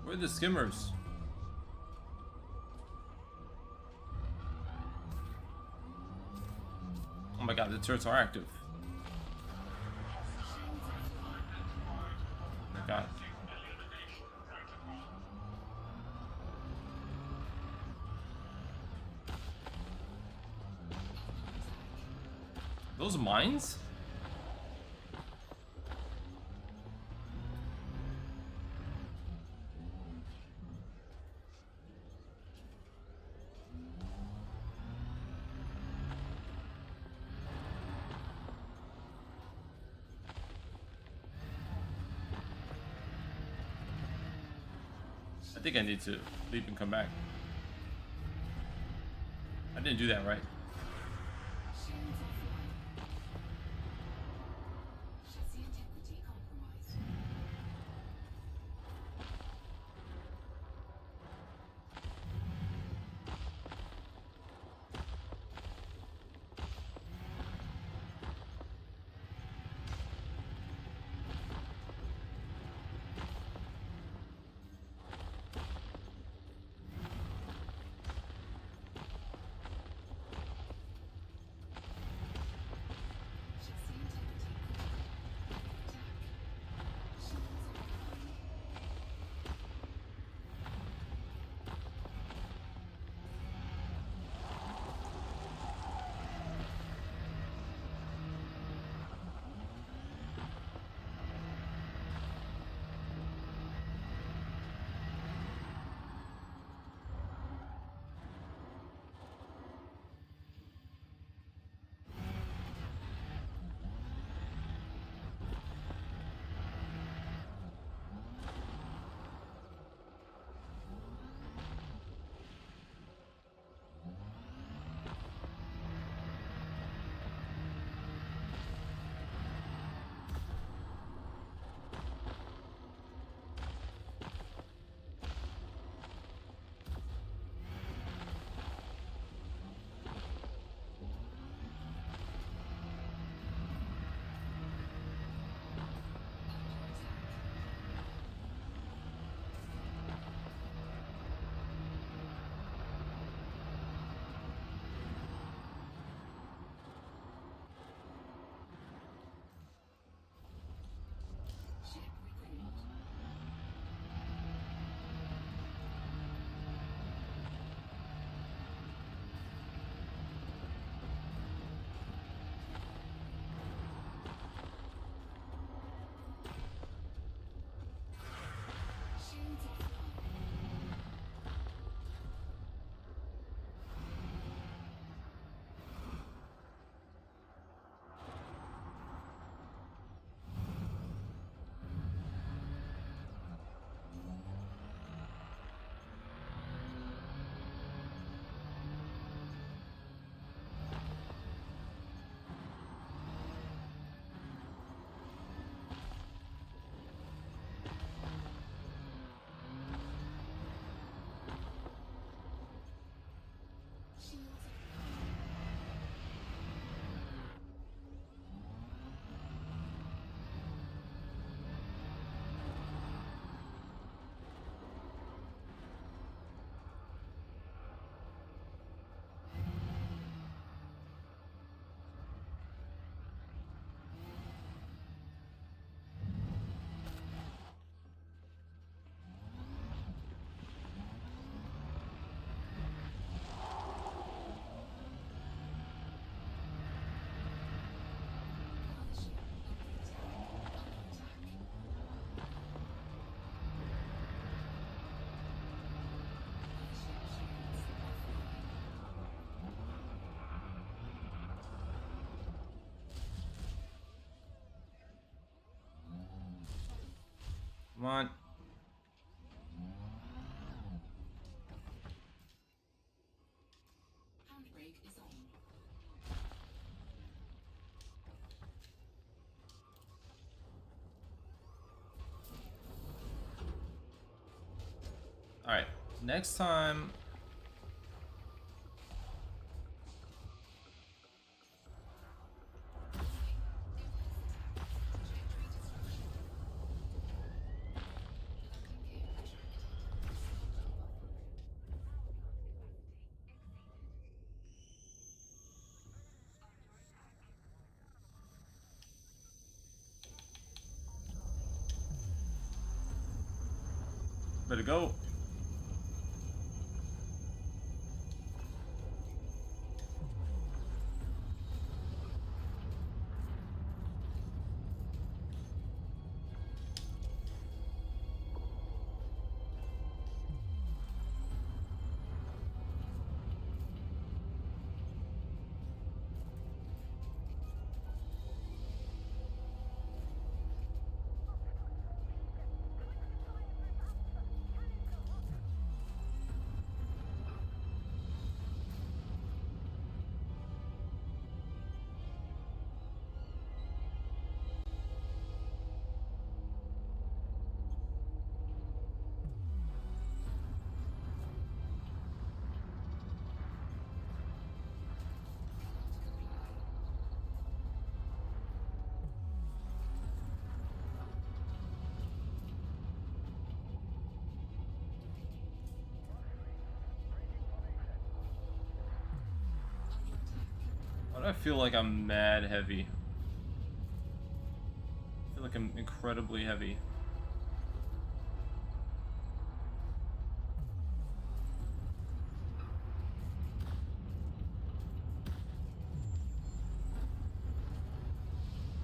Where are the skimmers? Oh my god, the turrets are active. Oh my god. Those mines? I think I need to leave and come back. I didn't do that right. Shields offline. Chassis integrity compromised. Come on. Handbrake is on. Alright, next time. Better go. Why do I feel like I'm mad heavy? I feel like I'm incredibly heavy.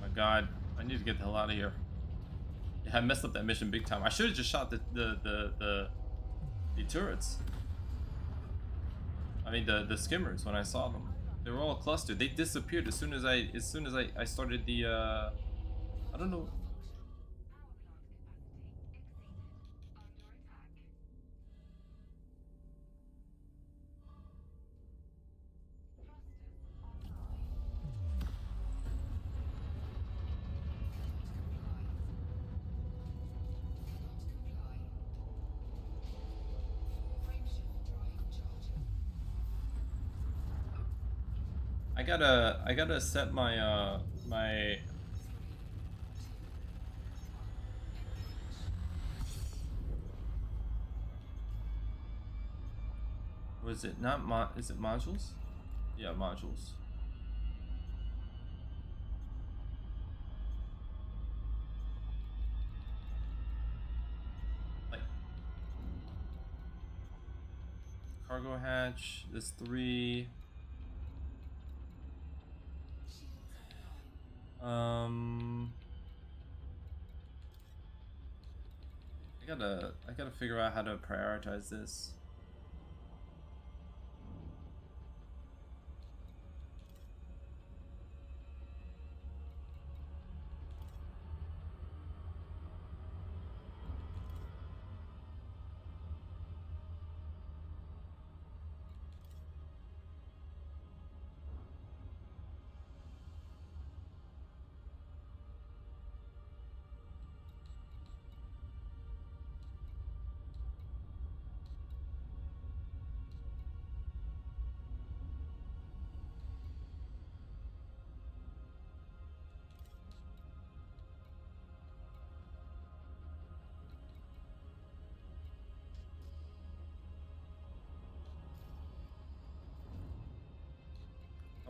My god, I need to get the hell out of here. Yeah, I messed up that mission big time. I should have just shot the turrets. I mean the skimmers when I saw them. They were all clustered. They disappeared as soon as I started the I don't know. I gotta set my my was it not is it modules? Yeah, modules. Like cargo hatch, there's 3. I gotta figure out how to prioritize this.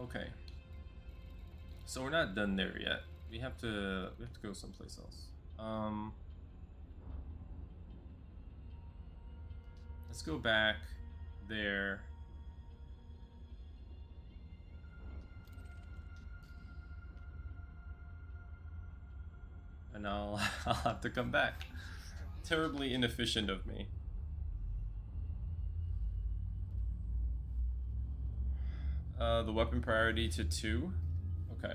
Okay. So we're not done there yet. We have to go someplace else. Let's go back there. And I'll have to come back. Terribly inefficient of me. The weapon priority to 2. Okay.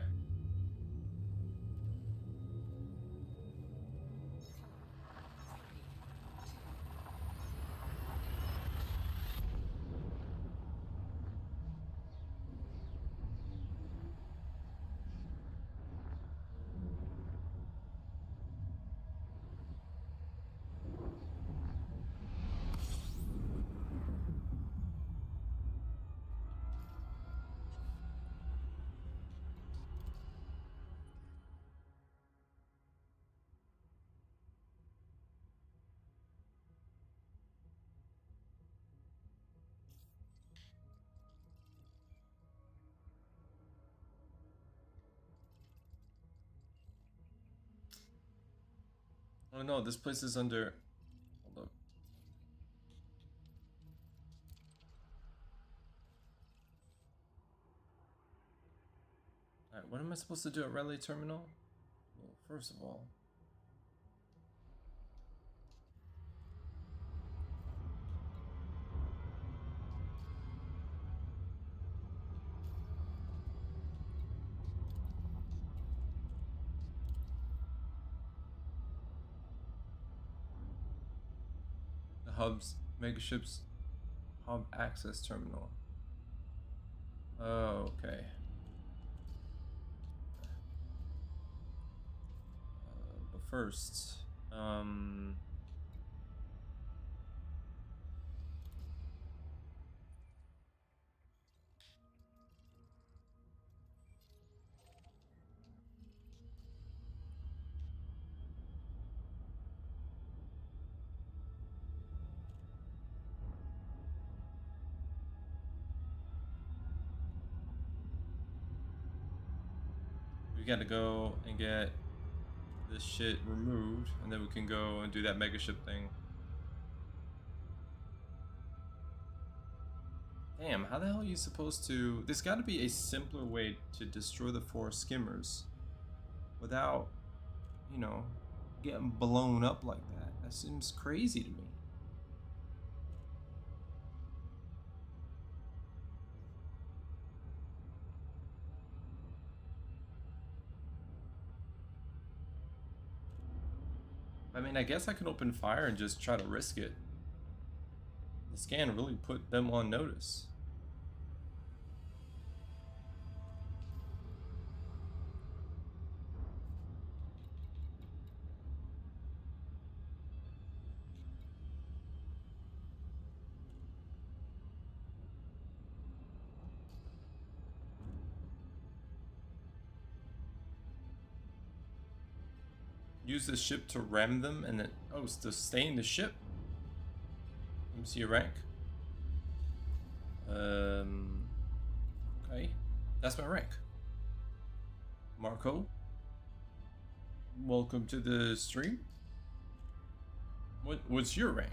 Oh no, this place is under. Hold up. Alright, what am I supposed to do at Relay Terminal? Well, first of all. The hub's megaships hub access terminal. Oh, okay. But first, we gotta go and get this shit removed, and then we can go and do that megaship thing. Damn, how the hell are you supposed to... There's gotta be a simpler way to destroy the 4 skimmers without, you know, getting blown up like that. That seems crazy to me. I mean, I guess I can open fire and just try to risk it. The scan really put them on notice. Use the ship to ram them and then... Oh, it's to stay in the ship? Let me see your rank. Okay. That's my rank. Marco. Welcome to the stream. What's your rank?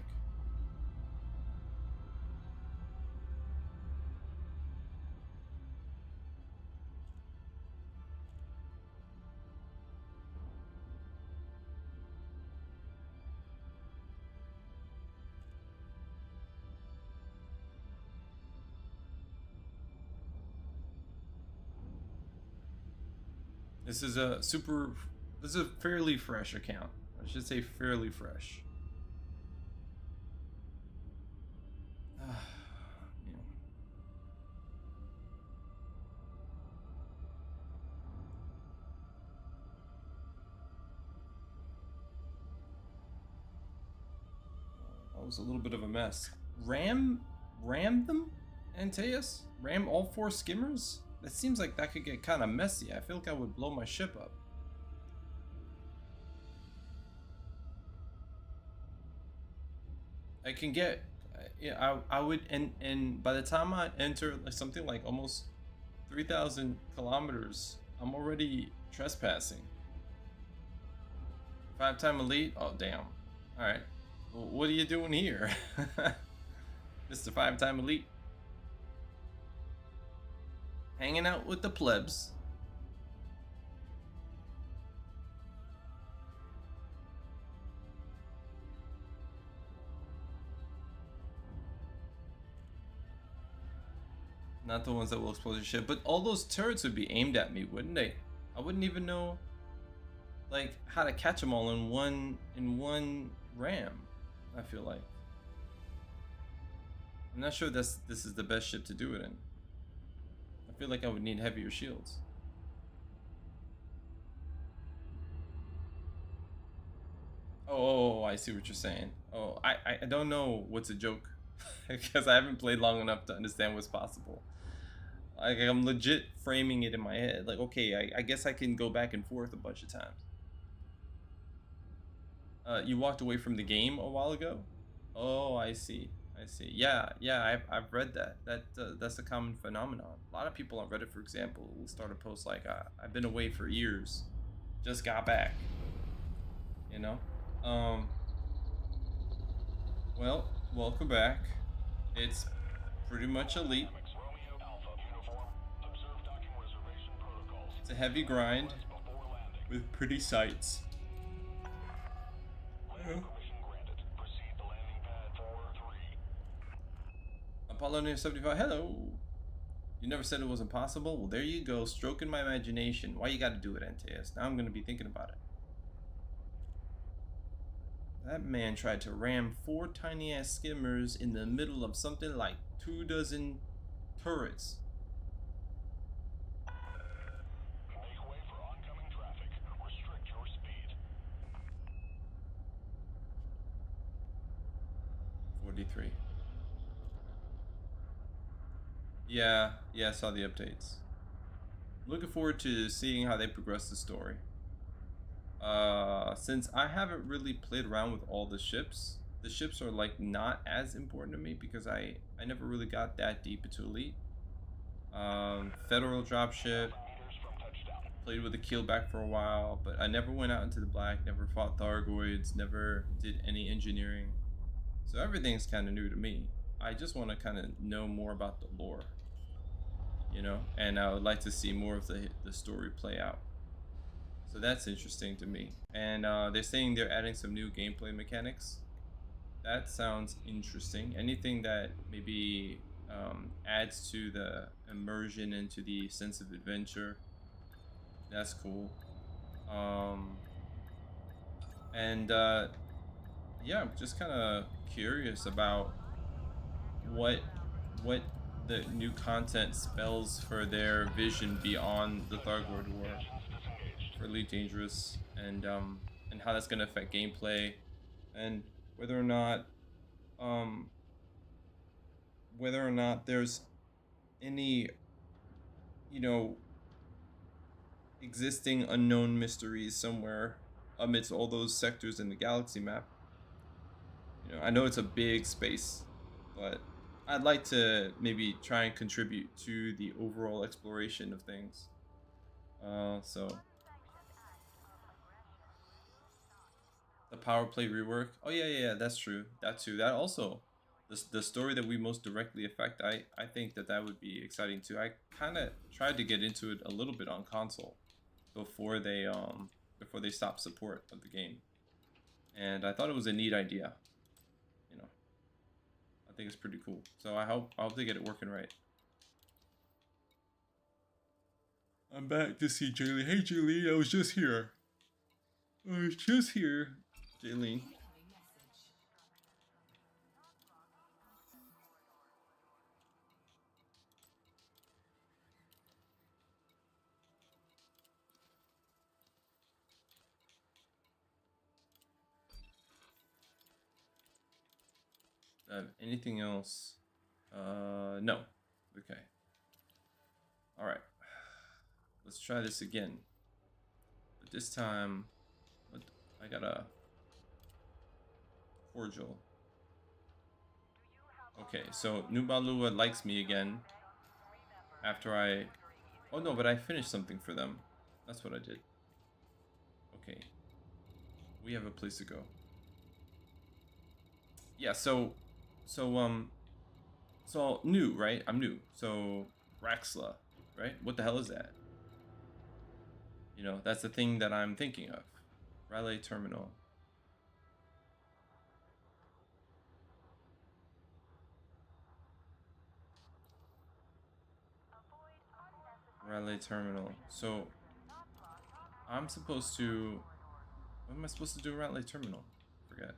This is a fairly fresh account. I should say fairly fresh. Yeah. That was a little bit of a mess. Ram them, Antaeus? Ram all 4 skimmers? It seems like that could get kind of messy. I feel like I would blow my ship up. I can get, yeah, I would, and by the time I enter like something like almost 3,000 kilometers, I'm already trespassing. 5-time elite? Oh, damn. All right. Well, what are you doing here? Mr. 5-time elite? Hanging out with the plebs. Not the ones that will explode your ship, but all those turrets would be aimed at me, wouldn't they? I wouldn't even know, like, how to catch them all in one ram. I feel like. I'm not sure this is the best ship to do it in. I feel like I would need heavier shields. Oh, I see what you're saying. Oh, I don't know what's a joke because I haven't played long enough to understand what's possible. Like, I'm legit framing it in my head. Like, okay, I guess I can go back and forth a bunch of times. You walked away from the game a while ago? Oh, I see. I see. Yeah, I've read that. That's a common phenomenon. A lot of people on Reddit, for example, will start a post like, I've been away for years, just got back. You know? Well, welcome back. It's pretty much elite. Romeo Alpha uniform. Observe docking reservation protocols. It's a heavy grind Before landing. with pretty sights. Landing permission granted. Proceed to landing pad 43. Apollo near 75. Hello. You never said it was impossible? Well, there you go, stroking my imagination. Why you gotta do it, NTS? Now I'm gonna be thinking about it. That man tried to ram 4 tiny ass skimmers in the middle of something like 2 dozen turrets. Make way for oncoming traffic. Restrict your speed. 43. Yeah, I saw the updates. Looking forward to seeing how they progress the story. Since I haven't really played around with all the ships are like not as important to me because I never really got that deep into Elite. Federal dropship, Meters from touchdown. played with the keelback for a while, but I never went out into the black, never fought Thargoids, never did any engineering. So everything's kind of new to me. I just want to kind of know more about the lore, you know, and I would like to see more of the story play out. So that's interesting to me. And they're saying they're adding some new gameplay mechanics. That sounds interesting. Anything that maybe adds to the immersion into the sense of adventure, that's cool. Yeah, I'm just kind of curious about what the new content spells for their vision beyond the Thargoid War for Elite Dangerous, and how that's going to affect gameplay, and whether or not there's any, you know, existing unknown mysteries somewhere amidst all those sectors in the galaxy map. You know, I know it's a big space, but I'd like to maybe try and contribute to the overall exploration of things. So the power play rework. Oh yeah, that's true. That too. That also, the story that we most directly affect. I think that would be exciting too. I kind of tried to get into it a little bit on console before they stopped support of the game, and I thought it was a neat idea. You know, I think it's pretty cool. So I hope they get it working right. I'm back to see Jaylene. Hey Jaylene, I was just here. Jaylene. Incoming message. Anything else? No. Okay. All right. Let's try this again. But this time, I got a cordial. Okay, so Nubalua likes me again. After I... Oh no, but I finished something for them. That's what I did. Okay. We have a place to go. Yeah, so new, right? I'm new. So Raxla, right? What the hell is that? You know, that's the thing that I'm thinking of. Relay terminal. Relay terminal. So I'm supposed to... What am I supposed to do around Relay terminal? Forget.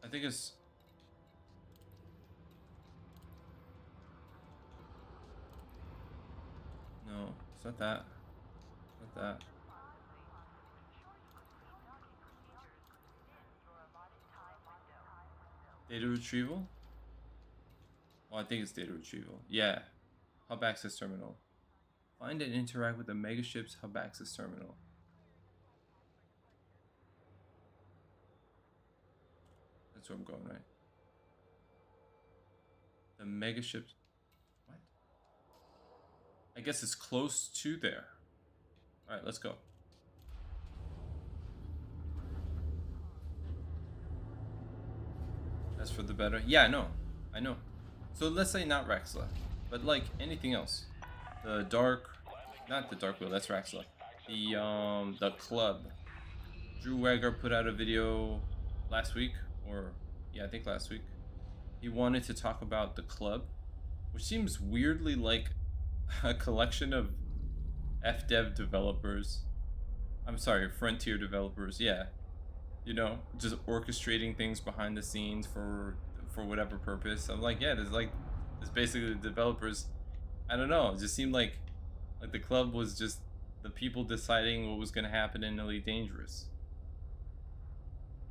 I think it's... No, it's not that. Not that. Data retrieval? Oh, I think it's data retrieval. Yeah. Hub access terminal. Find and interact with the megaship's hub access terminal. That's where I'm going, right? The mega ship. What? I guess it's close to there. All right, let's go. That's for the better. Yeah, I know. So let's say not Raxla, but like anything else. The dark, not the dark wheel. That's Raxla. The club. Drew Wagger put out a video last week, or yeah, I think last week. He wanted to talk about the club, which seems weirdly like a collection of FDev developers. I'm sorry, Frontier developers. Yeah, you know, just orchestrating things behind the scenes for whatever purpose. I'm like, yeah, it's basically the developers. I don't know. It just seemed like the club was just the people deciding what was going to happen in Elite Dangerous.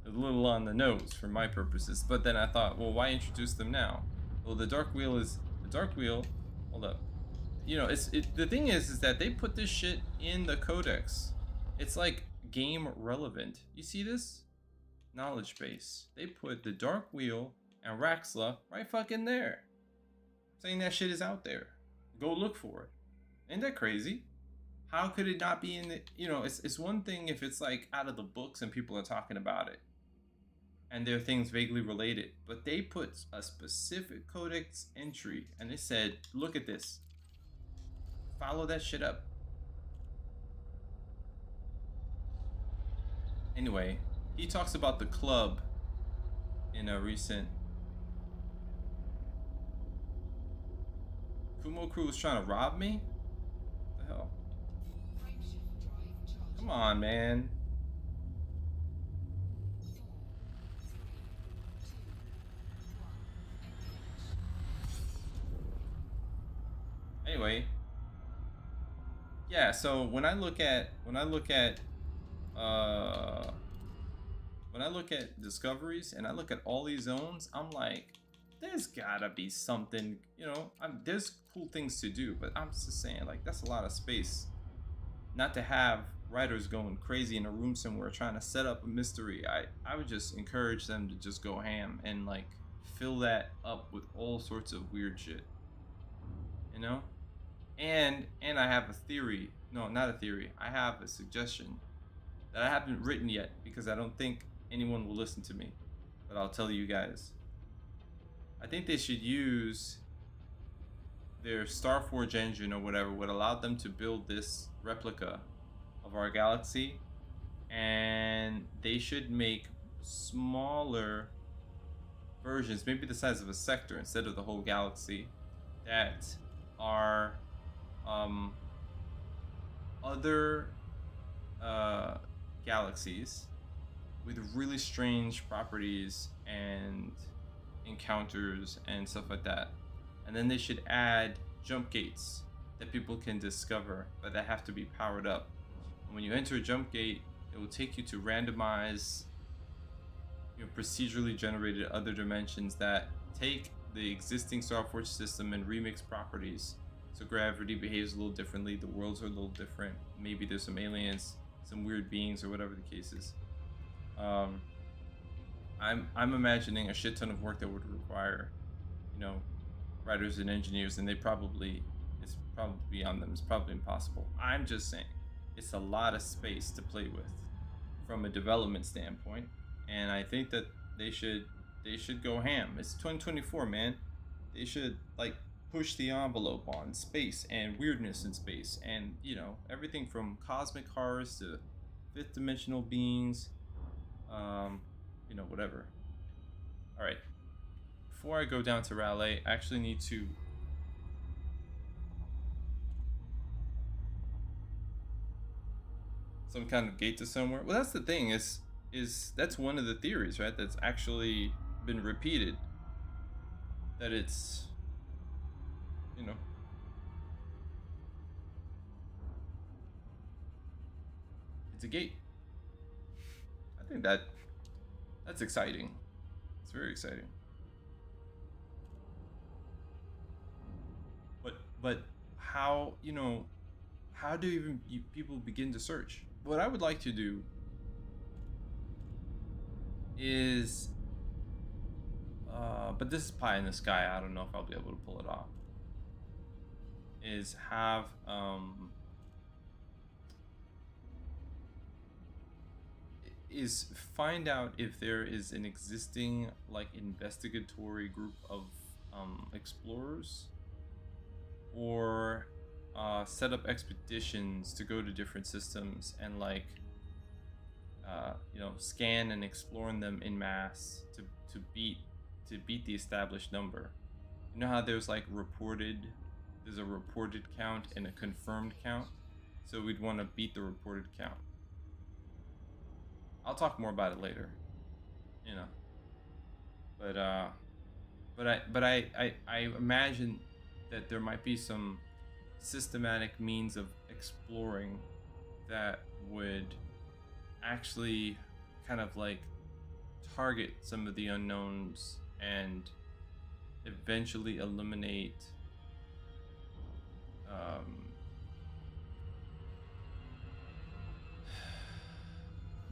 A little on the nose for my purposes, but then I thought, well, why introduce them now? Well, the Dark Wheel is the Dark Wheel. Hold up. You know, the thing is that they put this shit in the codex. It's like game relevant. You see this? Knowledge base. They put the Dark Wheel and Raxla right fucking there. Saying that shit is out there. Go look for it. Ain't that crazy? How could it not be in the, you know, it's one thing if it's like out of the books and people are talking about it. And there are things vaguely related. But they put a specific codex entry and they said, look at this. Follow that shit up. Anyway, he talks about the club in a recent. Kumo Crew was trying to rob me? What the hell? Come on, man. Anyway, yeah, so when I look at discoveries and I look at all these zones, I'm like, there's gotta be something, you know, there's cool things to do, but I'm just saying, like, that's a lot of space not to have writers going crazy in a room somewhere trying to set up a mystery. I would just encourage them to just go ham and like fill that up with all sorts of weird shit, you know. And I have a theory. No, not a theory. I have a suggestion that I haven't written yet because I don't think anyone will listen to me. But I'll tell you guys. I think they should use their Starforge engine or whatever would allow them to build this replica of our galaxy, and they should make smaller versions, maybe the size of a sector instead of the whole galaxy, that are other galaxies with really strange properties and encounters and stuff like that. And then they should add jump gates that people can discover, but that have to be powered up. And when you enter a jump gate, it will take you to randomize, you know, procedurally generated other dimensions that take the existing Starforge system and remix properties. So gravity behaves a little differently, the worlds are a little different, maybe there's some aliens, some weird beings, or whatever the case is. I'm imagining a shit ton of work that would require, you know, writers and engineers, and it's probably beyond them. It's probably impossible. I'm just saying, it's a lot of space to play with from a development standpoint, and I think that they should go ham. It's 2024, man. They should like push the envelope on space and weirdness in space, and you know, everything from cosmic horrors to fifth dimensional beings, you know, whatever. All right, before I go down to Raleigh, I actually need to some kind of gate to somewhere. Well, that's the thing, is that's one of the theories, right? That's actually been repeated, that it's, you know, it's a gate. I think that's exciting. It's very exciting. But how, you know, how do people begin to search? What I would like to do is but this is pie in the sky. I don't know if I'll be able to pull it off. Is have is find out if there is an existing like investigatory group of explorers, or set up expeditions to go to different systems and like you know, scan and explore them in mass to beat the established number. You know how there's like there's a reported count and a confirmed count, so we'd want to beat the reported count. I'll talk more about it later, you know. But I imagine that there might be some systematic means of exploring that would actually kind of like target some of the unknowns and eventually eliminate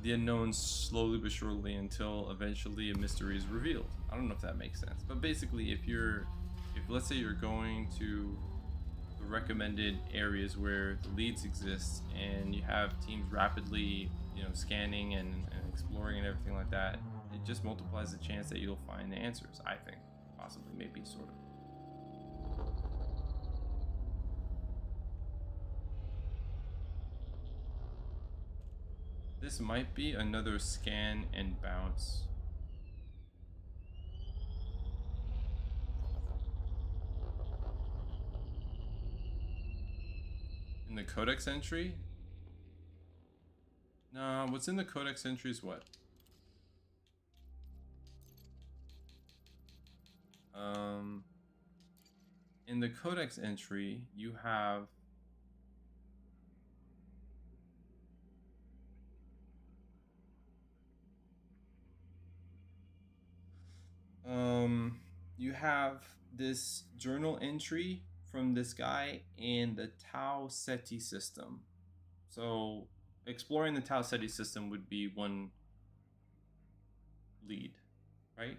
the unknowns slowly but surely until eventually a mystery is revealed. I don't know if that makes sense, but basically if let's say you're going to the recommended areas where the leads exist and you have teams rapidly, you know, scanning and exploring and everything like that, it just multiplies the chance that you'll find the answers, I think. Possibly, maybe, sort of. This might be another scan and bounce. In the codex entry? No, what's in the codex entry is what? In the codex entry, you have you have this journal entry from this guy in the Tau Ceti system. So exploring the Tau Ceti system would be one lead, right?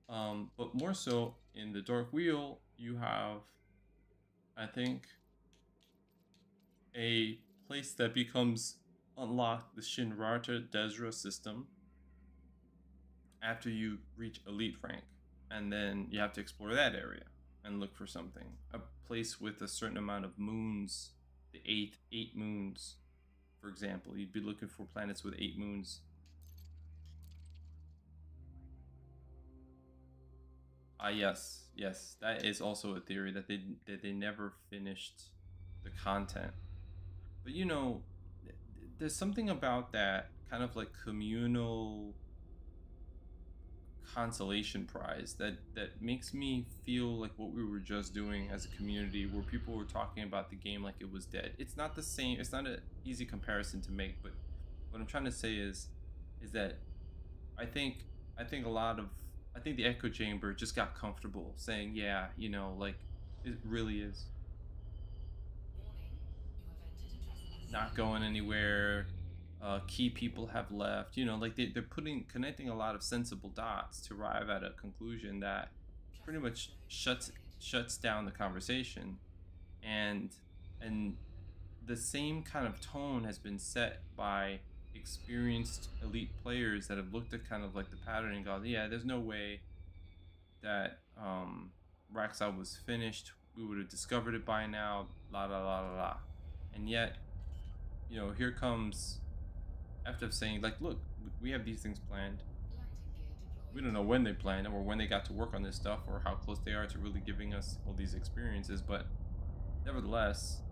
But more so in the Dark Wheel, you have, I think, a place that becomes unlocked, the Shinrarta Desra system, after you reach elite rank, and then you have to explore that area and look for something. A place with a certain amount of moons, the eight moons, for example. You'd be looking for planets with 8 moons. Yes, that is also a theory that they never finished the content. But you know, there's something about that kind of like communal consolation prize that makes me feel like what we were just doing as a community, where people were talking about the game like it was dead. It's not the same. It's not an easy comparison to make, but what I'm trying to say is that I think the echo chamber just got comfortable saying, yeah, you know, like it really is not going anywhere. Key people have left, you know, like they're connecting a lot of sensible dots to arrive at a conclusion that pretty much shuts down the conversation. And the same kind of tone has been set by experienced elite players that have looked at kind of like the pattern and gone, yeah, there's no way that Raxal was finished. We would have discovered it by now, la la la la la. And yet, you know, here comes, after saying like, look, we have these things planned. We don't know when they planned them or when they got to work on this stuff or how close they are to really giving us all these experiences, but nevertheless,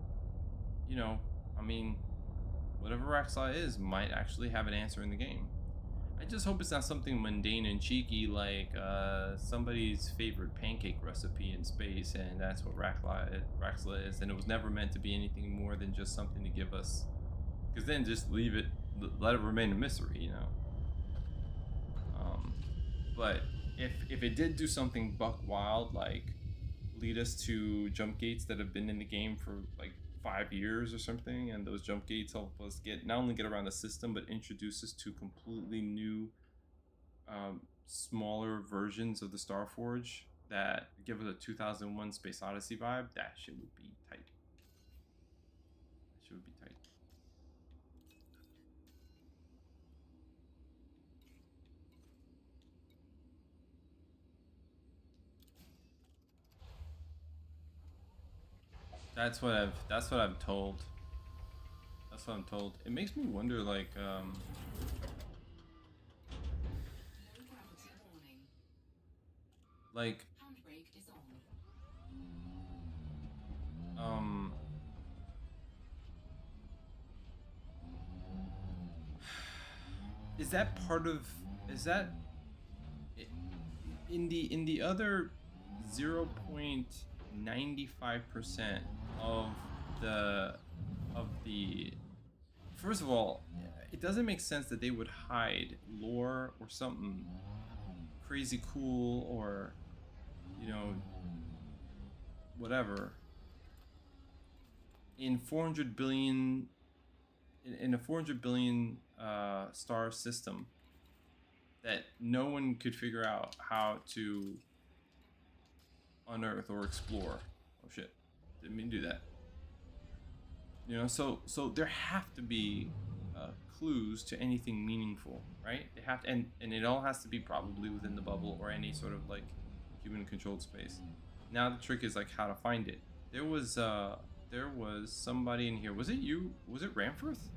you know, I mean, whatever Raxal is might actually have an answer in the game. I just hope it's not something mundane and cheeky like somebody's favorite pancake recipe in space, and that's what Raxla is, and it was never meant to be anything more than just something to give us, because then just leave it, let it remain a mystery, you know. But if it did do something buck wild, like lead us to jump gates that have been in the game for like 5 years or something, and those jump gates help us not only get around the system but introduce us to completely new smaller versions of the Starforge that give us a 2001 Space Odyssey vibe, that shit would be tight. That shit would be tight. That's what I'm told. That's what I'm told. It makes me wonder, like, Low gravity warning. like, Handbrake is on. is that part of, is that in the other 0.95% of the first of all, it doesn't make sense that they would hide lore or something crazy cool, or, you know, whatever, in 400 billion, in a 400 billion star system, that no one could figure out how to unearth or explore. Oh shit, didn't mean to do that. You know, so there have to be clues to anything meaningful, right? They have to, and it all has to be probably within the bubble or any sort of like human controlled space. Now the trick is like how to find it. There was somebody in here. Was it you? Was it Ramforth?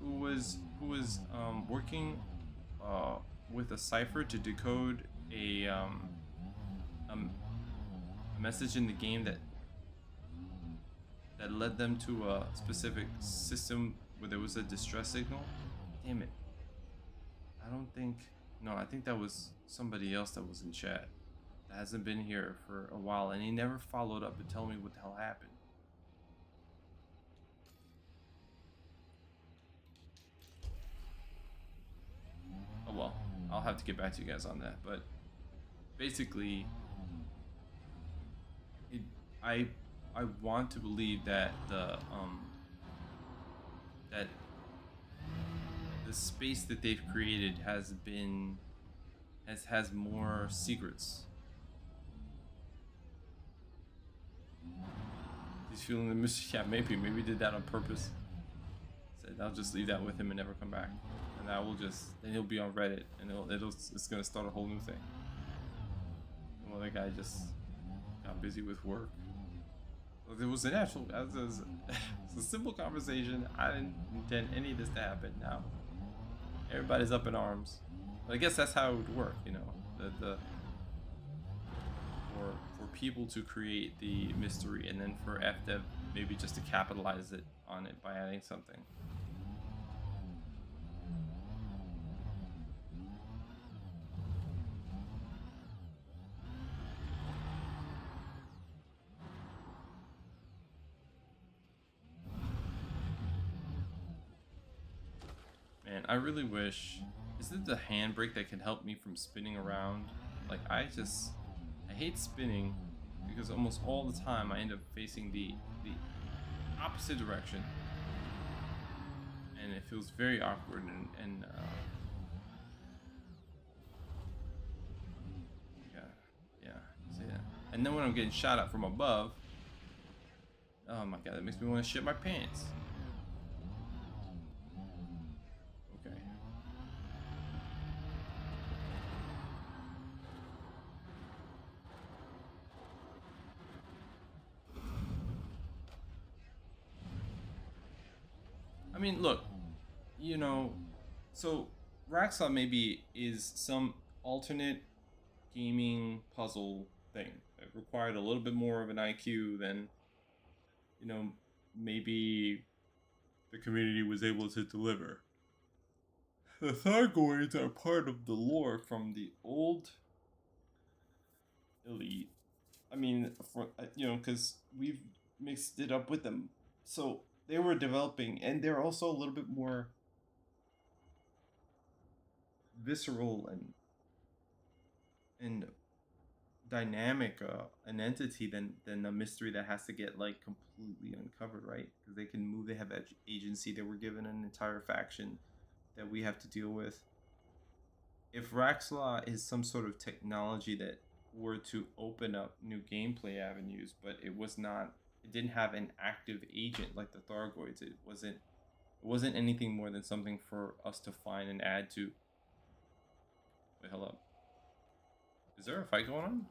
Who was working with a cipher to decode a message in the game that led them to a specific system where there was a distress signal? Damn it. I don't think... No, I think that was somebody else that was in chat. That hasn't been here for a while, and he never followed up to tell me what the hell happened. Oh well, I'll have to get back to you guys on that, but basically, I want to believe that the space that they've created has more secrets. He's feeling the mystery. Yeah, maybe did that on purpose. Said I'll just leave that with him and never come back, and I will just, then he'll be on Reddit, and it's gonna start a whole new thing. Well, that guy just got busy with work. It was a natural, it's a simple conversation. I didn't intend any of this to happen. Now everybody's up in arms, but I guess that's how it would work, you know. For people to create the mystery, and then for FDev maybe just to capitalize on it by adding something. Man, I really wish... Is it the handbrake that can help me from spinning around? Like, I hate spinning, because almost all the time I end up facing the opposite direction. And it feels very awkward and yeah, see that? And then when I'm getting shot at from above, oh my god, that makes me want to shit my pants. I mean, look, you know, so Raxxon maybe is some alternate gaming puzzle thing that required a little bit more of an IQ than, you know, maybe the community was able to deliver. The Thargoids are part of the lore from the old Elite. I mean, you know, because we've mixed it up with them. So they were developing, and they're also a little bit more visceral and dynamic an entity than a mystery that has to get like completely uncovered, right? Because they can move, they have agency. They were given an entire faction that we have to deal with. if Raxlaw is some sort of technology that were to open up new gameplay avenues, but it didn't have an active agent like the Thargoids. It wasn't anything more than something for us to find and add to. Wait, hold up. Is there a fight going on?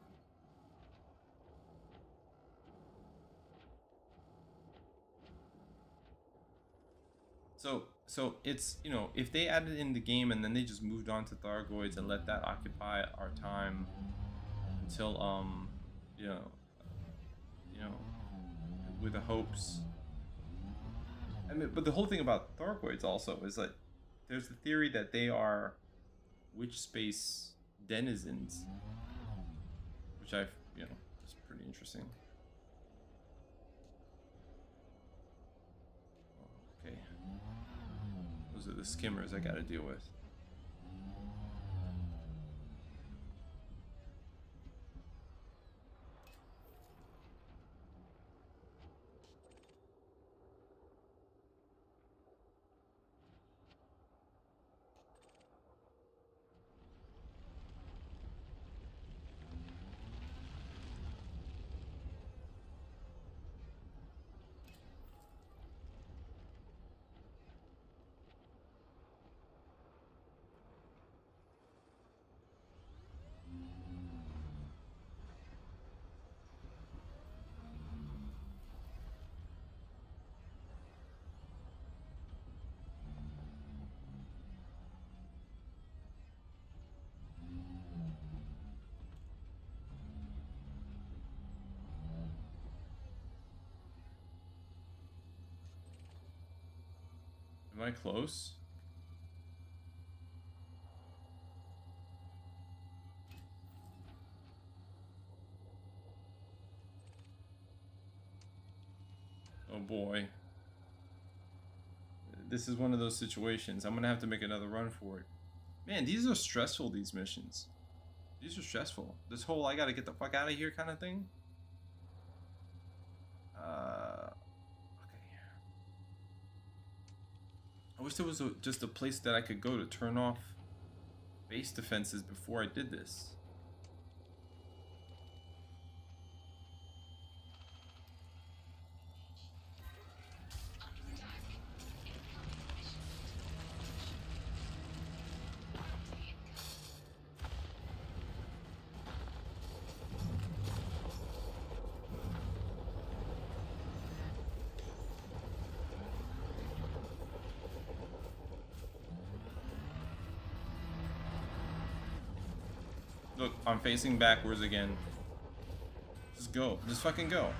So it's, you know, if they added in the game and then they just moved on to Thargoids and let that occupy our time until you know, with the hopes. I mean, but the whole thing about Thargoids also is that there's the theory that they are witch space denizens, which I've, you know, is pretty interesting. Okay. Those are the skimmers I gotta deal with. Am I close? Oh boy. This is one of those situations. I'm gonna have to make another run for it. Man, these are stressful, these missions. These are stressful. This whole I gotta get the fuck out of here kind of thing. Okay. I wish there was just a place that I could go to turn off base defenses before I did this. Look, I'm facing backwards again. Just go. Just fucking go.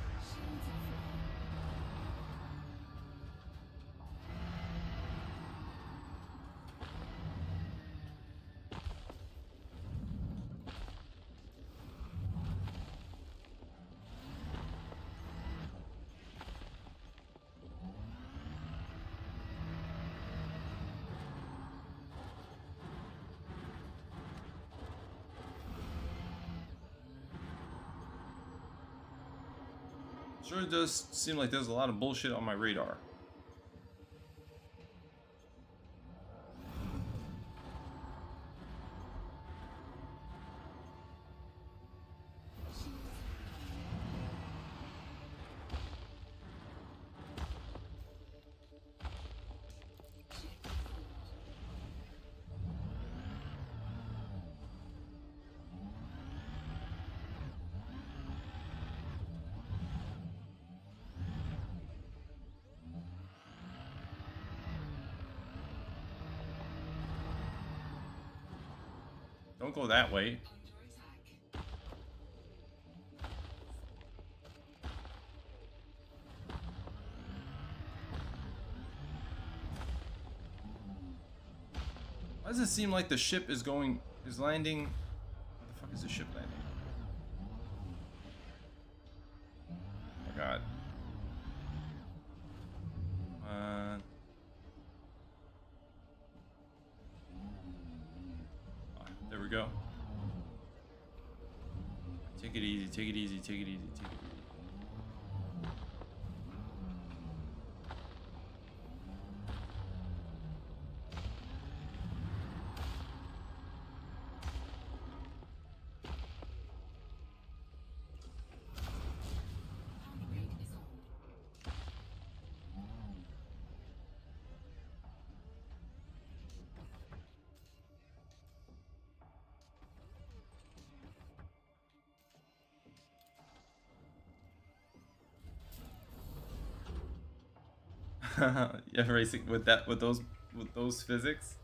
Sure does seem like there's a lot of bullshit on my radar. Don't go that way. Why does it seem like the ship is landing? Where the fuck is the ship landing? Oh my god. There we go. Take it easy, take it easy, take it easy, take it easy. Yeah, racing with those physics.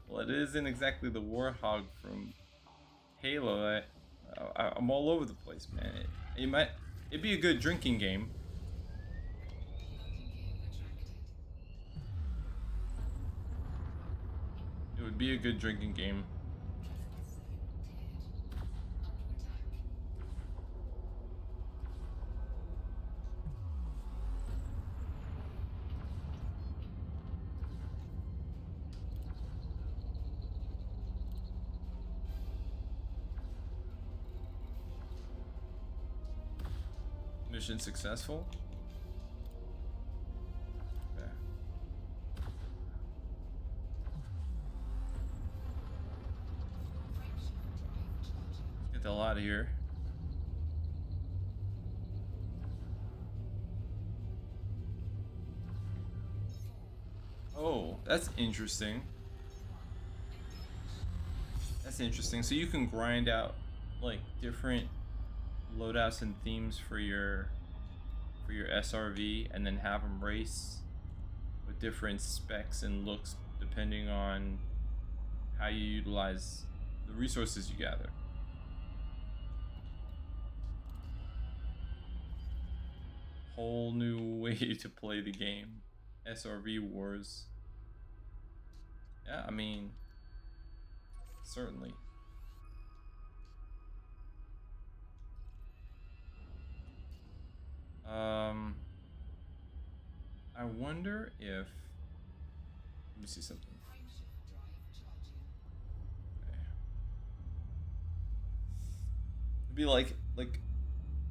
Well, it isn't exactly the Warhog from Halo. I'm all over the place, man. It'd be a good drinking game. Landing gear retracted. It would be a good drinking game. Presence zone cleared. Under attack. Mission successful. Okay. Frameshift drive charging. Let's get the hell out of here. Oh, that's interesting. That's interesting. So you can grind out like different loadouts and themes for your SRV, and then have them race with different specs and looks depending on how you utilize the resources you gather. Whole new way to play the game. SRV wars. Yeah, I mean, certainly. I wonder if, let me see something. Frameshift drive charging. Okay. It'd be like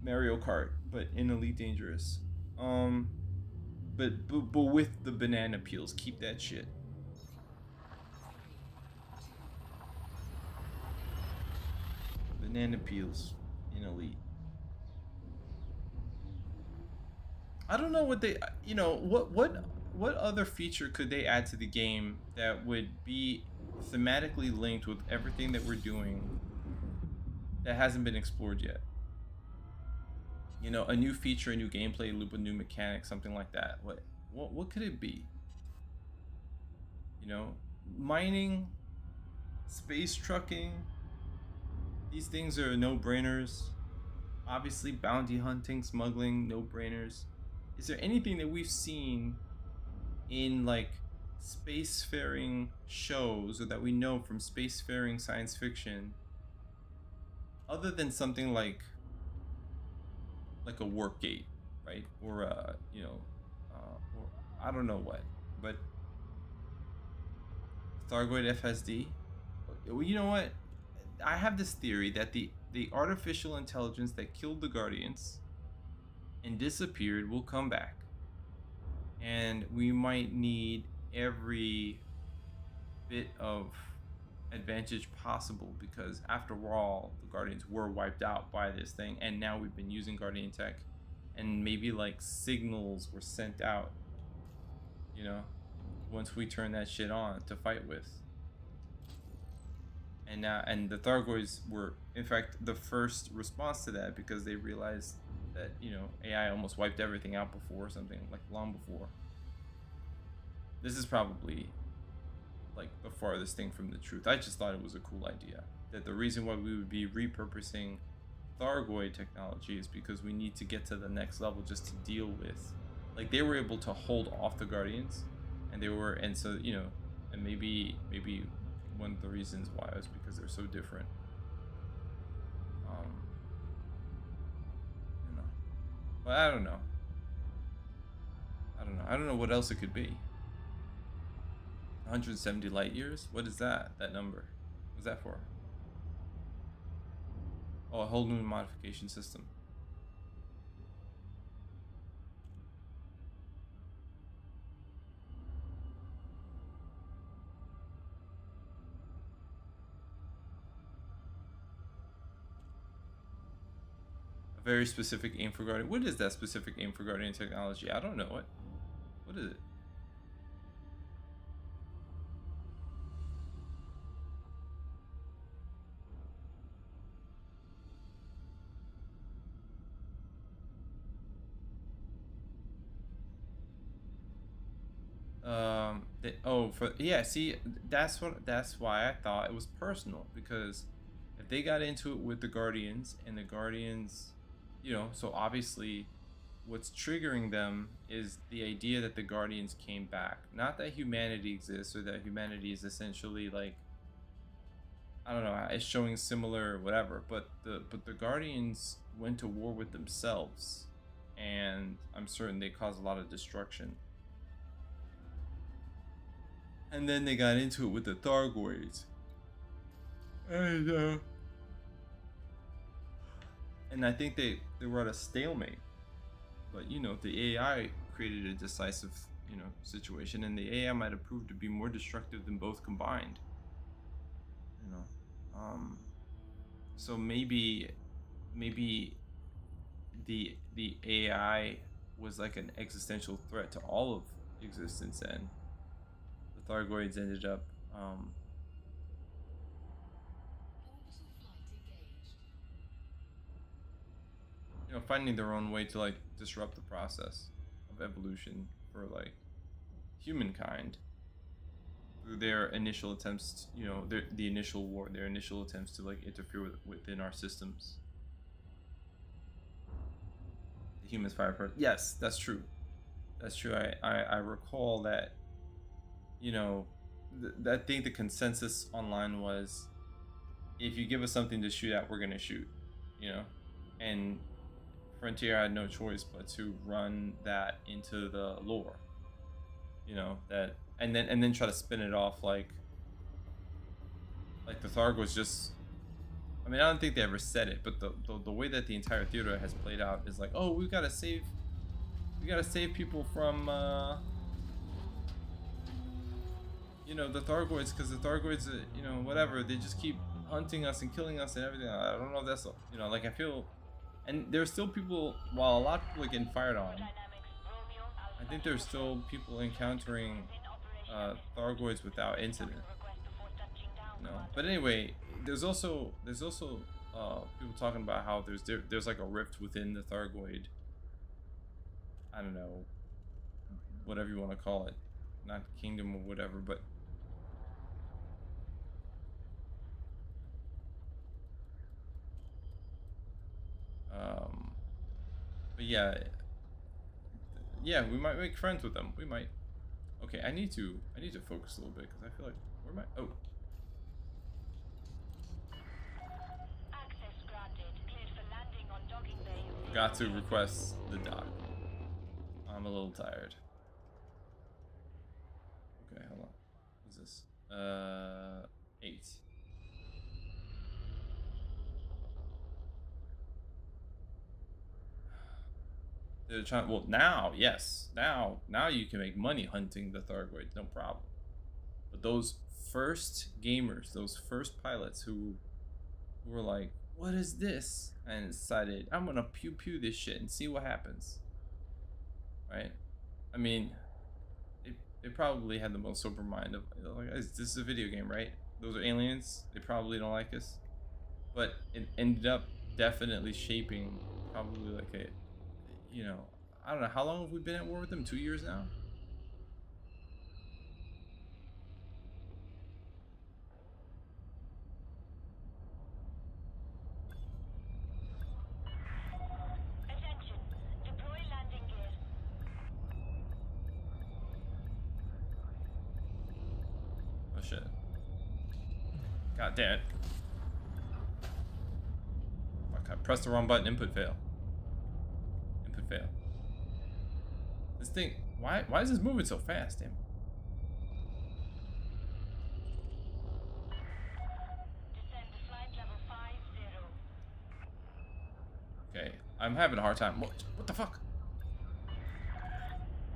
Mario Kart, but in Elite Dangerous. But with the banana peels. Keep that shit. 4, 3, 2. Banana peels in Elite. I don't know what they, you know, what other feature could they add to the game that would be thematically linked with everything that we're doing that hasn't been explored yet? You know, a new feature, a new gameplay loop, a new mechanic, something like that. What could it be? You know, mining, space trucking. These things are no-brainers. Obviously, bounty hunting, smuggling, no-brainers. Is there anything that we've seen in like spacefaring shows, or that we know from spacefaring science fiction, other than something like a work gate, right? Or you know, or I don't know what, but Thargoid FSD. Well, you know what? I have this theory that the artificial intelligence that killed the Guardians and disappeared will come back, and we might need every bit of advantage possible, because after all, the Guardians were wiped out by this thing, and now we've been using Guardian tech, and maybe like signals were sent out, you know, once we turn that shit on to fight with. And now, and the Thargoids were in fact the first response to that, because they realized that, you know, AI almost wiped everything out before, something like long before. This is probably like the farthest thing from the truth. I just thought it was a cool idea, that the reason why we would be repurposing Thargoid technology is because we need to get to the next level just to deal with, like, they were able to hold off the Guardians, and they were, and so, you know, and maybe one of the reasons why is because they're so different. You know, but I don't know. I don't know what else it could be. 170 light years? What is that? That number? What's that for? Oh, a whole new modification system. A very specific aim for Guardian. What is that specific aim for Guardian technology? I don't know it. What is it? See, that's why I thought it was personal, because if they got into it with the Guardians, and the Guardians, so obviously what's triggering them is the idea that the Guardians came back, not that humanity exists, or that humanity is essentially like, I don't know, it's showing similar whatever, but the Guardians went to war with themselves, and I'm certain they caused a lot of destruction. And then they got into it with the Thargoids. And I think they were at a stalemate. But the AI created a decisive, situation, and the AI might have proved to be more destructive than both combined. So maybe the AI was like an existential threat to all of existence, and the Thargoids ended up Orbital flight engaged. finding their own way to like disrupt the process of evolution for like humankind through their initial attempts, the initial war, their initial attempts to like interfere within our systems. The humans fire first. Yes, that's true. That's true. I recall that. I think the consensus online was, if you give us something to shoot at, we're gonna shoot. And Frontier had no choice but to run that into the lore. That, and then try to spin it off like the Tharg was just. I mean, I don't think they ever said it, but the way that the entire theater has played out is like, oh, we gotta save people from the Thargoids, because the Thargoids, whatever, they just keep hunting us and killing us and everything. I don't know if that's, like, I feel, and there's still people, while a lot of people are getting fired on, I think there's still people encountering Thargoids without incident. But anyway, there's also people talking about how there's like a rift within the Thargoid. I don't know, whatever you want to call it, not kingdom or whatever, but yeah, we might make friends with them. We might. Okay, I need to focus a little bit, because I feel like, where am I? Oh. Access granted. Cleared for landing on docking bay. Forgot to request the dock. I'm a little tired. Okay, hold on. What's this? 8. They're trying. Well, now, yes, now you can make money hunting the Thargoid, no problem. But those first gamers, those first pilots who were like, "What is this?" and decided, "I'm gonna pew pew this shit and see what happens." Right? I mean, they probably had the most sober mind of, like, this is a video game, right? Those are aliens. They probably don't like us, but it ended up definitely shaping probably like a. I don't know, how long have we been at war with them? 2 years now? Attention. Deploy landing gear. Oh shit. God damn it. Fuck, I pressed the wrong button. Input fail. Fail. This thing, why is this moving so fast, damn? Descend to flight level 50. Okay, I'm having a hard time. What the fuck?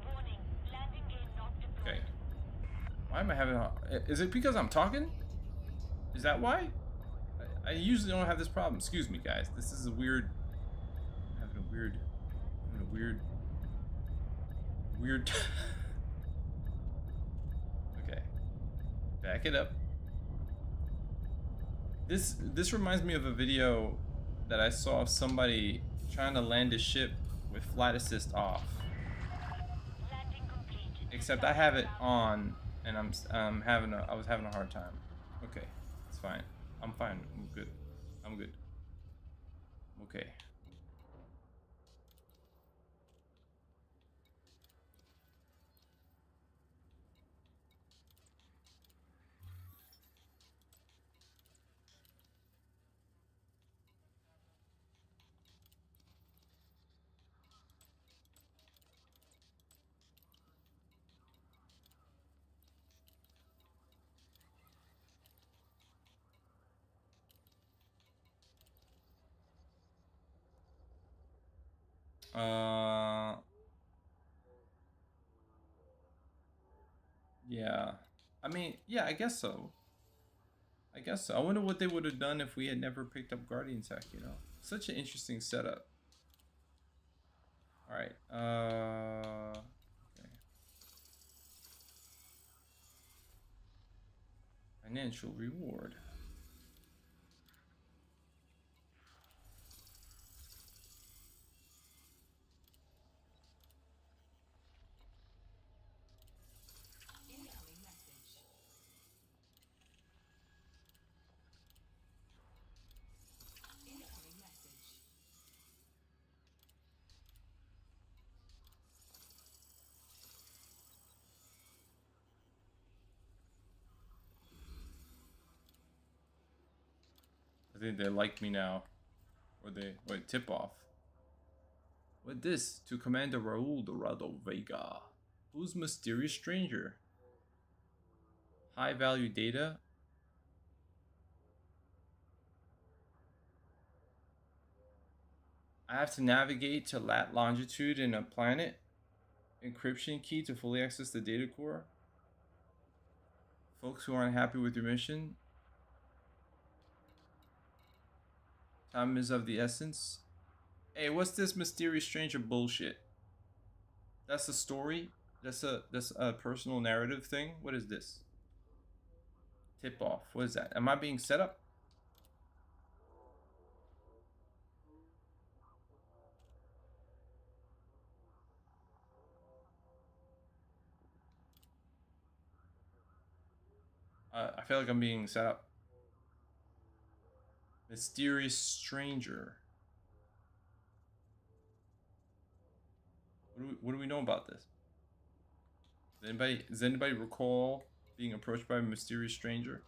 Warning. Landing gear not deployed. Okay. Why am I having a... Is it because I'm talking? Is that why? I usually don't have this problem. Excuse me, guys. This is a weird... I'm having a weird... Okay, back it up. This reminds me of a video that I saw of somebody trying to land a ship with flight assist off, Landing complete. Except I have it on, and I was having a hard time. Okay, it's fine. I'm fine. I'm good. I'm good. Okay. Yeah. I mean, yeah, I guess so. I guess so. I wonder what they would have done if we had never picked up Guardian Tech, you know? Such an interesting setup. Alright, okay. Financial reward. Incoming message. Incoming message. I think they like me now. Or they, wait, tip off. What this? To Commander Raul Dorado Vega. Who's mysterious stranger? High value data? I have to navigate to lat longitude in a planet. Encryption key to fully access the data core. Folks who aren't happy with your mission. Time is of the essence. Hey, what's this mysterious stranger bullshit? That's a story? That's a personal narrative thing? What is this? Tip off. What is that? Am I being set up? I feel like I'm being set up. Mysterious stranger. What do we know about this? Does anybody recall being approached by a mysterious stranger?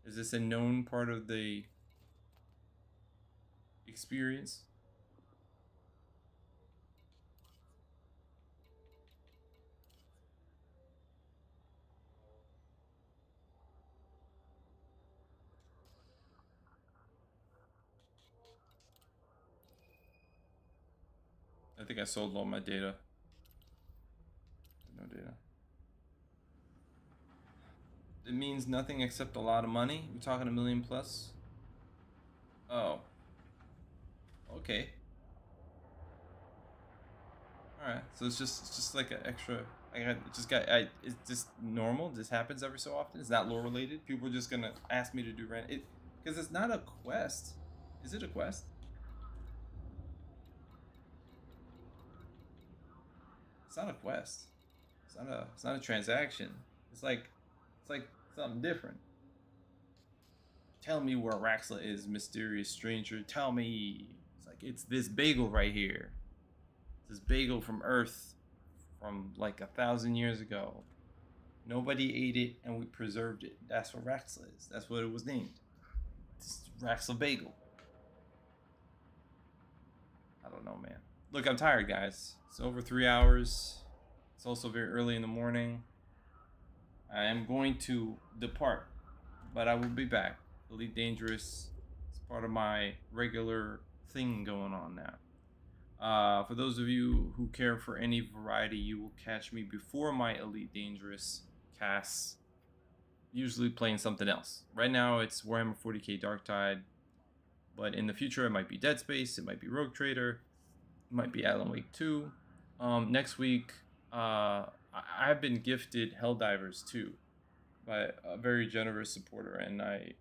Is this a known part of the experience? I think I sold all my data. No data. It means nothing except a lot of money. We're talking $1 million plus. Oh. Okay. All right. So it's just like an extra. It's just normal. This happens every so often. It's not lore related. People are just gonna ask me to do random. Because it's not a quest. Is it a quest? It's not a quest. It's not a transaction. It's like something different. Tell me where Raxla is, mysterious stranger. Tell me. It's like it's this bagel right here. This bagel from Earth from like 1,000 years ago. Nobody ate it and we preserved it. That's what Raxla is. That's what it was named. It's Raxla bagel. I don't know, man. Look, I'm tired, guys. It's over 3 hours. It's also very early in the morning. I am going to depart, but I will be back. Elite Dangerous is part of my regular thing going on now. For those of you who care for any variety, you will catch me before my Elite Dangerous casts, usually playing something else. Right now it's Warhammer 40k Darktide, but in the future it might be Dead Space, it might be Rogue Trader, it might be Alan Wake 2. Next week, I've been gifted Helldivers 2 by a very generous supporter, and I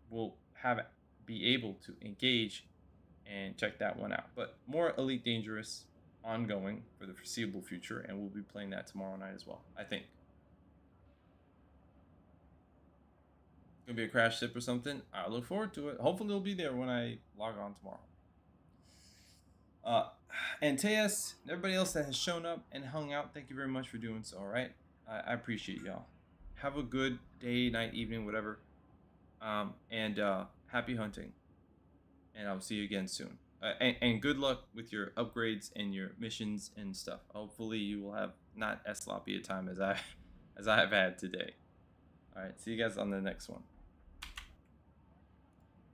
will be able to engage and check that one out. But more Elite Dangerous. ongoing for the foreseeable future, and we'll be playing that tomorrow night as well, I think. Gonna be a crash sip or something. I look forward to it. Hopefully it'll be there when I log on tomorrow. And Teas, everybody else that has shown up and hung out, thank you very much for doing so. All right, I appreciate y'all. Have a good day, night, evening, whatever. And happy hunting. And I'll see you again soon. And good luck with your upgrades and your missions and stuff. Hopefully you will have not as sloppy a time as I have had today. All right, see you guys on the next one.